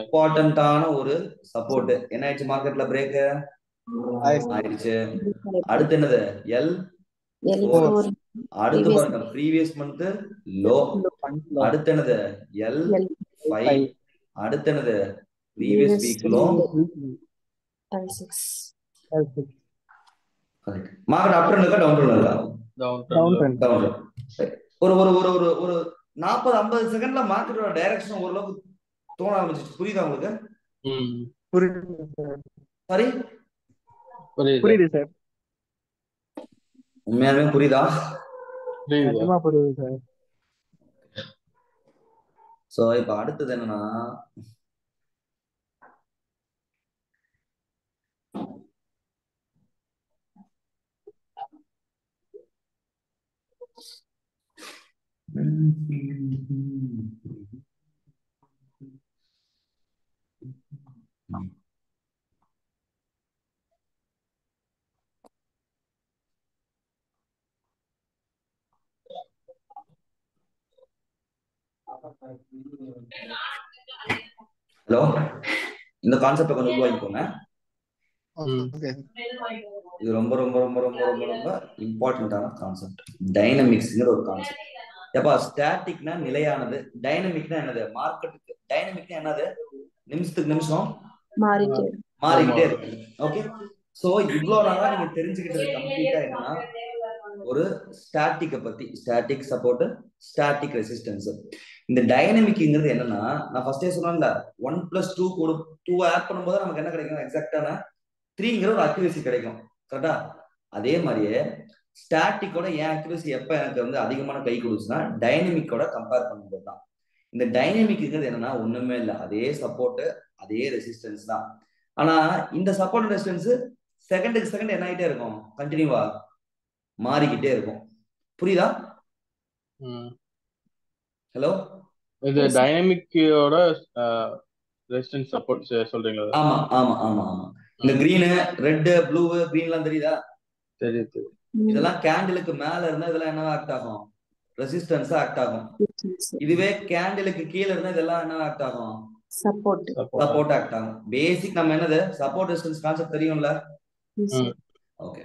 இம்பார்ட்டன்டான ஒரு சப்போர்ட். என்ன ஆயிடுச்சு? மார்க்கெட்ல பிரேக் ஆயிடுச்சு. அடுத்து என்னது? L4. அடுத்து பாருங்க ப்ரீவியஸ் மந்த் லோ. அடுத்து என்னது? L5. அடுத்து என்னது? Previous week low. Market up trend இருக்கா டவுன் ட்ரெண்ட் இருக்கா? Down trend. ஒரு ஒரு ஒரு ஒரு ஒரு 40-50 செகண்ட்ல மார்க்கெட்டோட டைரக்ஷன் ஓரளவுக்கு தோண ஆரம்பிச்சிச்சு. புரியுதா உங்களுக்கு? சரி, புரியுது சார். உண்மையாலுமே புரியுதா? புரியுது சார். சோ இப்ப அடுத்தது என்னன்னா, ஹலோ, இந்த கான்செப்ட் கொஞ்சம் உருவாக்கிக்கோங்க. இது ரொம்ப ரொம்ப ரொம்ப ரொம்ப ரொம்ப ரொம்ப இம்பார்ட்டன்டான கான்செப்ட். டைனமிக்ஸ்ங்கிற ஒரு கான்செப்ட். எப்பா ஸ்டாட்டிக்னா நிலையானது, டைனமிக்னா என்னது? மார்க்கெட்டுக்கு டைனமிக்னா என்னது? நிமிஷத்துக்கு நிமிஷம் மாறிக்கிட்டே இருக்கு. ஓகே, சோ இவ்வளவு நாளா நீங்க தெரிஞ்சுக்கிட்டது கம்ப்ளீட்டா என்னன்னா ஒரு ஸ்டாட்டிக்க பத்தி, ஸ்டாட்டிக் சப்போர்ட், ஸ்டாட்டிக் ரெசிஸ்டன்ஸ். இந்த டைனமிக்ங்கிறது என்னன்னா, நான் ஃபர்ஸ்டே சொன்னேன்ல 1+2 கூட 2 ஆட் பண்ணும்போது நமக்கு என்ன கிடைக்கும்? எக்ஸாக்டான 3ங்கிற ஒரு அக்யூரசி கிடைக்கும். கரெக்டா? அதே மாதிரியே ஸ்டாட்டிக்கோட ஏன் அக்யூரசி எப்ப எனக்கு வந்து அதிகமான கை கொடுச்சுன்னா டைனமிக்கோட கம்பேர் பண்ணும்போது தான். இந்த டைனமிக்ங்கிறது என்னன்னா ஒண்ணுமே இல்லை, அதே சப்போர்ட் அதே ரெசிஸ்டன்ஸ் தான். ஆனா இந்த சப்போர்ட் ரெசிஸ்டன்ஸ் செகண்டுக்கு செகண்ட் என்ன ஆகிட்டே இருக்கும்? கண்டினியூவா மாறிக்கிட்டே இருக்கும். புரியுதா? ஹலோ, இது டைனமிக்கோட ரெசிஸ்டன்ஸ் சப்போர்ட் சொல்றீங்களா? ஆமா ஆமா ஆமா ஆமா. இந்த கிரீன், ரெட், ப்ளூ, கிரீன்லாம் தெரியுதா? தெரியுது. இதெல்லாம் கேண்டிலுக்கு மேல இருந்தா இதெல்லாம் என்ன ஆக்ட் ஆகும்? ரெசிஸ்டன்ஸா ஆக்ட் ஆகும். இதுவே கேண்டிலுக்கு கீழே இருந்தா இதெல்லாம் என்ன ஆக்ட் ஆகும்? சப்போர்ட் ஆக்ட் ஆகும். பேசிக் நம்ம என்னது? சப்போர்ட் ரெசிஸ்டன்ஸ் கான்செப்ட் தெரியும்ல? ஓகே,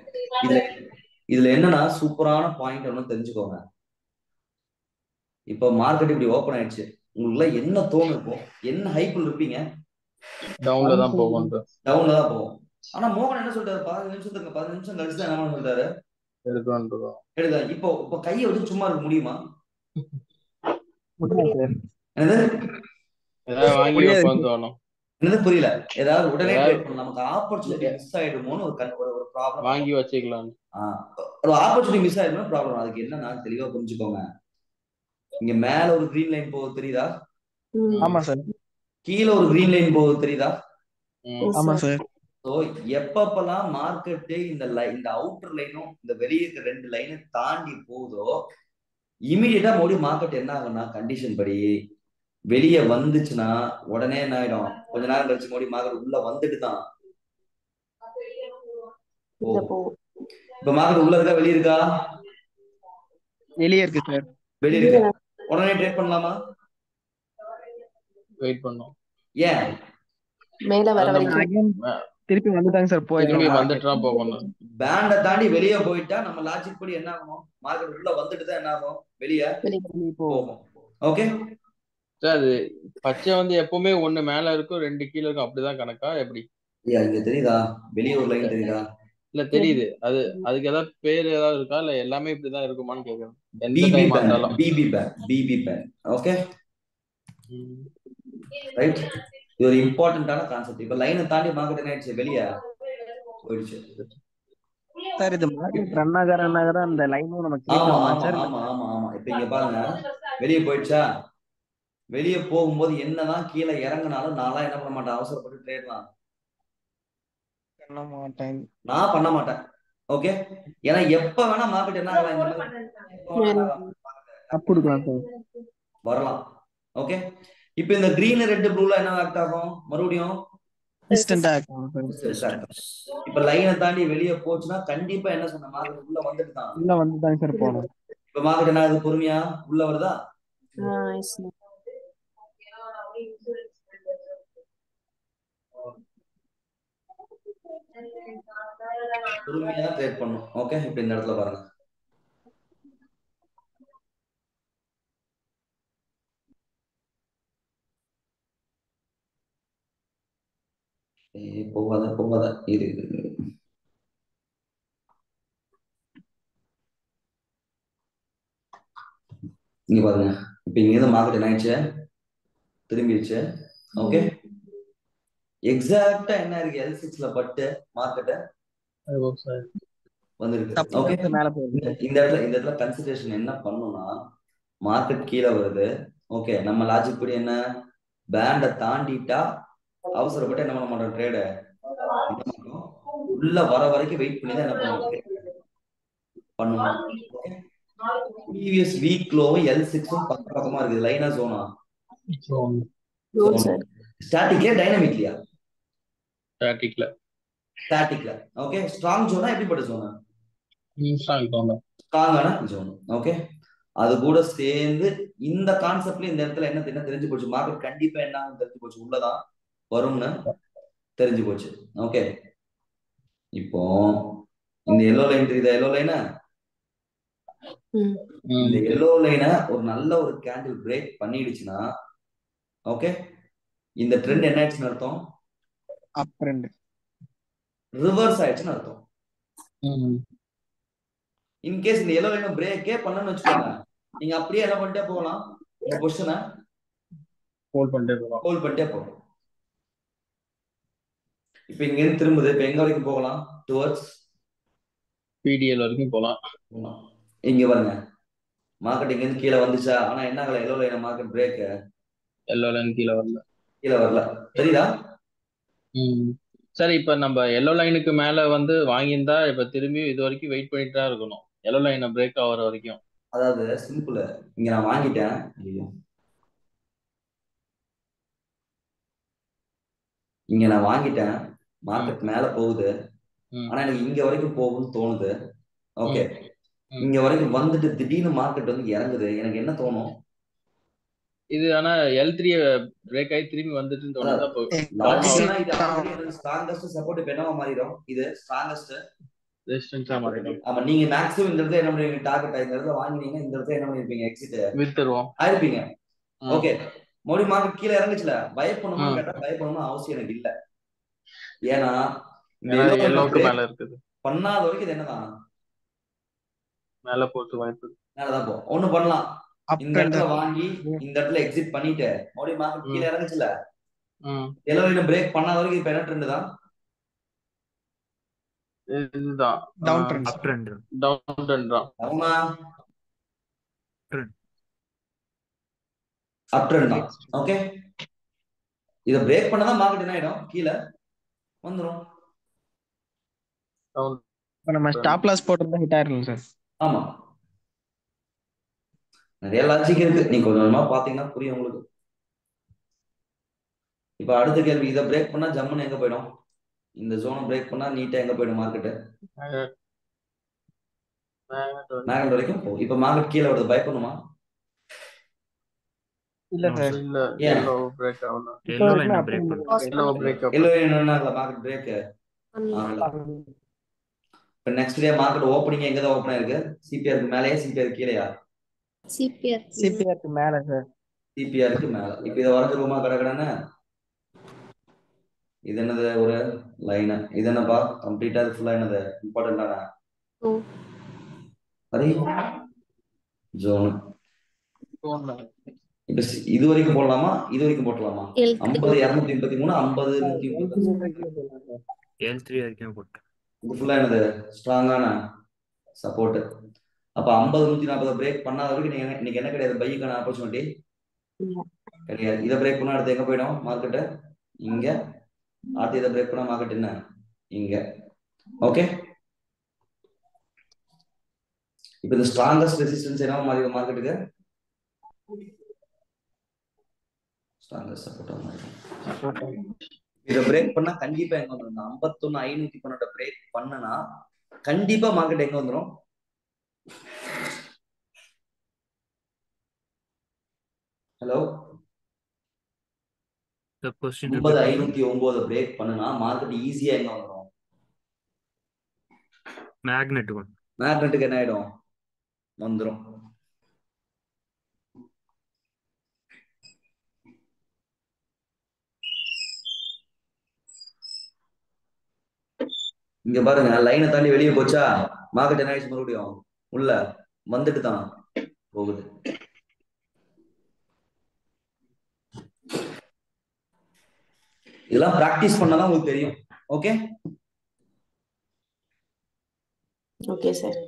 இதுல என்னன்னா சூப்பரான பாயிண்ட் ஒன்னு தெரிஞ்சுக்கோங்க. இப்போ மார்க்கெட் இப்படி ஓபன் ஆயிடுச்சு, உங்களுக்குள்ள என்ன தோணும்? என்ன ஹைப்ல இருப்பீங்க? டவுன்ல தான் போகும். டவுன்ல தான் போகும். ஆனா மோகன் என்ன சொல்றாரு? 15 நிமிஷம் கழிச்சு தான் என்ன சொல்றாரு? எடுக்கலாம். இப்போ கையை வச்சு சும்மா இருக்க முடியுமா? என்னது புரியல? ஏதாவது உடனே நமக்கு ஆப்பர்ச்சுனிட்டி மிஸ் ஆயிடுமோன்னு ஒரு ப்ராப்ளம். வாங்கி வச்சுக்கலாம். ஒரு ஆப்பர்ச்சுனிட்டி மிஸ் ஆயிடுமோ ப்ராப்ளம். அதுக்கு என்னன்னா தெளிவா புரிஞ்சுக்கோங்க. இங்க மேல ஒரு கிரீன் லைன் போகுது தெரியுதா? ஆமா சார். கீழே ஒரு கிரீன் லைன் போகுது தெரியுதா? ஆமா சார். ஸோ எப்பப்பெல்லாம் மார்க்கெட்டு இந்த அவுட்டர் லைனும் இந்த வெளியே இருக்க 2 லைனை தாண்டி போகுதோ இமீடியட்டா மறுபடியும் மார்க்கெட் என்ன ஆகும்னா கண்டிஷன் படி வெளியே வந்துச்சுன்னா உடனே என்ன ஆயிடும், கொஞ்ச நேரம் கழிச்சு மறுபடியும் மார்க்கெட் உள்ள வந்துட்டு தான் இப்ப மார்க்கெட் உள்ள இருக்கா வெளியே இருக்கா? வெளியே இருக்கு சார். வெளியே இருக்கு. உடனே ட்ரேட் பண்ணலாமா? வெயிட் பண்ணோம். ஏன் மேல வர வரைக்கும் திருப்பி வந்துட்டாங்க சார். திரும்பி வந்துட்டா போகணும். பேண்டை தாண்டி வெளியே போயிட்டா நம்ம லாஜிக் படி என்ன ஆகும், மார்க்கெட் உள்ள வந்துட்டு தான் என்ன ஆகும், வெளியே போகும். ஓகே சார் அது பச்சை வந்து எப்பவுமே 1 மேல இருக்கும் 2 கீழே இருக்கும் அப்படிதான் கணக்கா எப்படி? இங்க தெரியுதா வெளியே ஒரு லைன் தெரியுதா? இல்ல தெரியுது. அதுக்கு ஏதாவது பேர் ஏதாவது இருக்கா இல்ல எல்லாமே இப்படிதான் இருக்குமான்னு கேக்குறேன். BB band. Okay right. இது ஒரு இம்பார்ட்டன்டான கான்செப்ட். இப்ப லைனை தாண்டி மார்க்கெட் என்ன ஆயிடுச்சு, வெளியே போயிடுச்சு சார். இது மார்க்கெட் ரன் ஆகிற அந்த லைனும் நமக்கு ஆமா ஆமா ஆமா ஆமா. இப்ப இங்க பாருங்க வெளியே போயிடுச்சா, வெளியே போகும்போது என்னதான் கீழே இறங்கினாலும் நான்லாம் என்ன பண்ண மாட்டேன், அவசரப்பட்டு ட்ரேட் தான் நான் பண்ண மாட்டேன். ஓகே ஏன்னா எப்ப வேணா மார்க்கெட் என்ன ஆகலாம், வரலாம். ஓகே இப்ப இந்த கிரீன் ரெட் ப்ளூல என்ன ஆக்ட் ஆகும், மறுபடியும் இப்ப லைனை தாண்டி வெளியே போச்சுன்னா கண்டிப்பா என்ன சொன்ன மார்க்கெட் உள்ள வந்துட்டு தான் சார் போகணும். இப்ப மார்க்கெட் என்ன ஆகுது, பொறுமையா உள்ள வருதா? பொறுமையா தான் ட்ரேட் பண்ணும். ஓகே இப்ப இந்த இடத்துல பாருங்க போகாத இரு. இங்க பாருங்க இப்ப இங்க இருந்து மார்க்கெட் என்ன ஆயிடுச்சு, திரும்பிடுச்சு. ஓகே எக்ஸாக்டா என்ன இருக்கு, L6ல பட்டு மார்க்கெட் வந்திருக்கு. ஓகே இந்த இடத்துல கன்சிடரேஷன் என்ன பண்ணும்னா, மார்க்கெட் கீழே வருது. ஓகே நம்ம லாஜிக் படி என்ன, பேண்டை தாண்டிட்டா அவசரப்பட்டு என்ன பண்ண மாட்டோம், ட்ரேட உள்ள வர வரைக்கும் வெயிட் பண்ணி தான் என்ன பண்ணுவோம். ப்ரீவியஸ் வீக்லோவும் L6ம் பக்கமா இருக்குது. லைனா ஜோனா? ஸ்டாட்டிக்ல டைனமிக்லியா? ஸ்டாட்டிக்ல. ஓகே ஸ்ட்ராங் ஜோனா எப்படிப்பட்ட ஜோனா? ஸ்ட்ராங்கான ஜோன். ஓகே அது கூட சேர்ந்து இந்த கான்செப்ட்ல இந்த இடத்துல என்ன தெரிஞ்சு போச்சு, மார்க்கெட் கண்டிப்பா என்ன தெரிஞ்சு போச்சு, உள்ளதான் வரும்னு தெரிஞ்சு போச்சு. ஓகே இப்போ இந்த எல்லோ லைன் தெரியுதா, எல்லோ லைன? இந்த எல்லோ லைன ஒரு நல்ல ஒரு கேண்டில் பிரேக் பண்ணிடுச்சுன்னா ஓகே இந்த ட்ரெண்ட் என்ன ஆயிடுச்சுன்னு அர்த்தம், அப் ட்ரெண்ட் ரிவர்ஸ் ஆயிடுச்சுன்னு அர்த்தம். இன்கேஸ் இந்த எல்லோ லைன் பிரேக்கே பண்ணணும்னு வச்சுக்கோங்க, நீங்க அப்படியே என்ன பண்ணிட்டே போகலாம், உங்க பொசிஷனை ஹோல்ட் பண்ணிட்டே போகலாம். இப்ப இங்க இருந்து திரும்புது, இப்ப எங்க வரைக்கும் போகலாம், டுவர்ட்ஸ் PDL வரைக்கும் போகலாம். இங்க பாருங்க மார்க்கெட் இங்க இருந்து கீழே வந்துச்சா, ஆனா என்ன ஆகல, yellow line market break, yellow line கீழே வரல. தெரியுதா? சரி இப்ப நம்ம எல்லோ லைனுக்கு மேல வந்து வாங்கியிருந்தா இப்ப திரும்பி இது வரைக்கும் வெயிட் பண்ணிட்டு தான் இருக்கணும், எல்லோ லைனை பிரேக் ஆகிற வரைக்கும். அதாவது சிம்பிள், இங்க நான் வாங்கிட்டேன், மார்க்கெட் மேல போகுது, ஆனா எனக்கு இங்க வரைக்கும் போகும்னு தோணுது. ஓகே இங்க வரைக்கும் வந்துட்டு திடீர்னு மார்க்கெட் வந்து இறங்குது, எனக்கு என்ன தோணும், இது ஆனா L3 பிரேக் ஆகி திரும்பி வந்துட்டு ஸ்ட்ராங்கஸ்ட் சப்போர்ட் இப்ப என்னவா மாறிடும், இது ஸ்ட்ராங்கஸ்ட் ரெசிஸ்டன்ஸா மாறிடும். ஆமா நீங்க மேக்ஸிமம் இந்த இடத்துல என்ன பண்ணுவீங்க, டார்கெட் இந்த இடத்துல வாங்கினீங்க, இந்த இடத்துல என்ன பண்ணிருப்பீங்க, எக்ஸிட் வித்துருவோம் ஆயிருப்பீங்க. ஓகே மறுபடியும் மார்க்கெட் கீழே இறங்குச்சுல, பயப்படணும்னு கேட்டா பயப்படணும்னு அவசியம் எனக்கு இல்ல. ஏன்னா எல்லோக்கு மேல இருக்குது, பண்ணாத வரைக்கும் இது என்னதான் மேல போட்டு வாய்ப்பு மேலதான் போ. ஒண்ணு பண்ணலாம், இந்த இடத்துல வாங்கி இந்த இடத்துல எக்ஸிட் பண்ணிட்டு மறுபடியும் மார்க்கெட் கீழே இறங்குச்சுல, எல்லோரும் பிரேக் பண்ணாத வரைக்கும் இப்ப என்ன ட்ரெண்ட் தான், இதுதான் down trend. Up trend. Down trend தான். ஆமா அப் ட்ரெண்ட் தான். ஓகே இத பிரேக் பண்ணாதான் மார்க்கெட் என்ன ஆயிடும், கீழே வந்துரும். இப்ப நம்ம ஸ்டாப் லாஸ் போட்டிருந்தா ஹிட் ஆயிரும் சார். ஆமா, நிறைய லாஜிக் இருக்கு, நீங்க கொஞ்சம் கொஞ்சமா பாத்தீங்கன்னா புரியும் உங்களுக்கு. இப்ப அடுத்த கேள்வி, இதை பிரேக் பண்ணா ஜம்முன்னு எங்க போயிடும்? இந்த ஜோனை பிரேக் பண்ணா நீட்டா எங்க போயிடும் மார்க்கெட்? மேக்னெட் வரைக்கும் போகும். இப்ப மார்க்கெட் கீழே வருது, பை பண்ணுமா? இல்ல சார். இல்ல ஏன்? எல்லோ பிரேக் ஆகல. இப்போ வரைக்கும் அப்படியே எல்லோ பிரேக் அப். எல்லோ என்ன மார்க்கெட் பிரேக் ஆகல. இப்ப நெக்ஸ்ட் டே மார்க்கெட் ஓப்பனிங் எங்க தான் ஓப்பன் ஆயிருக்கு? சிபிஆருக்கு மேலயா சிபிஆருக்கு கீழயா? சிபிஆருக்கு மேல சார். சிபிஆருக்கு மேல. இப்ப இதை வரைஞ்சிருவோமா கடகடன்னு? இது என்னது, ஒரு லைன். இது என்னப்பா கம்ப்ளீட்டா ஃபுல்லா என்னது இம்பார்ட்டன்டான அது ஜோன். இப்ப இது வரைக்கும் போடலாமா, இது வரைக்கும் போட்டலாமா? 50 233 50 130 L3 வரைக்கும் போட்டேன். இது ஃபுல்லா என்னது ஸ்ட்ராங்கான சப்போர்ட். அப்ப 50 140 பிரேக் பண்ணாத வரைக்கும் நீங்க இன்னைக்கு என்ன கிடையாது, பைக்கான ஆப்பர்ச்சுனிட்டி கிடையாது. இதை பிரேக் பண்ணா அடுத்து எங்க போயிடும் மார்க்கெட்? இங்க. அடுத்து இதை பிரேக் பண்ணா மார்க்கெட் என்ன? இங்க. ஓகே, இப்ப இந்த ஸ்ட்ராங்கஸ்ட் ரெசிஸ்டன்ஸ் என்ன மாதிரி மார்க்கெட்டுக்கு? ஸ்ட்ராங்கஸ்ட் சப்போர்ட் மாதிரி. இதை பிரேக் பண்ணா கண்டிப்பா எங்க வந்துடும்? 51,512 பிரேக் பண்ணனா கண்டிப்பா மார்க்கெட் எங்க வந்துடும்? ஹலோ, 50,509 பிரேக் பண்ணுனா மார்க்கெட் ஈஸியா எங்க வந்துடும்? மேக்னெட்டுக்கு என்ன ஆயிடும்? வந்துடும். இங்க பாருங்க, லைனை தாண்டி வெளியே போச்சா மார்க்கெட் என்ன ஆயிடுச்சு? மறுபடியும் உள்ள வந்துட்டு தான் போகுது. இதெல்லாம் பிராக்டிஸ் பண்ணாதான் உங்களுக்கு தெரியும். Okay okay sir.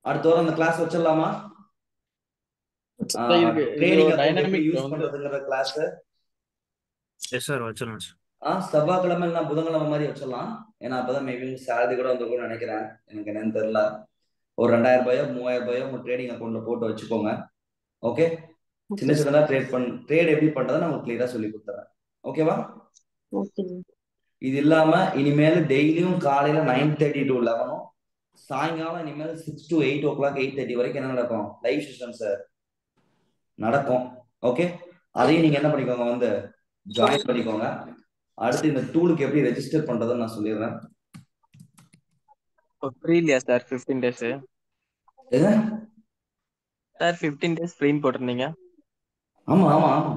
அடுத்த வாரம் அந்த கிளாஸ் வச்சிடலாமா? ட்ரேடிங் அக்கவுண்ட் யூஸ் பண்றதுங்கிற கிளாஸ். எஸ் சார், வச்சிடலாம் சார். செவ்வாய்க்கிழமை இல்லைன்னா புதன்கிழமை மாதிரி வச்சிடலாம். ஏன்னா அப்பதான் மேபி சேலரி கூட வந்துருக்கும்னு நினைக்கிறேன், எனக்கு என்னன்னு தெரியல. ஒரு 2000 ரூபாயோ 3000 ரூபாயோ உங்க ட்ரேடிங் அக்கௌண்ட்ல போட்டு வச்சுக்கோங்க. ஓகே, சின்ன சின்னதா ட்ரேட் எப்படி பண்றதை நான் உங்களுக்கு கிளியரா சொல்லி கொடுத்துறேன். ஓகேவா? இது இல்லாம இனிமேல் டெய்லியும் காலையில 9:30 to 11, சாயங்காலம் இனிமேல் 6 to 8 o'clock 8:30 வரைக்கும் என்ன நடக்கும்? லைவ் செஷன்ஸ் நடக்கும். ஓகே, அதையும் நீங்க என்ன பண்ணிக்கோங்க, வந்து ஜாயின் பண்ணிக்கோங்க. அடுத்து இந்த டூலுக்கு எப்படி ரெஜிஸ்டர் பண்றதுன்னு நான் சொல்லிடுறேன். ஃப்ரீ இல்லையா சார் 15 days? சார் 15 days ஃப்ரீன்னு போட்டிருந்தீங்க. ஆமா ஆமா ஆமா.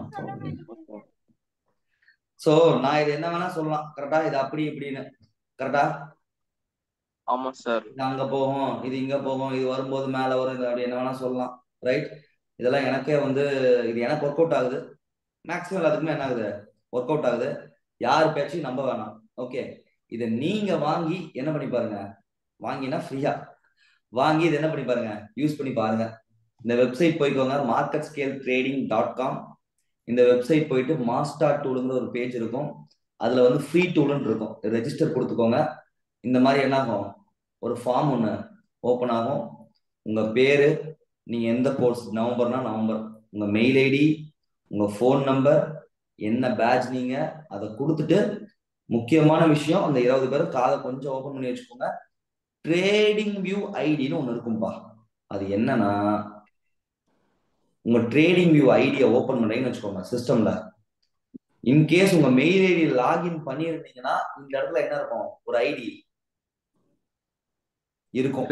சோ நான் இது என்ன வேணா சொல்லலாம், கரெக்டா? இது அப்படி இப்படின்னு, கரெக்டா? ஆமா சார். இது அங்க போகும், இது இங்க போகும், இது வரும்போது மேல வரும், இது அப்படி என்ன வேணா சொல்லலாம். ரைட்? இதெல்லாம் எனக்கே வந்து இது எனக்கு ஒர்க் அவுட் ஆகுது. மேக்ஸிமம் எல்லாத்துக்குமே என்ன ஆகுது, ஒர்க் அவுட் ஆகுது. யார் பேச்சையும் நம்ப வேணாம். ஓகே, இதை நீங்க வாங்கி என்ன பண்ணி பாருங்க, வாங்கினா ஃப்ரீயா வாங்கி இதை என்ன பண்ணி பாருங்க, யூஸ் பண்ணி பாருங்க. இந்த வெப்சைட் போய்க்கோங்க, marketscaletrading.com. இந்த வெப்சைட் போயிட்டு மாஸ்டர் டூலுங்கிற ஒரு பேஜ் இருக்கும், அதுல வந்து ஃப்ரீ டூல்னு இருக்கும். ரெஜிஸ்டர் கொடுத்துக்கோங்க. இந்த மாதிரி என்ன ஆகும், ஒரு ஃபார்ம் ஒன்று ஓப்பன் ஆகும். உங்க பேரு, நீங்க எந்த கோர்ஸ், நவம்பர்னா நவம்பர், உங்க மெயில் ஐடி, உங்க ஃபோன் நம்பர், என்ன பேட்ச் நீங்க அதை கொடுத்துட்டு, முக்கியமான விஷயம், அந்த 20 பேரும் காதை கொஞ்சம் ஓப்பன் பண்ணி வச்சுக்கோங்க. ட்ரேடிங் வியூ ஐடின்னு ஒன்று இருக்கும்பா. அது என்னன்னா, உங்க ட்ரேடிங் வியூ ஐடியை ஓப்பன் பண்றீங்கன்னு வச்சுக்கோங்க சிஸ்டம்ல. இன்கேஸ் உங்க மெயில் ஐடி லாகின் பண்ணியிருந்தீங்கன்னா இந்த இடத்துல என்ன இருக்கும், ஒரு ஐடி இருக்கும்.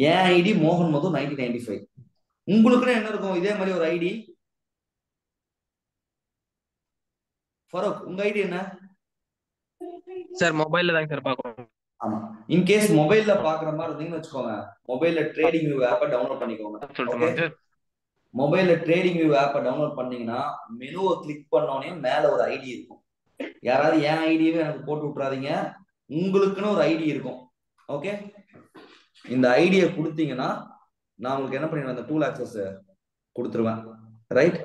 என் ஐடி மோகன் மது 1995. உங்களுக்குன்னு என்ன இருக்கும், இதே மாதிரி ஒரு ஐடி. ஃபரூக், உங்க ஐடி என்ன சார்? மொபைல்ல தான் சார் பார்க்கணும். ஆமா, இன்கேஸ் மொபைல்ல பாக்குற மாதிரி இருந்தீங்கன்னு வச்சுக்கோங்க, மொபைல்ல ட்ரேடிங் வியூ ஆப்பை டவுன்லோட் பண்ணிக்கோங்க. மொபைல்ல ட்ரேடிங் வியூ ஆப்பை டவுன்லோட் பண்ணீங்கன்னா மெனுவை கிளிக் பண்ணோடனே மேல ஒரு ஐடி இருக்கும். யாராவது என் ஐடியவே எனக்கு போட்டு விட்டுறாதீங்க, உங்களுக்குன்னு ஒரு ஐடி இருக்கும். ஓகே, இந்த ஐடியை கொடுத்தீங்கன்னா நான் உங்களுக்கு என்ன பண்ணிடுவேன், அந்த டூல் ஆக்சஸ் கொடுத்துருவேன். ரைட்?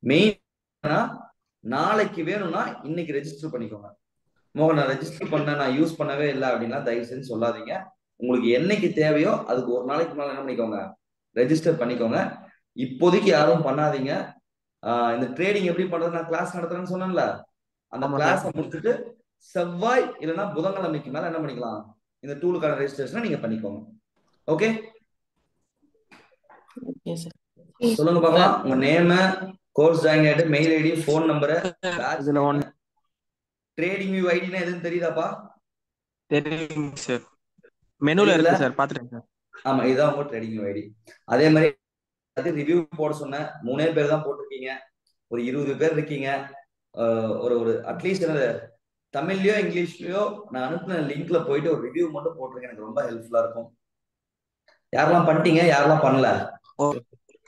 மெயின் நாளைக்கு வேணும்னா இன்னைக்கு ரெஜிஸ்டர் பண்ணிக்கோங்க. மோகன் நான் ரெஜிஸ்டர் பண்ண நான் யூஸ் பண்ணவே இல்லை அப்படின்னா தயவு செஞ்சு சொல்லாதீங்க. உங்களுக்கு என்னைக்கு தேவையோ அதுக்கு ஒரு நாளைக்கு மேல என்ன பண்ணிக்கோங்க, ரெஜிஸ்டர் பண்ணிக்கோங்க. இப்போதைக்கு யாரும் பண்ணாதீங்க. இந்த ட்ரேடிங் எப்படி பண்றது நான் கிளாஸ் நடத்துறேன்னு சொன்னேன்ல, அந்த கிளாஸை முடிச்சுட்டு செவ்வாய் இல்லைன்னா புதன்கிழமைக்கு மேல என்ன பண்ணிக்கலாம், இந்த டூலுக்கான ரெஜிஸ்ட்ரேஷனை நீங்க பண்ணிக்கோங்க. ஓகே, சொல்லுங்க பார்க்கலாம். உங்க நேம், கோர்ஸ் ஜாயின் ஆயிட்டு, mail ID, phone number, trading view ஐடினா எதுன்னு தெரியுதாப்பா? தெரியுங்க சார், மெனுல இருக்கு சார், பாத்துட்டேன் சார். ஆமா, இதுதான் உங்க ட்ரேடிங் வியூ ஐடி. அதே மாதிரி ரிவ்யூ போட சொன்னேன், 3 பேர் தான் போட்டிருக்கீங்க. ஒரு 20 பேர் இருக்கீங்க. ஒரு அட்லீஸ்ட் என்னது தமிழ்லயோ இங்கிலீஷ்லயோ நான் அனுப்பின லிங்க்ல போயிட்டு ஒரு ரிவ்யூ மட்டும் போட்டிருக்கேன். எனக்கு ரொம்ப ஹெல்ப்ஃபுல்லா இருக்கும். யாரெல்லாம் பண்ணிட்டீங்க, யாரெல்லாம் பண்ணல?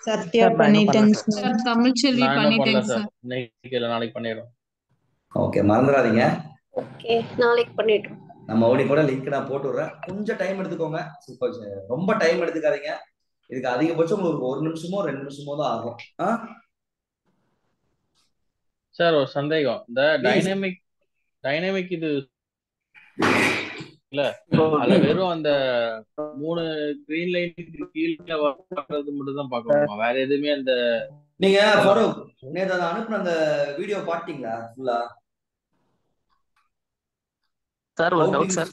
சத்யா பண்ணிட்டேங்க சார். தமிழ்ச்செல்வி பண்ணிட்டேங்க சார். இன்னைக்கு இல்ல நாளைக்கு பண்ணிடுறோம். ஓகே, மறந்துடாதீங்க. ஓகே, நாளைக்கு பண்ணிடுறோம். நம்ம ஓடி கூட லிங்க் நான் போட்டு விடுறேன். கொஞ்சம் டைம் எடுத்துக்கோங்க, ரொம்ப டைம் எடுத்துக்காதீங்க. இதுக்கு அதிகபட்சம் உங்களுக்கு 1 நிமிஷமோ 2 நிமிஷமோ தான் ஆகும். சார் ஒரு சந்தேகம், இந்த டைனமிக் இது இல்ல, அதுல வெறும் அந்த 3 கிரீன் லைனுக்கு கீழே வர்றது மட்டும் தான் பார்க்கணுமா? வேற எதுவுமே அந்த நீங்க நேத்து அதை அனுப்புன அந்த வீடியோ பாத்தீங்களா ஃபுல்லா? சார் ஒரு டவுட் சார்,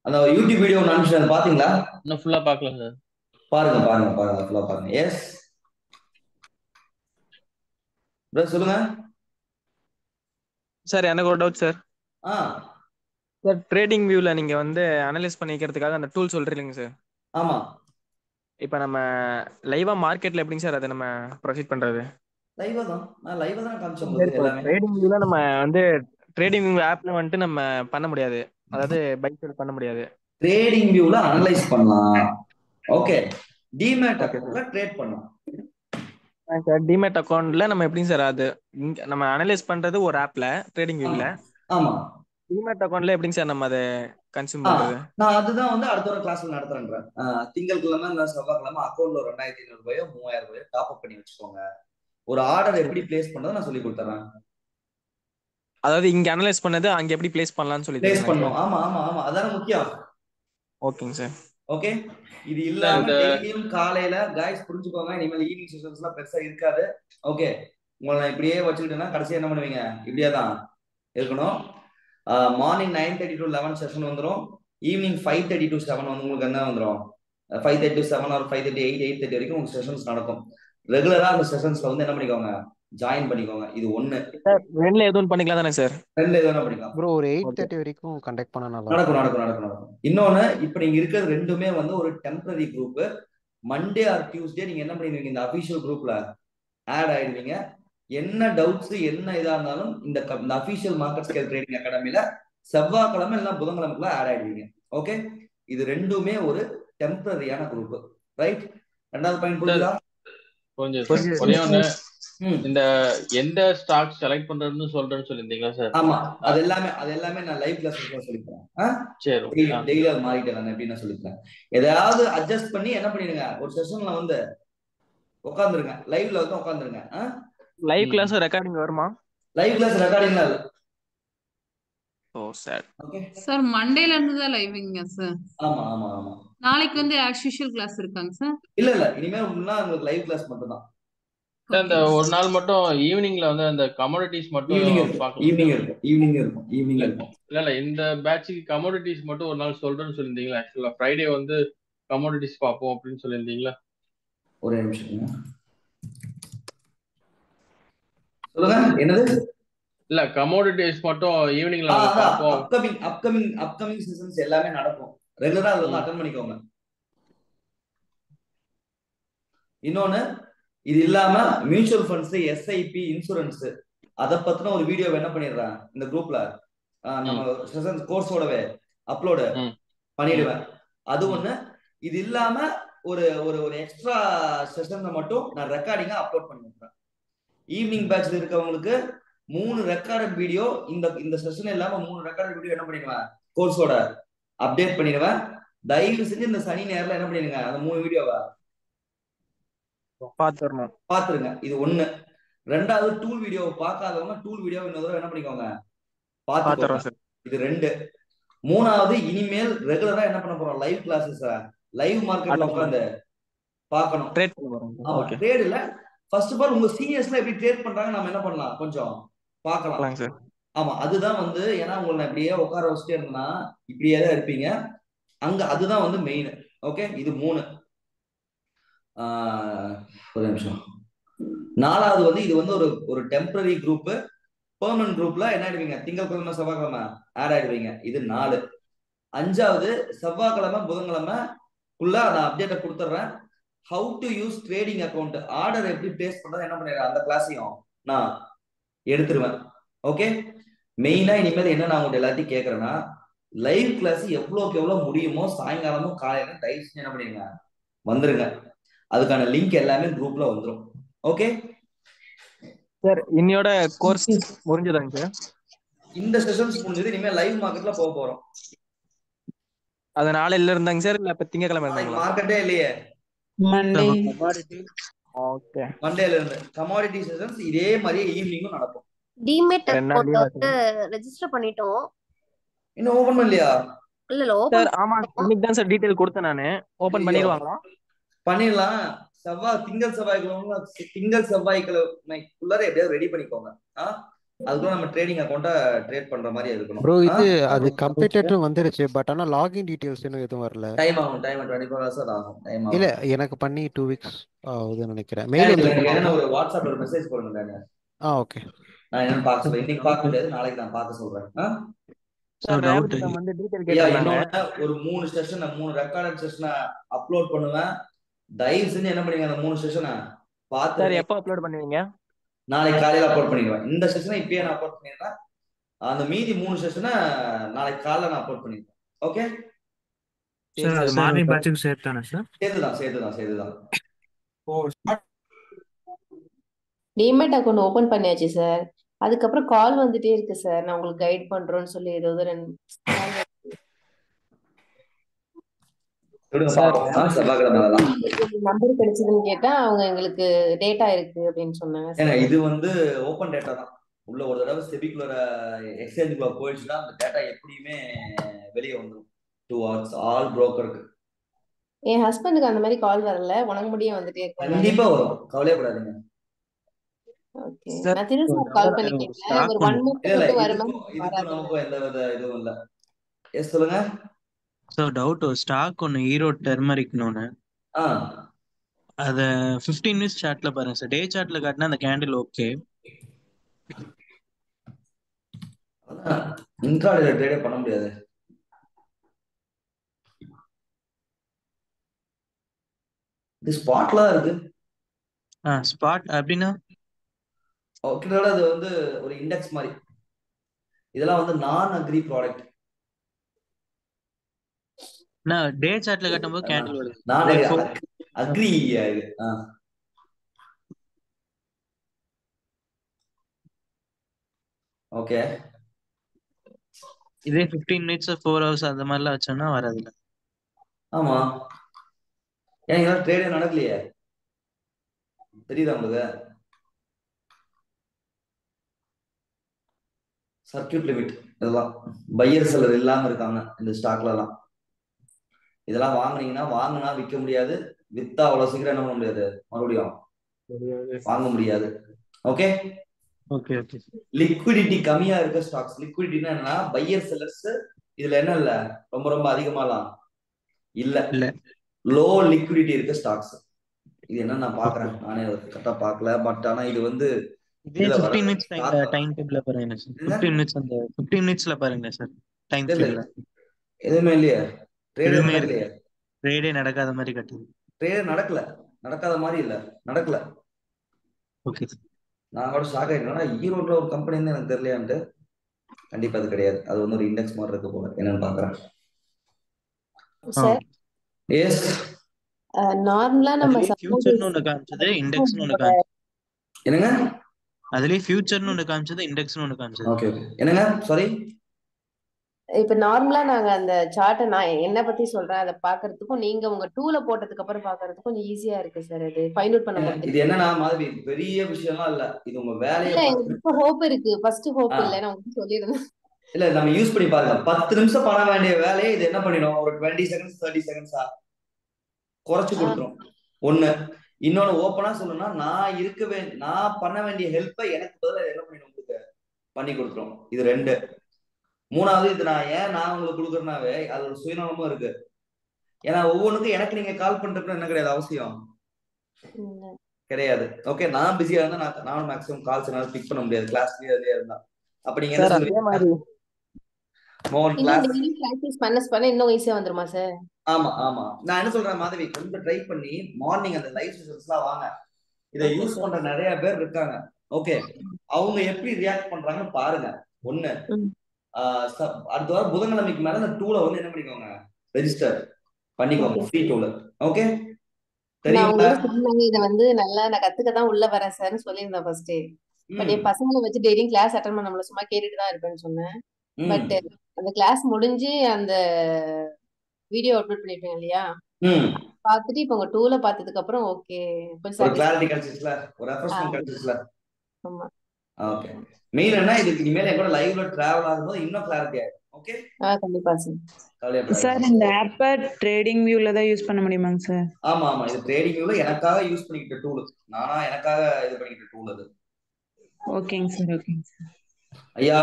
அந்த யூடியூப் வீடியோ நான் அனுப்பிச்சேன், பாத்தீங்களா? இன்னும் ஃபுல்லா பார்க்கல சார். பாருங்க ஃபுல்லா பாருங்க. எஸ் ப்ரோ, சொல்லுங்க சார். எனக்கு ஒரு டவுட் சார். சார், ட்ரேடிங் வியூல நீங்க வந்து அனலைஸ் பண்ணிக்கிறதுக்காக அந்த டூல் சொல்றீங்க சார். ஆமா. இப்போ நம்ம லைவா மார்க்கெட்ல எப்படிங்க சார் அதை நம்ம ப்ரொசீட் பண்றது? லைவா தான், நான் லைவா தான் காமிச்சேன் எல்லாமே. ட்ரேடிங் வியூல நம்ம வந்து ட்ரேடிங் வியூ ஆப்ல வந்துட்டு நம்ம பண்ண முடியாது, அதாவது பை செல் பண்ண முடியாது. ட்ரேடிங் வியூல அனலைஸ் பண்ணலாம். ஓகே, டிமேட் அக்கவுண்ட்ல ட்ரேட் பண்ணலாம். சார், டிமேட் அக்கவுண்ட்ல நம்ம எப்படிங்க சார் அது நம்ம அனலைஸ் பண்றது ஒரு ஆப்ல ட்ரேடிங் வியூல? ஆமா. டிமேட் அக்கவுண்ட்ல எப்படிங்க சார் நம்ம அதை கன்சியூம் பண்றது? நான் அதுதான் வந்து அடுத்த ஒரு கிளாஸ்ல நடத்துறேன். திங்கட்கிழமை இல்ல செவ்வாய்க்கிழமை அக்கவுண்ட்ல ஒரு 2500 ரூபாயோ 3000 ரூபாயோ டாப் அப் பண்ணி வச்சுக்கோங்க. ஒரு ஆர்டர் எப்படி பிளேஸ் பண்றது நான் சொல்லி கொடுத்துறேன். அதாவது இங்க அனலைஸ் பண்ணது அங்க எப்படி பிளேஸ் பண்ணலாம்னு சொல்லி பிளேஸ் பண்ணனும். ஆமா, அதான முக்கியம். ஓகேங்க சார். ஓகே, இது இல்லாம டெய்லியும் காலையில गाइस புரிஞ்சுக்கோங்க, இனிமேல் ஈவினிங் செஷன்ஸ்லாம் பெருசா இருக்காது. ஓகே, உங்களை நான் இப்படியே வச்சுக்கிட்டேன்னா கடைசியா என்ன பண்ணுவீங்க, இப்படியே தான் இருக்கணும். மார்னிங் 9:30 to 11 செஷன் வந்துடும். ஈவினிங் 5:30 to 7 வந்து உங்களுக்கு என்ன வந்துடும், 5:30 to 7 ஆர் 5:30 8:30 வரைக்கும் உங்களுக்கு செஷன்ஸ் நடக்கும். ரெகுலரா அந்த செஷன்ஸ்ல வந்து என்ன பண்ணிக்கோங்க, ஜாயின் பண்ணிக்கோங்க. இது ஒண்ணு. ரெண்டுல எதுவும் பண்ணிக்கலாம் தானே சார்? ரெண்டுல எதுவும் பண்ணிக்கலாம் ப்ரோ. ஒரு 8:30 வரைக்கும் கண்டக்ட் பண்ணா நல்லா நடக்கும். இன்னொன்னு, இப்ப நீங்க இருக்கிறது ரெண்டுமே வந்து ஒரு temporary group. Monday R Tuesday நீங்க என்ன பண்ணிடுவீங்க, இந்த அபிஷியல் குரூப்ல ஆட் ஆயிடுவீங்க. என்ன டவுட்ஸ் என்ன இதா இருந்தாலும் இந்த அபிஷியல் மார்க்கெட் ஸ்கேல் ட்ரேடிங் அகாடமில செவ்வாய்க்கிழமை இல்ல புதன்கிழமைக்குள்ள ஆட் ஆயிடுவீங்க. ஓகே, இது ரெண்டுமே ஒரு டெம்பரரியான குரூப். ரைட்? ரெண்டாவது பாயிண்ட் புரியுதா? கொஞ்சம் இந்த எந்த ஸ்டாக் செலக்ட் பண்றதுன்னு சொல்லிருந்தீங்களா சார்? ஆமா, அது எல்லாமே நான் லைவ் கிளாஸ்ல சொல்லிக்கிறேன். சரி, டெய்லி அது மாறிட்டேன் நான் எப்படின்னு சொல்லிக்கிறேன். எதையாவது அட்ஜஸ்ட் பண்ணி என்ன பண்ணிடுங்க, ஒரு செஷன்ல வந்து உட்காந்துருங்க, லைவ்ல வந்து உட்காந்துருங்க. லைவ் கிளாஸ் ரெக்கார்டிங் வருமா? லைவ் கிளாஸ் ரெக்கார்டிங் இல்ல. ஓ சார். ஓகே சார், மண்டேல இருந்து தான் லைவ்ங்க சார். ஆமா. நாளைக்கு வந்து ஆஸ் யூஷுவல் கிளாஸ் இருக்காங்க சார்? இல்ல, இனிமே உங்களுக்கு லைவ் கிளாஸ் மட்டும் தான். அந்த ஒரு நாள் மட்டும் ஈவினிங்ல வந்து அந்த கமோடிட்டிஸ் மட்டும் ஈவினிங் இருக்கும். இல்ல இந்த பேட்சுக்கு கமோடிட்டிஸ் மட்டும் ஒரு நாள் சொல்றேன்னு சொல்லியிருந்தீங்களா? ஆக்சுவலா ஃப்ரைடே வந்து கமோடிட்டிஸ் பார்ப்போம் அப்படின்னு சொல்லியிருந்தீங்களா? ஒரே நிமிஷம் சொல்லுங்க, என்னது? இல்ல, கமோடிட்டிஸ் மட்டும் ஈவினிங்ல பார்ப்போம். அப்கமிங் செஷன்ஸ் எல்லாமே நடக்கும். ரெகுலரா அதை வந்து அட்டெண்ட் பண்ணிக்கோங்க. இன்னொன்னு, இது இல்லாம மியூச்சுவல் ஃபண்ட்ஸ், எஸ்ஐபி, இன்சூரன்ஸ் அதை பத்தின ஒரு வீடியோ என்ன பண்ணிடுறேன் இந்த குரூப்ல, நம்ம செஷன் கோர்ஸோடவே அப்லோடு பண்ணிடுவேன். அது ஒண்ணு. இது இல்லாம ஒரு ஒரு எக்ஸ்ட்ரா செஷன் மட்டும் நான் ரெக்கார்டிங்கா அப்லோட் பண்ணி விட்டுறேன். ஈவினிங் பேட்ச்ல இருக்கவங்களுக்கு 3 ரெக்கார்டட் வீடியோ, இந்த செஷன் இல்லாம 3 ரெக்கார்டட் வீடியோ என்ன பண்ணிடுவேன், கோர்ஸோட அப்டேட் பண்ணிடுவேன். தயவு செஞ்சு இந்த சனி நேரத்துல என்ன பண்ணிடுங்க, அந்த 3 வீடியோவை பாத்துருங்க. இது ஒண்ணு. ரெண்டாவது டூல் வீடியோ பார்க்காதவங்க டூல் வீடியோ இன்னொரு என்ன பண்ணிக்கோங்க பார்த்துக்கோங்க. இது 2. மூணாவது இனிமேல் ரெகுலரா என்ன பண்ண போறோம், லைவ் கிளாஸஸ் லைவ் மார்க்கெட்ல உட்காந்து பார்க்கணும். ஆமா ட்ரேட் இல்ல, ஃபர்ஸ்ட் ஆஃப் ஆல் உங்க சீனியர்ஸ்ல எப்படி ட்ரேட் பண்றாங்க நம்ம என்ன பண்ணலாம் கொஞ்சம் பார்க்கலாம். ஆமா அதுதான் வந்து, ஏன்னா உங்களை நான் இப்படியே உட்கார வச்சுட்டே இருந்தேன்னா இப்படியே தான் இருப்பீங்க அங்க, அதுதான் வந்து மெயின். ஓகே இது 3. ஒரு நிமிஷம். 4வது வந்து இது வந்து ஒரு டெம்பரரி குரூப். பெர்மனன்ட் குரூப்ல என்ன ஆயிடுவீங்க, திங்கட்கிழமை செவ்வாய்க்கிழமை ஆட் ஆயிடுவீங்க. இது 4. 5வது செவ்வாய்க்கிழமை புதன்கிழமைக்குள்ள நான் அப்டேட்டை கொடுத்துட்றேன். How to use trading account, order எப்படி பிளேஸ் பண்றது என்ன பண்ணிடுறேன், அந்த கிளாஸையும் நான் எடுத்துருவேன். ஓகே மெயினா இனிமேல் என்ன நான் உங்கள்கிட்ட எல்லாத்தையும் கேட்கறேன்னா, லைவ் கிளாஸ் எவ்வளோக்கு எவ்வளவு முடியுமோ சாயங்காலமும் காலையில தயவு செஞ்சு என்ன பண்ணிடுங்க வந்துருங்க. அதுக்கான லிங்க் எல்லாமே குரூப்ல வந்துடும். ஓகே சார் இன்னையோட கோர்ஸ் முடிஞ்சதாங்க சார்? இந்த செஷன்ஸ் முடிஞ்சது, இனிமேல் லைவ் மார்க்கெட்ல போக போறோம். அது நாளையில இருந்தாங்க சார், இல்ல இப்ப திங்கக்கிழமை இருந்தாங்களா? மார்க்கெட்டே இல்லையே, மண்டே. ஓகே மண்டேல இருந்து கமாடிட்டி செஷன்ஸ் இதே மாதிரியே ஈவினிங்கும் நடக்கும். டிமேட் அக்கவுண்ட் வந்து ரெஜிஸ்டர் பண்ணிட்டோம். இன்னும் ஓபன் பண்ணலையா? இல்ல ஓபன் சார். ஆமா இன்னைக்கு தான் சார் டீடைல் கொடுத்தேன் நானு. ஓபன் பண்ணிடுவாங்களா? பண்ணிடலாம். திங்கள் செவ்வாய்க்கிழமைக்குள்ளார எப்படியாவது ரெடி பண்ணிக்கோங்க. அதுக்குள்ள நம்ம ட்ரேடிங் அக்கௌண்ட்டை ட்ரேட் பண்ற மாதிரி இருக்கணும். ப்ரோ இது அது கம்ப்ளீட்டட் வந்துருச்சு, பட் ஆனா லாகின் டீடைல்ஸ் இன்னும் எதுவும் வரல. டைம் ஆகும், 24 hours ஆகும். டைம் ஆகும். இல்ல எனக்கு பண்ணி 2 weeks ஆகுதுன்னு நினைக்கிறேன். மெயில் என்ன ஒரு வாட்ஸ்அப்ல ஒரு மெசேஜ் போடுங்க. ஓகே நான் என்னன்னு பார்க்க சொல்றேன். இன்னைக்கு பார்க்க முடியாது, நாளைக்கு நான் பார்க்க சொல்றேன். ஒரு 3 செஷன் 3 ரெக்கார்டட் செஷனை அப்லோட் பண்ணுவேன். தயவு செஞ்சு என்ன பண்ணீங்க, அந்த 3 செஷனை பார்த்து எப்போ அப்லோட் பண்ணுவீங்க? நாளைக்கு காலையில அப்லோட் பண்ணிடுவேன். இந்த செஷனை இப்பயே நான் அப்லோட் பண்ணிடுறேன். அந்த மீதி 3 செஷனை நாளைக்கு காலையில நான் அப்லோட் பண்ணிடுவேன். ஓகே சார் அது மார்னிங் பேட்சுக்கு சேர்த்தானே சார்? சேர்த்துதான். டிமேட் அக்கௌண்ட் ஓபன் பண்ணியாச்சு சார். அதுக்கப்புறம் கால் வந்துட்டே இருக்கு சார், நான் உங்களுக்கு கைட் பண்றோம்னு சொல்லி ஏதாவது 2 நம்பர் கிடைச்சதுன்னு கேட்டா அவங்க எங்களுக்கு டேட்டா இருக்கு அப்படின்னு சொன்னாங்க. இது வந்து ஓபன் டேட்டா தான். உள்ள ஒரு தடவை செபிக்குள்ள எக்ஸ்சேஞ்சுக்குள்ள போயிடுச்சுன்னா அந்த டேட்டா எப்படியுமே வெளியே வந்துடும். 2 hours ஆல் புரோக்கருக்கு. என் ஹஸ்பண்டுக்கு அந்த மாதிரி கால் வரல, உனக்கு முடியும் வந்துட்டே இருக்கு. கண்டிப்பா வரும், கவலையப்படாதீங்க. ஓகே நான் திரும்ப கால் பண்ணிட்டேன். ஒரு 1 month மட்டும் வருமா? நமக்கு எந்த வித இதுவும் இல்ல. எஸ் சொல்லுங்க. சார் டவுட், ஒரு ஸ்டாக் ஒன்னு ஈரோடு டர்மரிக்னு ஒன்னு, அத 15 minutes சார்ட்ல பாருங்க சார். டே சார்ட்ல காட்டினா அந்த கேண்டில் ஓகே, இன்ட்ராடேல ட்ரேட் பண்ண முடியாது. இது ஸ்பாட்ல இருக்கு. ஸ்பாட் அப்படினா கிட்டத்தட்ட அது வந்து ஒரு இண்டெக்ஸ் மாதிரி. இதெல்லாம் வந்து நான் அக்ரி ப்ராடக்ட். நான் டே சார்ட்ல காட்டும்போது கேண்டில் வருது. நான் அக்ரி இது. ஓகே இதே 15 minutes 4 hours அந்த மாதிரிலாம் வச்சோம்னா வராதுல்ல. ஆமா ஏன் ட்ரேடே நடக்கலையே, தெரியுதா உங்களுக்கு? சர்க்யூட் லிமிட் இதெல்லாம் பையர் செல்லர் இல்லாம இருக்காங்க இந்த ஸ்டாக்ல எல்லாம். இதெல்லாம் வாங்கினா விற்க முடியாது, வித்தா அவ்வளவு சீக்கிரம் என்ன பண்ண முடியாது, மறுபடியும் வாங்க முடியாது. Okay okay okay. லிக்விடிட்டி கம்மியா இருக்க ஸ்டாக்ஸ். லிக்விடிட்டினா என்னன்னா பையர் செல்லர்ஸ் இதுல என்ன இல்ல ரொம்ப ரொம்ப அதிகமாலாம் இல்ல, லோ லிக்விடிட்டி இருக்க ஸ்டாக்ஸ். இது என்ன நான் பாக்குறேன், நானே கரெக்டா பாக்கல. பட் ஆனா இது வந்து 15 minutes டைம் டேபிள்ல பாருங்க சார். 15 minutes அந்த 15 minutesல பாருங்க சார் டைம் டேபிள்ல. எதுவுமே இல்லையே, ட்ரேடே நடக்காத மாதிரி காட்டுது. ட்ரேடே நடக்காத மாதிரி இல்ல, நடக்கல. ஓகே நான் கூட ஷாக் ஆயிட்டேன்னா ஈரோட்ல ஒரு கம்பெனி எனக்கு தெரியலையான்ட்டு. கண்டிப்பா அது கிடையாது, அது வந்து ஒரு இண்டெக்ஸ் மாதிரி இருக்க போல. என்னன்னு பாக்குறேன். சார் எஸ் நார்மலா நம்ம ஃபியூச்சர்னு ஒன்னு காமிச்சது, இண்டெக்ஸ்னு ஒன்னு காமிச்சது. என்னங்க அதுலயே ஃபியூச்சர்னு ஒன்னு காமிச்சது, இண்டெக்ஸ்னு ஒன்னு காமிச்சது. ஓகே என்னங்க சாரி இப்ப நார்மலா நாங்க அந்த சார்ட்டை நான் என்ன பத்தி சொல்றேன் அதை பாக்குறதுக்கும் நீங்க உங்க டூல போட்டதுக்கு அப்புறம் பாக்குறதுக்கும் கொஞ்சம் ஈஸியா இருக்கு சார். அது ஃபைண்ட் அவுட் பண்ண முடியுது. இது என்னன்னா மாதிரி பெரிய விஷயம்லாம் இல்ல. இது உங்க வேலையை இல்ல இப்ப ஹோப் இருக்கு. ஃபர்ஸ்ட் ஹோப் இல்ல, நான் உங்களுக்கு சொல்லிருந்தேன். இல்ல நம்ம யூஸ் பண்ணி பாருங்க. 10 நிமிஷம் பண்ண வேண்டிய வேலையை இது என்ன பண்ணிடும், ஒரு 20 செகண்ட்ஸ் 30 செகண்ட்ஸா குறைச்சு கொடுத்துரும். ஒண்ணு. இன்னொன்னு ஓப்பனா சொல்லணும்னா, நான் பண்ண வேண்டிய ஹெல்ப்பை எனக்கு பதிலாக என்ன பண்ணிடும், உங்களுக்கு பண்ணி கொடுத்துரும். இது 2. 3வது, இது நான் உங்களுக்கு கொடுக்குறேனாவே அது ஒரு சுயநலமும் இருக்கு. ஏன்னா ஒவ்வொன்றுக்கும் எனக்கு நீங்க கால் பண்றதுக்கு என்ன கிடையாது, அவசியம் கிடையாது. ஓகே, நான் பிஸியா இருந்தா நானும் மேக்ஸிமம் கால்ஸ் என்னால பிக் பண்ண முடியாது, கிளாஸ்லயே இருந்தா. அப்ப நீங்க என்ன சொல்லுவீங்க, மோகன் கிளாஸ் பிராக்டிஸ் பண்ண இன்னும் ஈஸியா வந்துருமா சார்? ஆமா ஆமா, நான் என்ன சொல்றேன் மாதவி, கொஞ்சம் ட்ரை பண்ணி மார்னிங் அந்த லைவ் செஷன்ஸ்லாம் வாங்க. இதை யூஸ் பண்ற நிறைய பேர் இருக்காங்க. ஓகே, அவங்க எப்படி ரியாக்ட் பண்றாங்கன்னு பாருங்க. ஒண்ணு, அடுத்த வாரம் புதன்கிழமைக்கு மேல அந்த டூலை வந்து என்ன பண்ணிக்கோங்க, ரெஜிஸ்டர் பண்ணிக்கோங்க, ஃப்ரீ டூல். ஓகே, இதை வந்து நல்லா நான் கத்துக்கதான் உள்ள வரேன் சார்னு சொல்லியிருந்தேன் ஃபர்ஸ்ட். பட் என் பசங்களை வச்சு டெய்லியும் கிளாஸ் அட்டன் பண்ண நம்மள சும்மா கேட்டுட்டு தான் இருப்பேன்னு சொன்னேன். பட் அந்த கிளாஸ் முடிஞ்சு அந்த வீடியோ அப்லோட் பண்ணிருப்பீங்க இல்லையா, பார்த்துட்டு இப்ப உங்க டூல பார்த்ததுக்கு அப்புறம் ஓகே, கொஞ்சம் கிளாரிட்டி கிடைச்சிச்சுல, ஒரு ரெஃப்ரெஷ்மென்ட் கிடைச்சிச்சுல. ஆமா, ஓகே. மெயின் என்ன, இதுக்கு இனிமேல் என் கூட லைவ்ல டிராவல் ஆகும்போது இன்னும் கிளாரிட்டி ஆகும். ஓகே, கண்டிப்பா சார். சார் இந்த ஆப்பை ட்ரேடிங் வியூல தான் யூஸ் பண்ண முடியுமாங்க சார்? ஆமா ஆமா, இது ட்ரேடிங் வியூல எனக்காக யூஸ் பண்ணிக்கிட்ட டூல், நானா எனக்காக இது பண்ணிக்கிட்ட டூல் அது. ஓகேங்க சார். ஓகேங்க சார். ஐயா,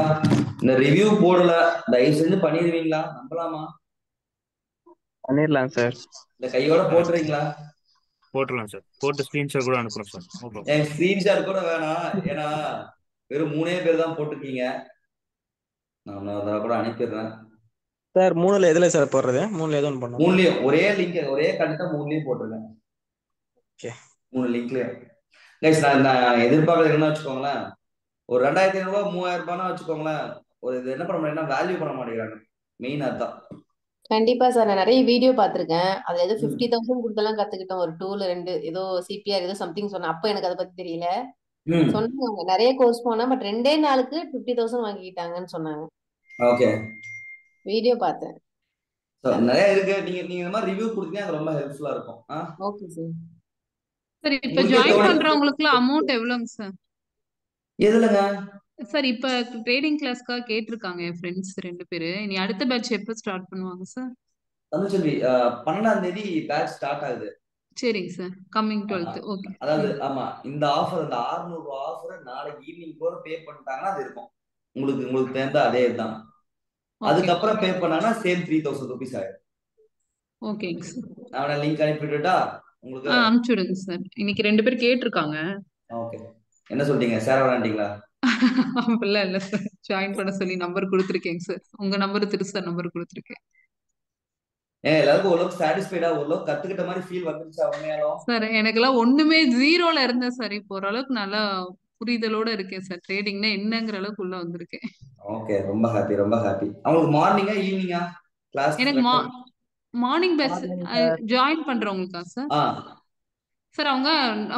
இந்த ரிவ்யூ போடல, தயவு செஞ்சு பண்ணிடுவீங்களா? நம்பலாமா? பண்ணிடலாம் சார். இந்த கையோட போட்டுறீங்களா? போட்டுடலாம் சார். போட்டு ஸ்கிரீன்ஷாட் கூட அனுப்புறோம் சார். என் ஸ்கிரீன்ஷாட் கூட வேணாம், ஏன்னா வெறும் 3 பேர் தான் போட்டிருக்கீங்க. நான் அதை கூட அனுப்பிடுறேன் சார். 3ல எதுல சார் போடுறது? 3ல எதுவும் பண்ணுவோம். 3லயும் ஒரே லிங்க், ஒரே கண்டென்ட் 3லயும் போட்டிருக்கேன். ஓகே, 3 லிங்க்லயும். கைஸ், நான் எதிர்பார்க்கறது என்ன வச்சுக்கோங்களேன், ஒரு 2500 ரூபாய் 3000 ரூபாய்னா வச்சுக்கோங்களேன், ஒரு இது என்ன பண்ண முடியும்னா வேல்யூ பண்ண மாட்டேங்கிறாங்க. மெயின் அதான். கண்டிப்பா சார். நான் நிறைய வீடியோ பார்த்திருக்கேன். அதுல ஏதோ 50,000 கொடுத்தெல்லாம் கத்துக்கிட்டோம். ஒரு 2ல 2 ஏதோ சிபிஆர் ஏதோ சம்திங் சொன்னேன். அப்ப எனக்கு அதை பத்தி தெரியல. சொன்னாங்க நிறைய கோர்ஸ் போனா, பட் 2 நாளுக்கு 50,000 வாங்கிட்டாங்கன்னு சொன்னாங்க. ஓகே, வீடியோ பார்த்தேன். நிறைய இருக்கு. நீங்க இந்த மாதிரி ரிவ்யூ கொடுத்தீங்கன்னா அது ரொம்ப ஹெல்ப்ஃபுல்லா இருக்கும். Okay sir. சார் இப்ப ஜாயின் பண்றவங்களுக்கு அமௌண்ட் எவ்வளவுங்க சார்? எதுலங்க சார்? இப்ப ட்ரேடிங் கிளாஸ்க்காக கேட்டிருக்காங்க என் ஃப்ரெண்ட்ஸ் 2 பேரு. இனி அடுத்த பேட்ச் எப்ப ஸ்டார்ட் பண்ணுவாங்க சார்? தமிழ்ச்செல்வி, 12ஆம் தேதி பேட்ச் ஸ்டார்ட் ஆகுது. சரிங்க சார், கம்மிங் 12th. ஓகே, அதாவது ஆமா, இந்த ஆஃபர், இந்த 600 ரூபாய் ஆஃபர் நாளைக்கு ஈவினிங் கூட பே பண்ணிட்டாங்கன்னா அது இருக்கும். உங்களுக்கு தேர்ந்தா அதே தான். அதுக்கப்புறம் பே பண்ணாங்கன்னா சேம் 3000 rupees ஆயிடும். ஓகேங்க சார். நான் லிங்க் அனுப்பிட்டுட்டா உங்களுக்கு? அனுப்பிச்சு விடுங்க சார். இன்னைக்கு 2 பேர் கேட்டிருக்காங்க. ஓகே, என்ன சொல்றீங்க, சேர வேண்டாங்களா? அப்படிலாம் இல்ல சார், ஜாயின் பண்ண சொல்லி நம்பர் கொடுத்துருக்கேங்க சார். உங்க நம்பர் திருசா நம்பர் கொடுத்துருக்கேன். எல்லாருக்கும் ஓரளவுக்கு சாட்டிஸ்ஃபைடா, ஓரளவுக்கு கத்துக்கிட்ட மாதிரி ஃபீல் வந்துருச்சா உண்மையாலும்? சார் எனக்கெல்லாம் ஒண்ணுமே ஜீரோல இருந்தேன் சார். இப்போ ஓரளவுக்கு நல்லா புரிதலோட இருக்கேன் சார். ட்ரேடிங்னா என்னங்கிற அளவுக்கு உள்ள வந்திருக்கேன். ஓகே, ரொம்ப ஹாப்பி, ரொம்ப ஹாப்பி. அவங்களுக்கு மார்னிங்கா ஈவினிங்கா கிளாஸ்? எனக்கு மார்னிங் பேட்ச் ஜாயின் பண்றவங்களுக்கா சார்? சார் அவங்க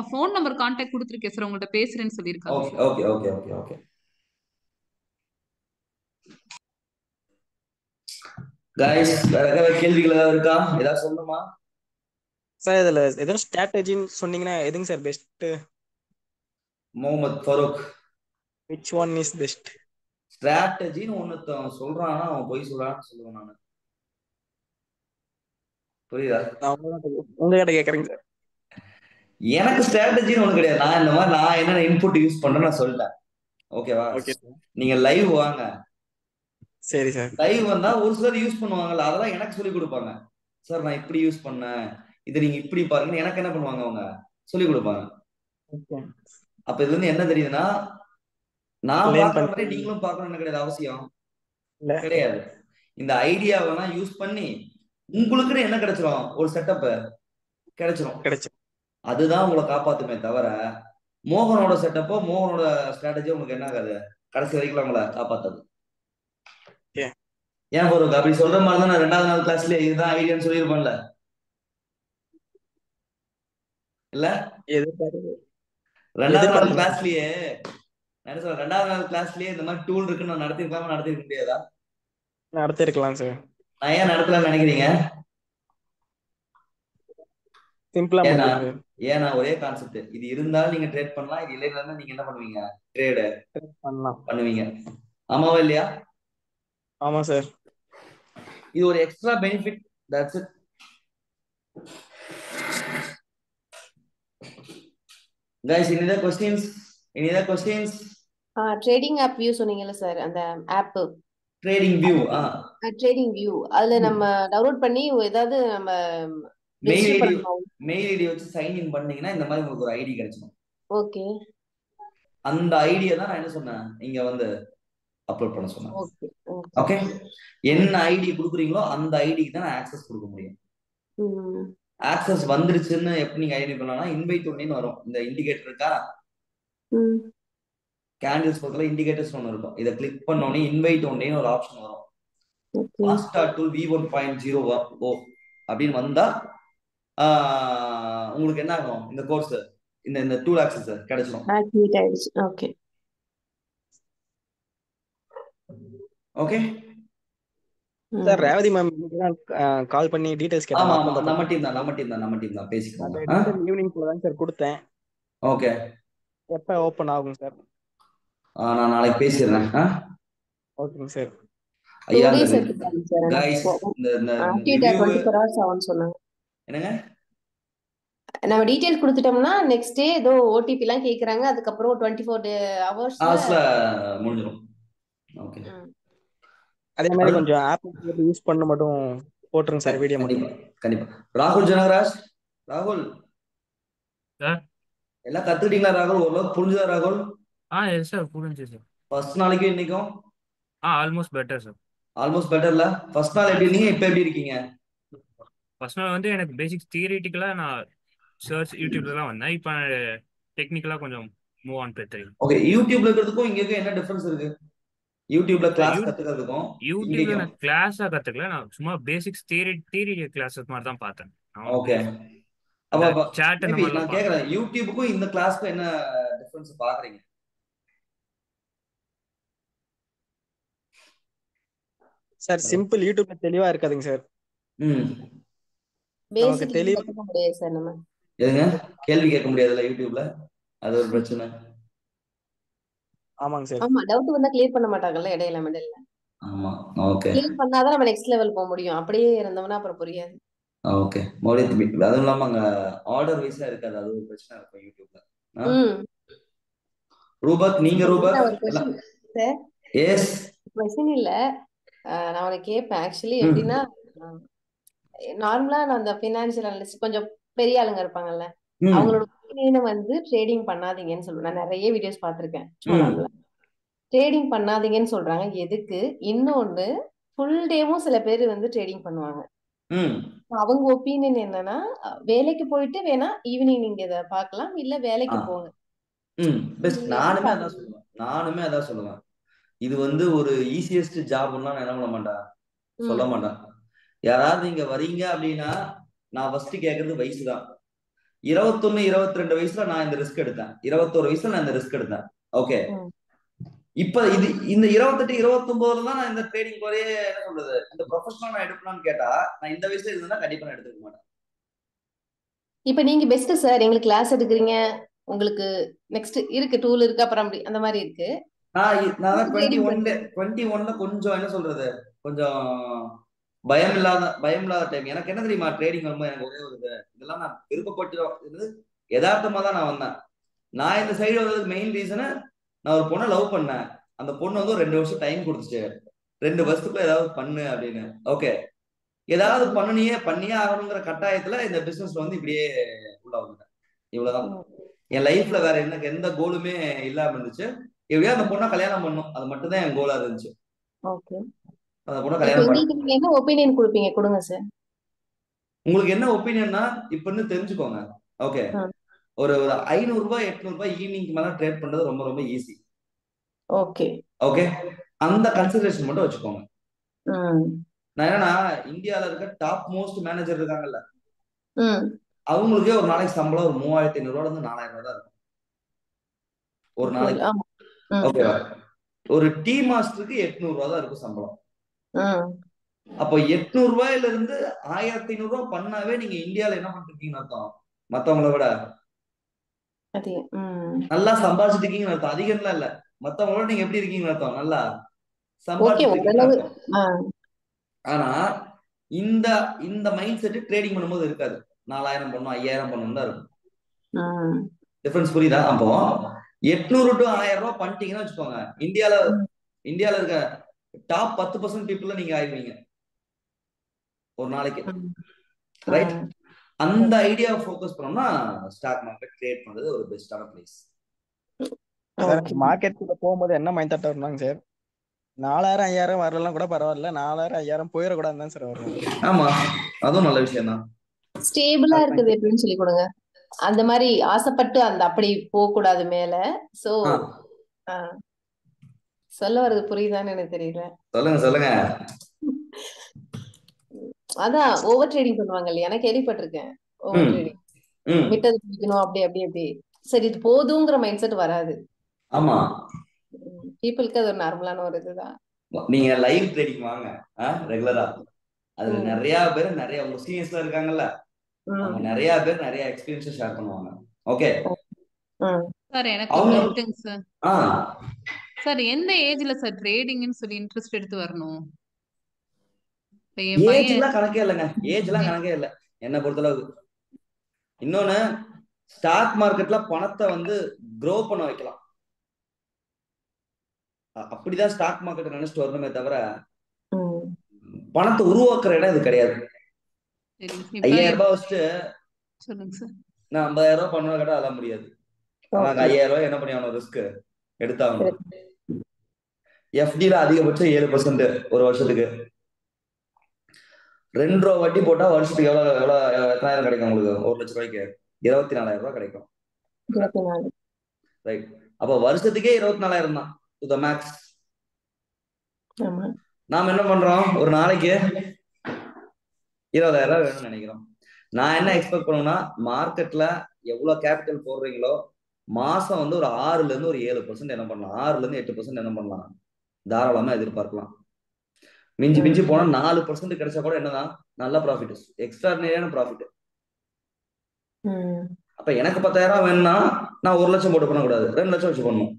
ஃபோன் நம்பர் கான்டாக்ட் கொடுத்துருக்கேன் சார், உங்கள்ட்ட பேசுறேன்னு சொல்லியிருக்காங்க. Okay okay okay okay okay. Guys, வேற ஏதாவது கேள்விகள் ஏதாவது இருக்கா? ஏதாவது சொல்லணுமா சார்? இதுல ஏதோ ஸ்ட்ராட்டஜின்னு சொன்னீங்கன்னா எதுங்க sir best? Mohammed Farooq, which one is best? ஸ்ட்ராட்டஜின்னு ஒண்ணு சொல்றானா அவன் போய் சொல்றான்னு சொல்லுவேன் நானு. புரியுதா? உங்க கிட்ட கேக்குறேங்க சார். எனக்கு ஸ்ட்ராட்டஜின்னு ஒண்ணு கிடையாது. நான் இந்த மாதிரி நான் என்ன இன்புட் யூஸ் பண்றேன்னு நான் சொல்லிட்டேன். ஓகேவா? நீங்க லைவ் வாங்க. சரி சார். லைவ் வந்தா ஒரு சிலர் யூஸ் பண்ணுவாங்கல்ல, அதெல்லாம் எனக்கு சொல்லி கொடுப்பாங்க. சார் நான் இப்படி யூஸ் பண்ணேன், இதை நீங்க இப்படி பாருங்க, எனக்கு என்ன பண்ணுவாங்க, அவங்க சொல்லி கொடுப்பாங்க. அப்ப இதுல இருந்து என்ன தெரியுதுன்னா, நான் பாக்குற மாதிரி நீங்களும் பார்க்கணும்னு கிடையாது, அவசியம் கிடையாது. இந்த ஐடியாவை யூஸ் பண்ணி உங்களுக்குன்னு என்ன கிடைச்சிரும், ஒரு செட்டப் கிடைச்சிரும். அதுதான் உங்களை காப்பாத்துமே தவிர மோகனோட செட்டப்போ மோகனோட ஸ்ட்ராட்டஜியோ உங்களுக்கு என்ன ஆகாது, கடைசி வரைக்கும் உங்களை காப்பாத்தாது. ஏன் ஒரு அப்படி சொல்ற மாதிரி தான் நான் 2வது நாள் கிளாஸ்ல இதுதான் ஐடியான்னு சொல்லியிருப்பேன்ல. இல்ல 2வது நாள் கிளாஸ்லயே என்ன சொல்ற, 2வது நாள் கிளாஸ்லயே இந்த மாதிரி டூல் இருக்குன்னு நான் நடத்திருக்காம நடத்திருக்க முடியாதா? நடத்திருக்கலாம் சார். நான் ஏன் நடத்தலாம்னு நினைக்கிறீங்க? சிம்பிளா ஏன்னா முடியும் சார். ஏன்னா ஒரே கான்செப்ட். இது இருந்தாலும் நீங்க ட்ரேட் பண்ணலாம், இது இல்லைன்னா நீங்க என்ன பண்ணுவீங்க? ட்ரேடு பண்ணலாம். பண்ணுவீங்க. ஆமாவா இல்லையா? ஆமா சார். இது ஒரு extra benefit. That's it. guys, any other questions? Trading app view சொன்னீங்கல்ல சார், அந்த app trading view. Trading view அதுல நம்ம டவுன்லோட் பண்ணி ஏதாவது நம்ம மெயில் ஐடி வச்சு சைன் இன் பண்ணீங்கன்னா இந்த மாதிரி உங்களுக்கு ஒரு ஐடி கிடைச்சிடும். ஓகே. அந்த ஐடியை தான் நான் என்ன சொன்னேன், இங்க வந்து அப்லோட் பண்ண சொன்னேன். ஓகே. என்ன ஐடி கொடுக்குறீங்களோ அந்த ஐடிக்கு தான் நான் ஆக்சஸ் கொடுக்க முடியும். ஆக்சஸ் வந்துருச்சுன்னு எப்படி நீங்க ஐடி பண்ணலாம்? இன்வைட் ஒன்னின்னு வரும். இந்த இண்டிகேட்டர் இருக்கா, கேண்டில்ஸ் பக்கத்துல இண்டிகேட்டர்ஸ் ஒன்று இருக்கும். இதை கிளிக் பண்ணோடனே இன்வைட் ஒன்னின்னு ஒரு ஆப்ஷன் வரும். ஃபாஸ்ட் டூல் V1.0 அப்படின்னு வந்தா உங்களுக்கு என்ன ஆகும்? இந்த கோர்ஸ் இந்த டூல் ஆக்சஸ் கிடைச்சிடும். Okay okay sir. Revathi ma'am call பண்ணி டீடைல்ஸ் கேட்டாங்க. ஆமா, நம்ம டீம் தான் பேசிக்கோங்க. ஈவினிங் போல தான் சார் கொடுத்தேன். ஓகே. எப்ப ஓபன் ஆகும் சார்? நான் நாளைக்கு பேசிடுறேன். ஓகேங்க சார். ஐயா गाइस என்னங்க நம்ம டீடைல் கொடுத்துட்டோம்னா நெக்ஸ்ட் டே ஏதோ ஓடிபி எல்லாம் கேக்குறாங்க, அதுக்கப்புறம் 24 ஹவர்ஸ்ல முடிஞ்சிரும். ஓகே. அதே மாதிரி கொஞ்சம் ஆப் யூஸ் பண்ண மட்டும் போட்டுருங்க சார் வீடியோ மட்டும். கண்டிப்பா. ராகுல் ஜனகராஜ், ராகுல் சார் எல்லாம் கத்துக்கிட்டீங்களா ராகுல்? ஓரளவுக்கு புரிஞ்சுதா ராகுல்? எஸ் சார், புரிஞ்சு சார். ஃபர்ஸ்ட் நாளைக்கு இன்னைக்கும் ஆல்மோஸ்ட் பெட்டர் சார். ஆல்மோஸ்ட் பெட்டர்ல. ஃபர்ஸ்ட் நாள் எப்படி இருந்தீங்க, இப்போ எப்படி இருக்கீங்க? ஃபர்ஸ்ட் நாள் வந்து எனக்கு பேசிக்ஸ் தியரிட்டிக்கலா நான் சர்ச் யூடியூப்ல தான் வந்தேன். இப்போ டெக்னிக்கலா கொஞ்சம் மூவ் ஆன் பெட்டர். ஓகே. யூடியூப்ல இருக்கிறதுக்கும் இங்க என்ன டிஃபரன்ஸ் இருக்கு? யூடியூப்ல கிளாஸ் கத்துக்கிறதுக்கும் யூடியூப்ல நான் கிளாஸா கத்துக்கல, நான் சும்மா பேசிக்ஸ் தியரி கிளாஸஸ் மாதிரி தான் பார்த்தேன். ஓகே. அப்ப சாட் அந்த மாதிரி நான் கேக்குறேன், யூடியூபுக்கும் இந்த கிளாஸ்க்கு என்ன டிஃபரன்ஸ் பாக்குறீங்க? Sir simple. யூடியூப்ல தெளிவா இருக்காதுங்க சார். பேசிக் கத்துக்க முடியாது சார். நம்ம எதுங்க கேள்வி கேட்க முடியாதுல யூடியூப்ல, அது ஒரு பிரச்சனை. ஆமாங்க சார். ஆமா, டவுட் வந்தா கிளியர் பண்ண மாட்டாங்கல்ல இடையில மிடில்ல. ஆமா. ஓகே. கிளியர் பண்ணாதான் நம்ம நெக்ஸ்ட் லெவல் போக முடியும். அப்படியே இருந்தோம்னா அப்புறம் புரியாது. ஓகே. அதுவும் இல்லாம அங்க ஆர்டர் வைஸா இருக்காது, அது ஒரு பிரச்சனை இருக்கும் யூடியூப்ல. ரூபக், நீங்க ரூபக் சார்? எஸ். क्वेश्चन இல்ல, நான் உனக்கு கேட்பேன். ஆக்சுவலி எப்படின்னா, நார்மலா நான் அந்த ஃபினான்ஷியல் அனலிஸ்ட் கொஞ்சம் பெரிய ஆளுங்க இருப்பாங்கல்ல, அவங்களோட ஒப்பீனியனை வந்து ட்ரேடிங் பண்ணாதீங்கன்னு சொல்லுவேன். நான் நிறைய வீடியோஸ் பார்த்திருக்கேன். நார்மலா ட்ரேடிங் பண்ணாதீங்கன்னு சொல்றாங்க. எதுக்கு? இன்னொன்னு, ஃபுல் டேவும் சில பேர் வந்து ட்ரேடிங் பண்ணுவாங்க. அவங்க ஒப்பீனியன் என்னன்னா, வேலைக்கு போயிட்டு வேணா ஈவினிங் நீங்க இதை பார்க்கலாம், இல்ல வேலைக்கு போங்க. நானுமே அதான் சொல்லுவேன். இது வந்து ஒரு ஈஸியஸ்ட் ஜாப்னா நான் என்ன பண்ண மாட்டேன், சொல்ல மாட்டேன். யாராவது இங்க வரீங்க அப்படின்னா நான் ஃபர்ஸ்ட் கேட்கறது வயசு தான். 21, 22 வயசுல நான் இந்த ரிஸ்க் எடுத்தேன். 21 வயசுல நான் இந்த ரிஸ்க் எடுத்தேன். ஓகே. இப்ப இது இந்த 28, 29 தான் நான் இந்த ட்ரேடிங் போறே என்ன சொல்றது, இந்த ப்ரொஃபஷனல் நான் எடுக்கணும்னு கேட்டா நான் இந்த வயசுல இருந்தா கண்டிப்பா நான் எடுத்துக்க மாட்டேன். இப்ப நீங்க பெஸ்ட் சார், எங்களுக்கு கிளாஸ் எடுக்கிறீங்க, உங்களுக்கு நெக்ஸ்ட் இருக்கு, டூல் இருக்கு, அப்புறம் அப்படி அந்த மாதிரி இருக்கு. நான் 21ல கொஞ்சம் என்ன சொல்றது, கொஞ்சம் பயம் இல்லாத டைம். எனக்கு என்ன தெரியுமா, ட்ரேடிங் வரும்போது எனக்கு ஒரே ஒரு இதெல்லாம் நான் விருப்பப்பட்டு யதார்த்தமா தான் நான் வந்தேன். நான் இந்த சைடு வந்ததுக்கு மெயின் ரீசனு, நான் ஒரு பொண்ணை லவ் பண்ணேன். அந்த பொண்ணு வந்து 2 வருஷம் டைம் கொடுத்துச்சு, 2 வருஷத்துக்குள்ள ஏதாவது பண்ணு அப்படின்னு. ஓகே. ஏதாவது பண்ணியே ஆகணுங்கிற கட்டாயத்துல இந்த பிசினஸ்ல வந்து இப்படியே உள்ள வந்துட்டேன். இவ்வளவுதான். என் லைஃப்ல வேற எனக்கு எந்த கோலுமே இல்லாம இருந்துச்சு. எப்படியா அந்த பொண்ணை கல்யாணம் பண்ணும், அது மட்டும் தான் என் கோலா இருந்துச்சு. அந்த பொண்ணை கல்யாணம் பண்ண. என்ன ஒப்பீனியன் கொடுப்பீங்க? கொடுங்க சார். உங்களுக்கு என்ன ஒப்பீனியன்னா இப்ப இருந்து தெரிஞ்சுக்கோங்க. ஓகே. ஒரு 500 ரூபாய் 800 ரூபாய் ஈவினிங் மேல ட்ரேட் பண்றது ரொம்ப ரொம்ப ஈஸி. ஓகே. ஓகே. அந்த கன்சிடரேஷன் மட்டும் வச்சுக்கோங்க. நான் என்னன்னா, இந்தியால இருக்க டாப் மோஸ்ட் மேனேஜர் இருக்காங்கல்ல, அவங்களுக்கே ஒரு நாளைக்கு சம்பளம் ஒரு 3500 ரூபாயில இருந்து 4000 ரூபாய் தான் இருக்கும் ஒரு நாளைக்கு. ஓகேவா? ஒரு டீ மாஸ்டருக்கு 800 ரூபாய் தான் இருக்கும் சம்பளம். அப்போ 800 ரூபாயில இருந்து 1500 ரூபாய் பண்ணாவே நீங்க இந்தியால என்ன பண்ணிருக்கீங்கன்னு அர்த்தம். மத்தவங்கள விட நல்லா சம்பாதிச்சுட்டு இருக்கீங்கன்னு அர்த்தம். அதிகம்லாம் இல்ல, மத்தவங்களோட நீங்க எப்படி இருக்கீங்கன்னு அர்த்தம். நல்லா சம்பாதிச்சுட்டு. ஆனா இந்த இந்த மைண்ட் செட் ட்ரேடிங் பண்ணும்போது இருக்காது. 4000 பண்ணும் 5000 பண்ணணும் தான் இருக்கும். டிஃபரன்ஸ் புரியுதா? அப்போ 800 to 1000 ரூபாய் பண்ணிட்டீங்கன்னு வச்சுக்கோங்க, இந்தியால இருக்க டாப் 10% பீப்புள்ல நீங்க ஆயிடுவீங்க ஒரு நாளைக்கு. ரைட்? அந்த ஐடியா ஃபோக்கஸ் பண்ணோம்னா ஸ்டாக் மார்க்கெட் கிரியேட் பண்றது ஒரு பெஸ்டான பிளேஸ். மார்க்கெட் கூட போகும்போது என்ன மைண்ட் தாட் வரணுங்க சார்? 4000 5000 வரலாம் கூட பரவாயில்ல, 4000 5000 போயிடக்கூடாது தான் சார் வரும். ஆமா, அதுவும் நல்ல விஷயம் தான். ஸ்டேபிளா இருக்குது எப்படின்னு சொல்லி கொடுங்க. அந்த மாதிரி ஆசைப்பட்டு அப்படி போக கூடாது மேல. சோ சொல்ல வர்றது புரியுதான்னு எனக்கு தெரியல. சொல்லுங்க. அதான் ஓவர் ட்ரேடிங் பண்ணுவாங்க இல்லையா, நான் கேள்விப்பட்டிருக்கேன். ஓவர் ட்ரேடிங் விட்டது பிடிக்கணும், அப்படி சரி இது போதுங்கிற மைண்ட் செட் வராது. ஆமா, பீப்புளுக்கு அது ஒரு நார்மலான ஒரு இதுதான். நீங்க லைவ் ட்ரேடிங் வாங்க ரெகுலரா. அதுல நிறைய பேர் நிறைய உங்க சீனியர்ஸ்ல இருக்காங்கல்ல, அவங்க நிறைய பேர் நிறைய எக்ஸ்பீரியன்ஸ் ஷேர் பண்ணுவாங்க. ஓகே சார், எனக்கு ஒரு டவுட்டுங்க சார். சார், எந்த ஏஜ்ல சார் ட்ரேடிங்னு சொல்லி இன்ட்ரெஸ்ட் எடுத்து வரணும்? ஏஜ்லாம் கணக்கே இல்லைங்க, ஏஜ்லாம் கணக்கே இல்லை என்ன பொறுத்தளவு. இன்னொன்னு, ஸ்டாக் மார்க்கெட்ல பணத்தை வந்து க்ரோ பண்ண வைக்கலாம். அப்படிதான் ஸ்டாக் மார்க்கெட் நினைச்சிட்டு வரணுமே தவிர பணத்தை உருவாக்குற இடம் இது கிடையாது. 5000 ரூபாய் வச்சுட்டு நான் 50000 ரூபாய் பண்ண கேட்டா அதெல்லாம் முடியாது. 5000 ரூபாய் என்ன பண்ணி ஆகணும், ரிஸ்க் எடுத்தாகணும். எஃப்டில அதிகபட்சம் 7% ஒரு வருஷத்துக்கு. 2 ரூபா வட்டி போட்டா வருஷத்துக்கு எத்தனாயிரம் கிடைக்கும் உங்களுக்கு? 1 லட்சம் ரூபாய்க்கு 24000 ரூபாய் கிடைக்கும். ரைட்? அப்ப வருஷத்துக்கே 24000 தான் டு தி மேக்ஸ். நாம என்ன பண்றோம், ஒரு நாளைக்கு 20000 ரூபாய் வேணும்னு நினைக்கிறோம். நான் என்ன எக்ஸ்பெக்ட் பண்ணுவேன்னா, மார்க்கெட்ல எவ்வளவு கேபிட்டல் போடுறீங்களோ மாசம் வந்து ஒரு 6ல இருந்து ஒரு 7% என்ன பண்ணலாம், 6ல இருந்து 8% என்ன பண்ணலாம், தாராளமா எதிர்பார்க்கலாம். மிஞ்சி போனா 4% கிடைச்சா கூட என்னதான் நல்ல ப்ராஃபிட், எக்ஸ்ட்ராடினரியான ப்ராஃபிட். அப்ப எனக்கு 10000 வேணும்னா நான் 1 லட்சம் போட்டு பண்ணக்கூடாது, 2 லட்சம் வச்சு பண்ணணும்.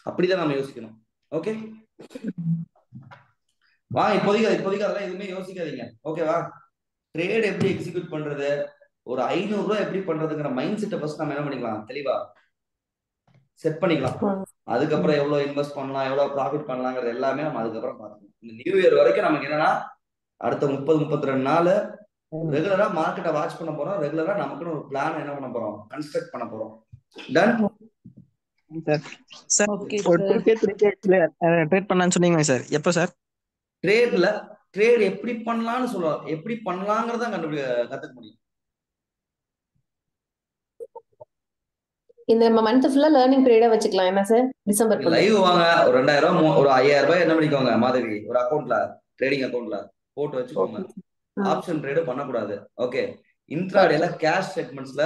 அப்படிதான் நம்ம யோசிக்கணும். ஓகே வா, இப்போதைக்கு அதெல்லாம் எதுவுமே யோசிக்காதீங்க. ஓகேவா? ட்ரேட் எப்படி எக்ஸிக்யூட் பண்றது, ஒரு 500 ரூபாய் எப்படி பண்றதுங்கிற மைண்ட் செட்டை ஃபர்ஸ்ட் நம்ம என்ன பண்ணிக்கலாம், தெளிவா செட் பண்ணிக்கலாம். அதுக்கப்புறம் எவ்வளவு இன்வெஸ்ட் பண்ணலாம், எவ்வளவு ப்ராஃபிட் பண்ணலாங்கிறது எல்லாமே நம்ம அதுக்கப்புறம் பார்க்கணும். இந்த நியூ இயர் வரைக்கும் நமக்கு என்னன்னா, அடுத்த 30-32 நாள் ரெகுலரா மார்க்கெட்டை வாட்ச் பண்ண போறோம். ரெகுலரா நமக்குன்னு ஒரு பிளான் என்ன பண்ண போறோம், கன்ஸ்ட்ரக்ட் பண்ண போறோம். டன் சார், ஒரு 2K 3K ட்ரேட் பண்ணலாம்னு சொன்னீங்க சார். எப்போ சார்? ட்ரேட் எப்படி பண்ணலாம்னு சொல்லலாம், எப்படி பண்ணலாங்கிறத கத்துக்க முடியும். இந்த மந்த் ஃபுல்லா லேர்னிங் பீரியடா வச்சுக்கலாம். என்ன சார், டிசம்பர் லைவ் வாங்க. ஒரு 2000 ரூபாய் ஒரு 5000 ரூபாய் என்ன பண்ணிக்கோங்க மாதவி, ஒரு அக்கௌண்ட்ல, ட்ரேடிங் அக்கௌண்ட்ல போட்டு வச்சுக்கோங்க. ஆப்ஷன் ட்ரேடு பண்ணக்கூடாது. ஓகே, இன்ட்ராடேல கேஷ் செக்மெண்ட்ஸ்ல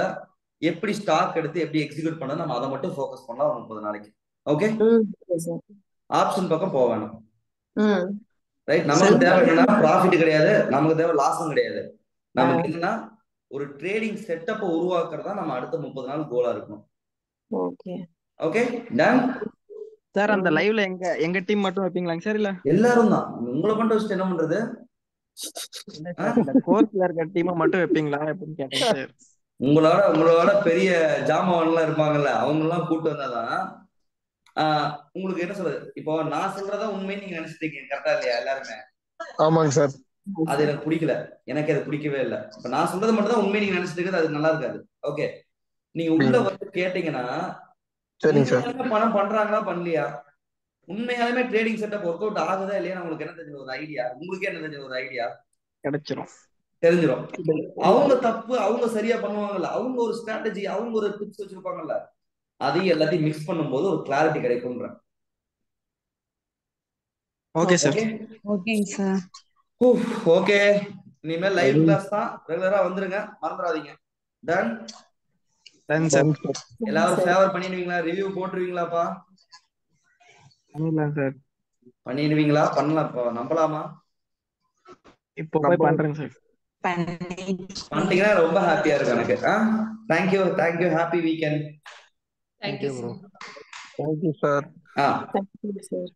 எப்படி ஸ்டாக் எடுத்து எப்படி எக்ஸிக்யூட் பண்ணது, நம்ம அதை மட்டும் ஃபோக்கஸ் பண்ணலாம் ஒரு 30 நாளைக்கு. ஓகே, ஆப்ஷன் பக்கம் போக வேணும். ரைட்? நமக்கு தேவை என்னன்னா ப்ராஃபிட் கிடையாது, நமக்கு தேவை லாஸும் கிடையாது. நமக்கு என்னன்னா ஒரு ட்ரேடிங் செட்டப்பை உருவாக்குறதா நம்ம அடுத்த 30 நாள் கோலா இருக்கணும். Okay done sir. அந்த லைவ்ல எங்க டீம் மட்டும் வைப்பீங்களாங்க சார், இல்ல எல்லாரும் தான்? உங்களை மட்டும் வச்சுட்டு என்ன பண்றது? கோர்ஸ்ல இருக்க டீமை மட்டும் வைப்பீங்களா அப்படின்னு கேட்டேன் சார். உங்களோட பெரிய ஜாமான் எல்லாம் இருப்பாங்கல்ல, அவங்க எல்லாம் கூட்டு வந்தாதான் உங்களுக்கு என்ன சொல்றது, இப்போ நான் சொல்றதா உண்மையை நீங்க நினைச்சிட்டு இருக்கீங்க, கரெக்டா இல்லையா எல்லாருமே? ஆமாங்க சார். அது எனக்கு பிடிக்கல, எனக்கு அது பிடிக்கவே இல்லை. இப்ப நான் சொல்றது மட்டும் தான் உண்மையை நீங்க நினைச்சிட்டு இருக்கிறது, அது நல்லா இருக்காது. ஓகே, நீங்க உள்ள வந்து கேட்டீங்கன்னா பணம் பண்றாங்களா பண்ணலையா, உண்மையாலுமே ட்ரேடிங் செட்டப் ஒர்க் அவுட் ஆகுதா இல்லையா, உங்களுக்கு என்ன தெரிஞ்ச ஒரு ஐடியா, உங்களுக்கு என்ன தெரிஞ்ச ஒரு ஐடியா தெரிஞ்சிடும். அவங்க தப்பு அவங்க சரியா பண்ணுவாங்கல்ல, அவங்க ஒரு ஸ்ட்ராட்டஜி, அவங்க ஒரு டிப்ஸ் வச்சிருப்பாங்கல்ல, அதையும் எல்லாத்தையும் மிக்ஸ் பண்ணும்போது ஒரு கிளாரிட்டி கிடைக்கும்ன்ற. Okay sir. ஓகேங்க சார். ஓகே, இனிமேல் லைவ் கிளாஸ் தான், ரெகுலரா வந்துருங்க, மறந்துடாதீங்க. டன் எல்லாரும் ஃபேவர் பண்ணிடுவீங்களா, ரிவ்யூ போட்டுருவீங்களாப்பா? பண்ணிடலாம் சார். பண்ணிடுவீங்களா? பண்ணலாம், இப்போ நம்பலாமா? இப்போ போய் பண்றேங்க சார். பண்ணிட்டீங்கன்னா ரொம்ப ஹாப்பியா இருக்கும் எனக்கு. Thank you, happy weekend. Thank you bro. Sir. Thank you sir. Thank you sir.